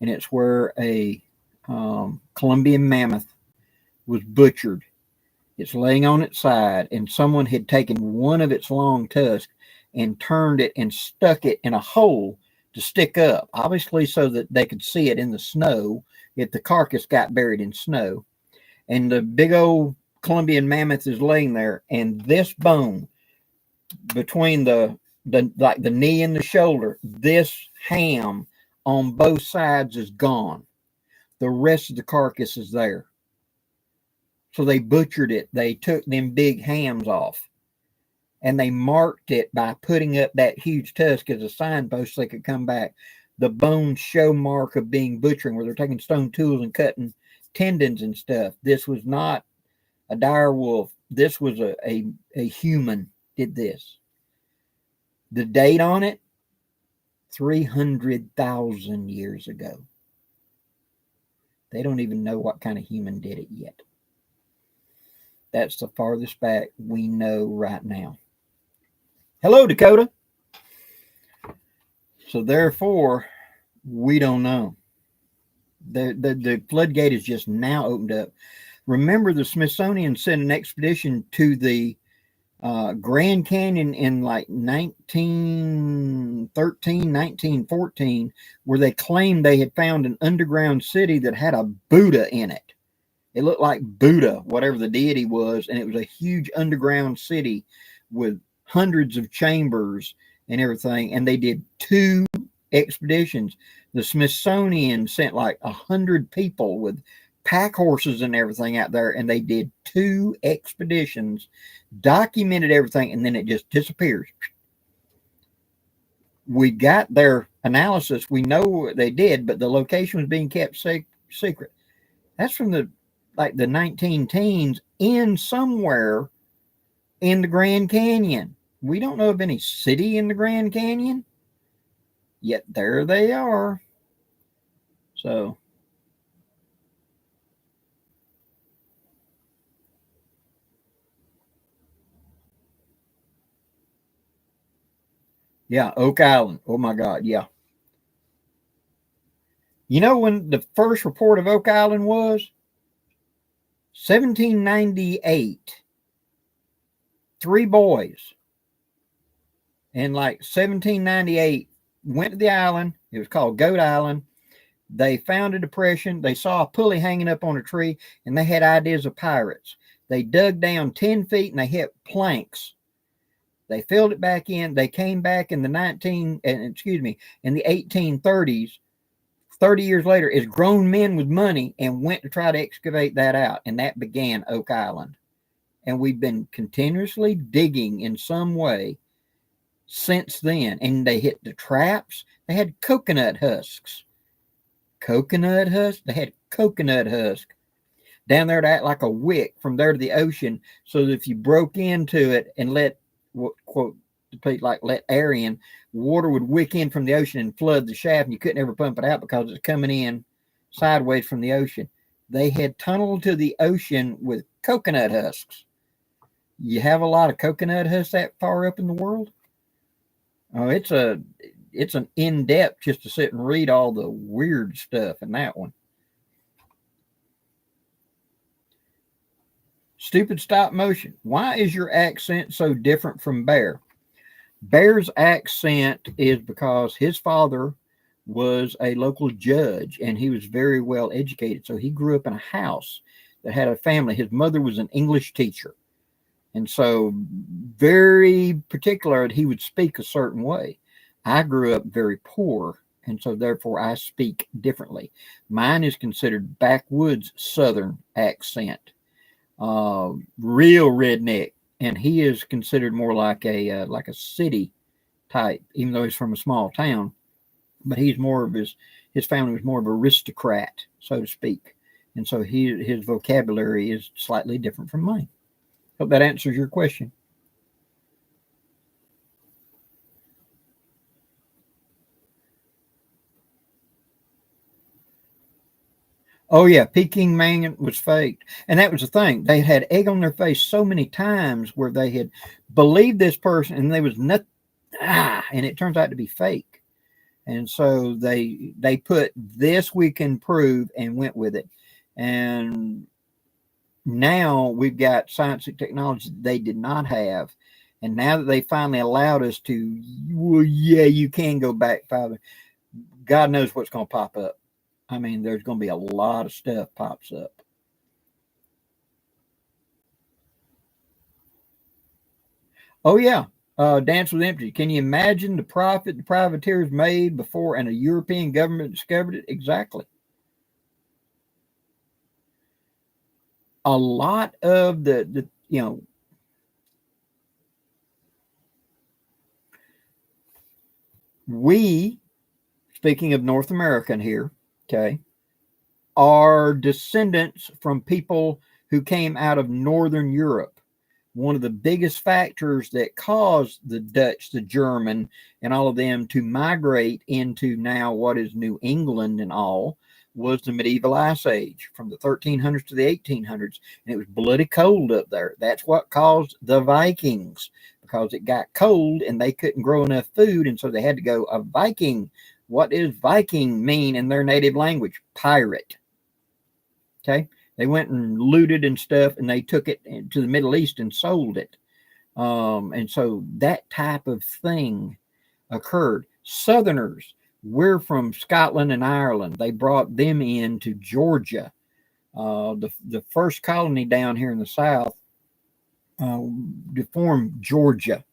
And it's where a Columbian mammoth was butchered. It's laying on its side, and someone had taken one of its long tusks and turned it and stuck it in a hole to stick up, obviously so that they could see it in the snow if the carcass got buried in snow. And the big old Columbian mammoth is laying there, and this bone between the knee and the shoulder, this ham on both sides is gone. The rest of the carcass is there. So they butchered it. They took them big hams off, and they marked it by putting up that huge tusk as a signpost so they could come back. The bones show mark of being butchering, where they're taking stone tools and cutting tendons and stuff. This was not a dire wolf. This was a human did this. The date on it, 300,000 years ago. They don't even know what kind of human did it yet. That's the farthest back we know right now. Hello, Dakota. So therefore, we don't know. The floodgate is just now opened up. Remember, the Smithsonian sent an expedition to the Grand Canyon in like 1913, 1914, where they claimed they had found an underground city that had a Buddha in it. It looked like Buddha, whatever the deity was, and it was a huge underground city with hundreds of chambers and everything. And they did 2 expeditions. The Smithsonian sent like 100 people with pack horses and everything out there, and they did 2 expeditions, documented everything, and then it just disappears. We got their analysis. We know what they did, but the location was being kept secret. That's from the 19 teens in somewhere in the Grand Canyon. We don't know of any city in the Grand Canyon, yet there they are. So yeah, Oak Island. Oh my God, yeah. You know when the first report of Oak Island was? 1798. 3 boys in like 1798 went to the island. It was called Goat Island. They found a depression. They saw a pulley hanging up on a tree, and they had ideas of pirates. They dug down 10 feet and they hit planks. They filled it back in. They came back in the 1830s, 30 years later, as grown men with money, and went to try to excavate that out. And that began Oak Island. And we've been continuously digging in some way since then. And they hit the traps. They had coconut husks. Coconut husk? They had coconut husk down there to act like a wick from there to the ocean, so that if you broke into it and let, quote, let air in, water would wick in from the ocean and flood the shaft, and you couldn't ever pump it out because it's coming in sideways from the ocean. They had tunneled to the ocean with coconut husks. You have a lot of coconut husks that far up in the world? Oh, it's an in-depth just to sit and read all the weird stuff in that one. Stupid stop motion. Why is your accent so different from Bear? Bear's accent is because his father was a local judge and he was very well educated. So he grew up in a house that had a family. His mother was an English teacher. And so very particular, he would speak a certain way. I grew up very poor, and so therefore I speak differently. Mine is considered backwoods Southern accent, real redneck, and he is considered more like a city type, even though he's from a small town. But he's more of his family was more of an aristocrat, so to speak, and so his vocabulary is slightly different from mine. Hope that answers your question. Oh yeah, Peking man was faked, and that was the thing. They had egg on their face so many times where they had believed this person, and they was not, and it turns out to be fake. And so they put this we can prove and went with it, and now we've got science and technology they did not have. And now that they finally allowed us to, well, yeah, you can go back farther. God knows what's going to pop up. I mean, there's going to be a lot of stuff pops up. Oh, yeah. Dance with Empty. Can you imagine the profit the privateers made before and a European government discovered it? Exactly. A lot of the we, speaking of North American here, okay, are descendants from people who came out of Northern Europe. One of the biggest factors that caused the Dutch, the German, and all of them to migrate into now what is New England and all was the medieval ice age from the 1300s to the 1800s. And it was bloody cold up there. That's what caused the Vikings, because it got cold and they couldn't grow enough food. And so they had to go a Viking. What does Viking mean in their native language? Pirate. Okay. They went and looted and stuff, and they took it to the Middle East and sold it. And so that type of thing occurred. Southerners, we're from Scotland and Ireland. They brought them into Georgia. The first colony down here in the South to form Georgia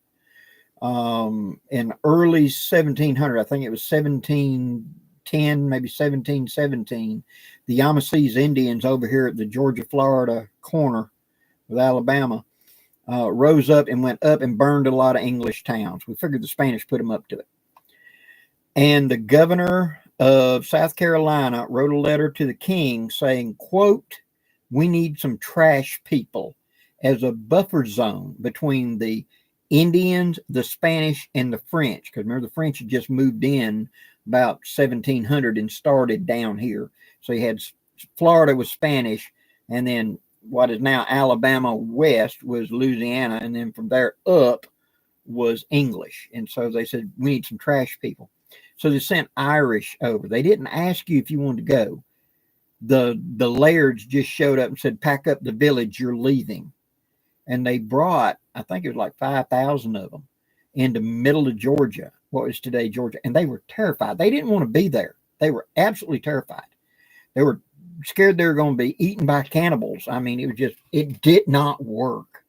in early 1700. I think it was 1710, maybe 1717. The Yamasee Indians over here at the Georgia-Florida corner with Alabama rose up and went up and burned a lot of English towns. We figured the Spanish put them up to it. And the governor of South Carolina wrote a letter to the king saying, quote, we need some trash people as a buffer zone between the Indians, the Spanish, and the French. Because remember, the French had just moved in about 1700 and started down here. So you had Florida was Spanish, and then what is now Alabama west was Louisiana, and then from there up was English. And so they said, we need some trash people. So they sent Irish over. They didn't ask you if you wanted to go. The lairds just showed up and said, pack up the village, you're leaving. And they brought, I think it was like 5,000 of them into middle of Georgia, what is today Georgia. And they were terrified. They didn't want to be there. They were absolutely terrified. They were scared they were going to be eaten by cannibals. I mean, it did not work.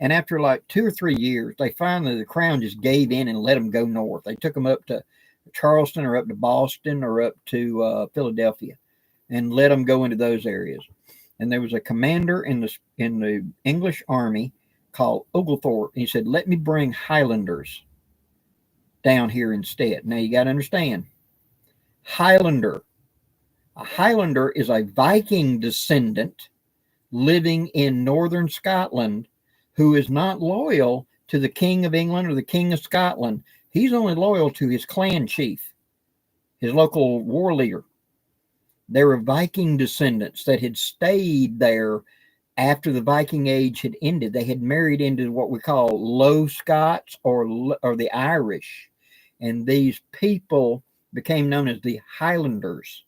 And after like 2 or 3 years, they finally, the crown just gave in and let them go north. They took them up to Charleston or up to Boston or up to Philadelphia and let them go into those areas. And there was a commander in the English army called Oglethorpe. He said, let me bring Highlanders down here instead. Now you got to understand, a Highlander is a Viking descendant living in northern Scotland who is not loyal to the King of England or the King of Scotland. He's only loyal to his clan chief, his local war leader. They were Viking descendants that had stayed there after the Viking Age had ended. They had married into what we call Low Scots or the Irish. And these people became known as the Highlanders.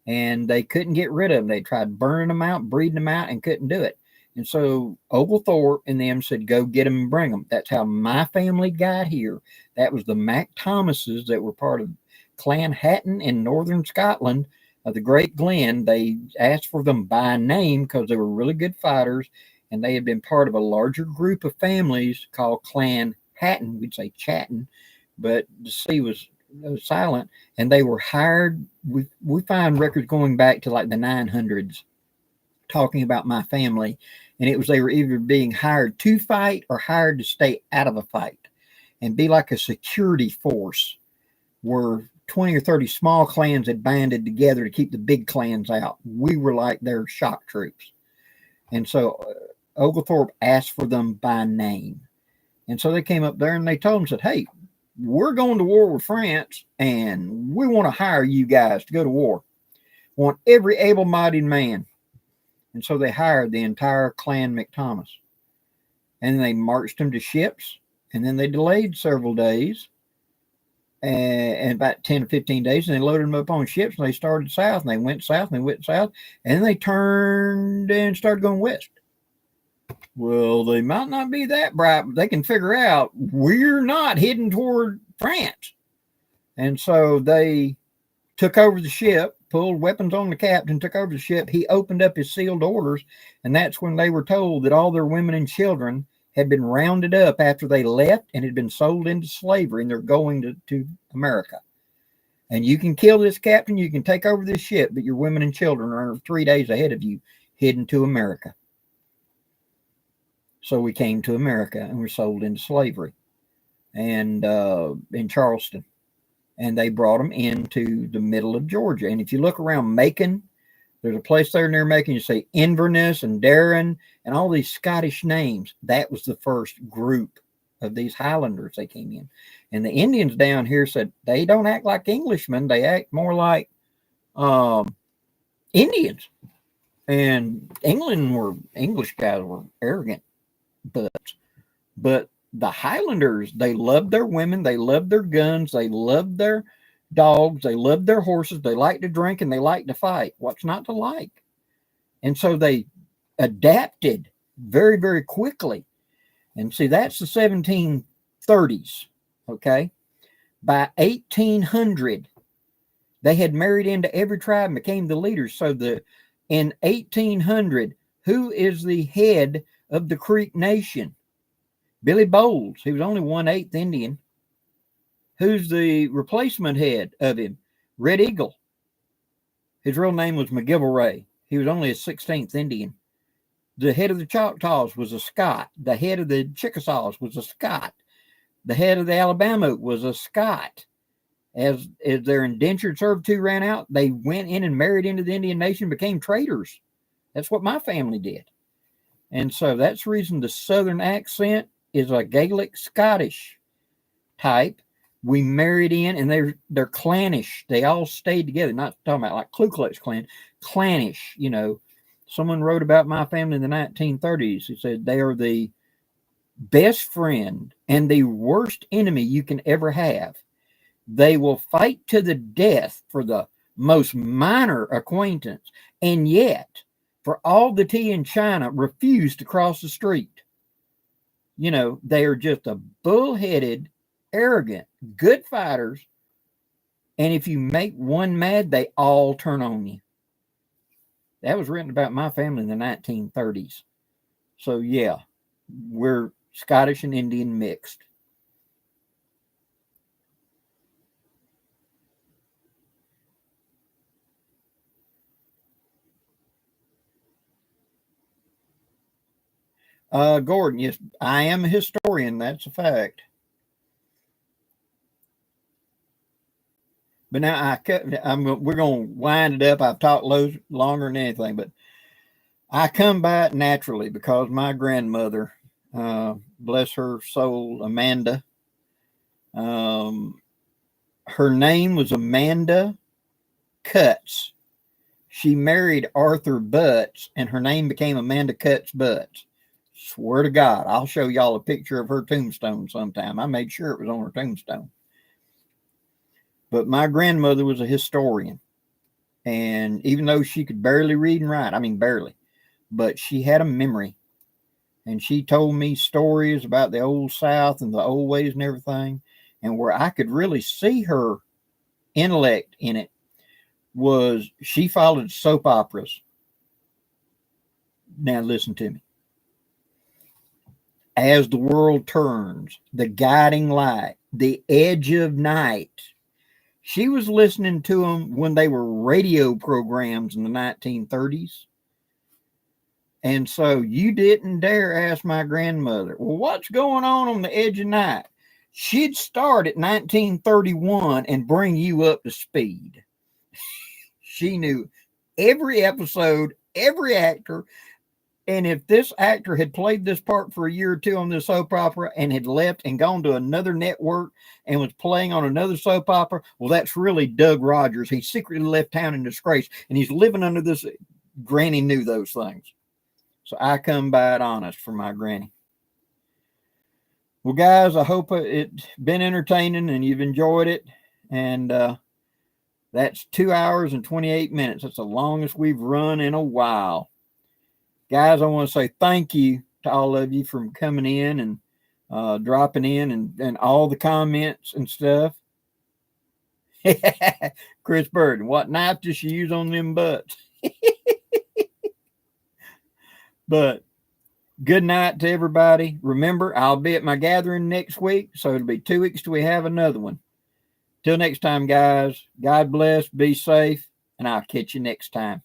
And they couldn't get rid of them. They tried burning them out, breeding them out, and couldn't do it. And so Oglethorpe and them said, go get them and bring them. That's how my family got here. That was the Mac Thomases that were part of Clan Hatton in northern Scotland, the Great Glen. They asked for them by name because they were really good fighters, and they had been part of a larger group of families called Clan Hatton. We'd say Chatton, but the C was silent, and they were hired. We find records going back to like the 900s talking about my family, and it was they were either being hired to fight or hired to stay out of a fight and be like a security force where 20 or 30 small clans had banded together to keep the big clans out. We were like their shock troops. And so Oglethorpe asked for them by name. And so they came up there and they told them, said, hey, we're going to war with France and we want to hire you guys to go to war. We want every able-bodied man. And so they hired the entire Clan McThomas. And they marched them to ships. And then they delayed several days. And about 10 or 15 days. And they loaded them up on ships. And they started south. And they went south. And they went south. And then they turned and started going west. Well, they might not be that bright, but they can figure out we're not heading toward France. And so they took over the ship, pulled weapons on the captain, took over the ship. He opened up his sealed orders, and that's when they were told that all their women and children had been rounded up after they left and had been sold into slavery, and they're going to America. And you can kill this captain, you can take over this ship, but your women and children are 3 days ahead of you heading to America. So we came to America and were sold into slavery and in Charleston. And they brought them into the middle of Georgia. And if you look around Macon, there's a place there near Macon, you say Inverness and Darren and all these Scottish names. That was the first group of these Highlanders that came in. And the Indians down here said they don't act like Englishmen. They act more like Indians. And English guys were arrogant. But the Highlanders, they loved their women, they loved their guns, they loved their dogs, they loved their horses, they liked to drink, and they liked to fight. What's not to like? And so they adapted very, very quickly. And see, that's the 1730s, okay? By 1800, they had married into every tribe and became the leaders. So in 1800, who is the head of the Creek Nation? Billy Bowles. He was only 1/8 Indian. Who's the replacement head of him? Red Eagle. His real name was McGilvray. He was only a 16th Indian. The head of the Choctaws was a Scot. The head of the Chickasaws was a Scot. The head of the Alabama was a Scot. As their indentured servitude ran out, they went in and married into the Indian nation, became traders. That's what my family did. And so that's the reason the Southern accent is a Gaelic Scottish type. We married in, and they're clannish. They all stayed together. Not talking about like Ku Klux Klan, clannish. You know, someone wrote about my family in the 1930s. He said they are the best friend and the worst enemy you can ever have. They will fight to the death for the most minor acquaintance, and yet, for all the tea in China, refuse to cross the street. You know, they are just a bullheaded, arrogant, good fighters, and if you make one mad, they all turn on you. That was written about my family in the 1930s. So yeah, we're Scottish and Indian mixed. Gordon, yes, I am a historian. That's a fact. But now we're going to wind it up. I've talked longer than anything, but I come by it naturally because my grandmother, bless her soul, Amanda, her name was Amanda Cutts. She married Arthur Butts, and her name became Amanda Cutts Butts. Swear to God, I'll show y'all a picture of her tombstone sometime. I made sure it was on her tombstone. But my grandmother was a historian. And even though she could barely read and write, I mean, barely, but she had a memory. And she told me stories about the old South and the old ways and everything. And where I could really see her intellect in it was she followed soap operas. Now listen to me. As the World Turns, The Guiding Light, The Edge of Night. She was listening to them when they were radio programs in the 1930s. And so you didn't dare ask my grandmother, well, what's going on the edge of night? She'd start at 1931 and bring you up to speed. She knew every episode, every actor. And if this actor had played this part for a year or two on this soap opera and had left and gone to another network and was playing on another soap opera, well, that's really Doug Rogers. He secretly left town in disgrace, and he's living under this. Granny knew those things. So I come by it honest for my granny. Well, guys, I hope it's been entertaining and you've enjoyed it. And that's 2 hours and 28 minutes. That's the longest we've run in a while. Guys, I want to say thank you to all of you for coming in and dropping in and all the comments and stuff. Chris Bird, what knife does she use on them butts? But good night to everybody. Remember, I'll be at my gathering next week, so it'll be 2 weeks till we have another one. Till next time, guys, God bless, be safe, and I'll catch you next time.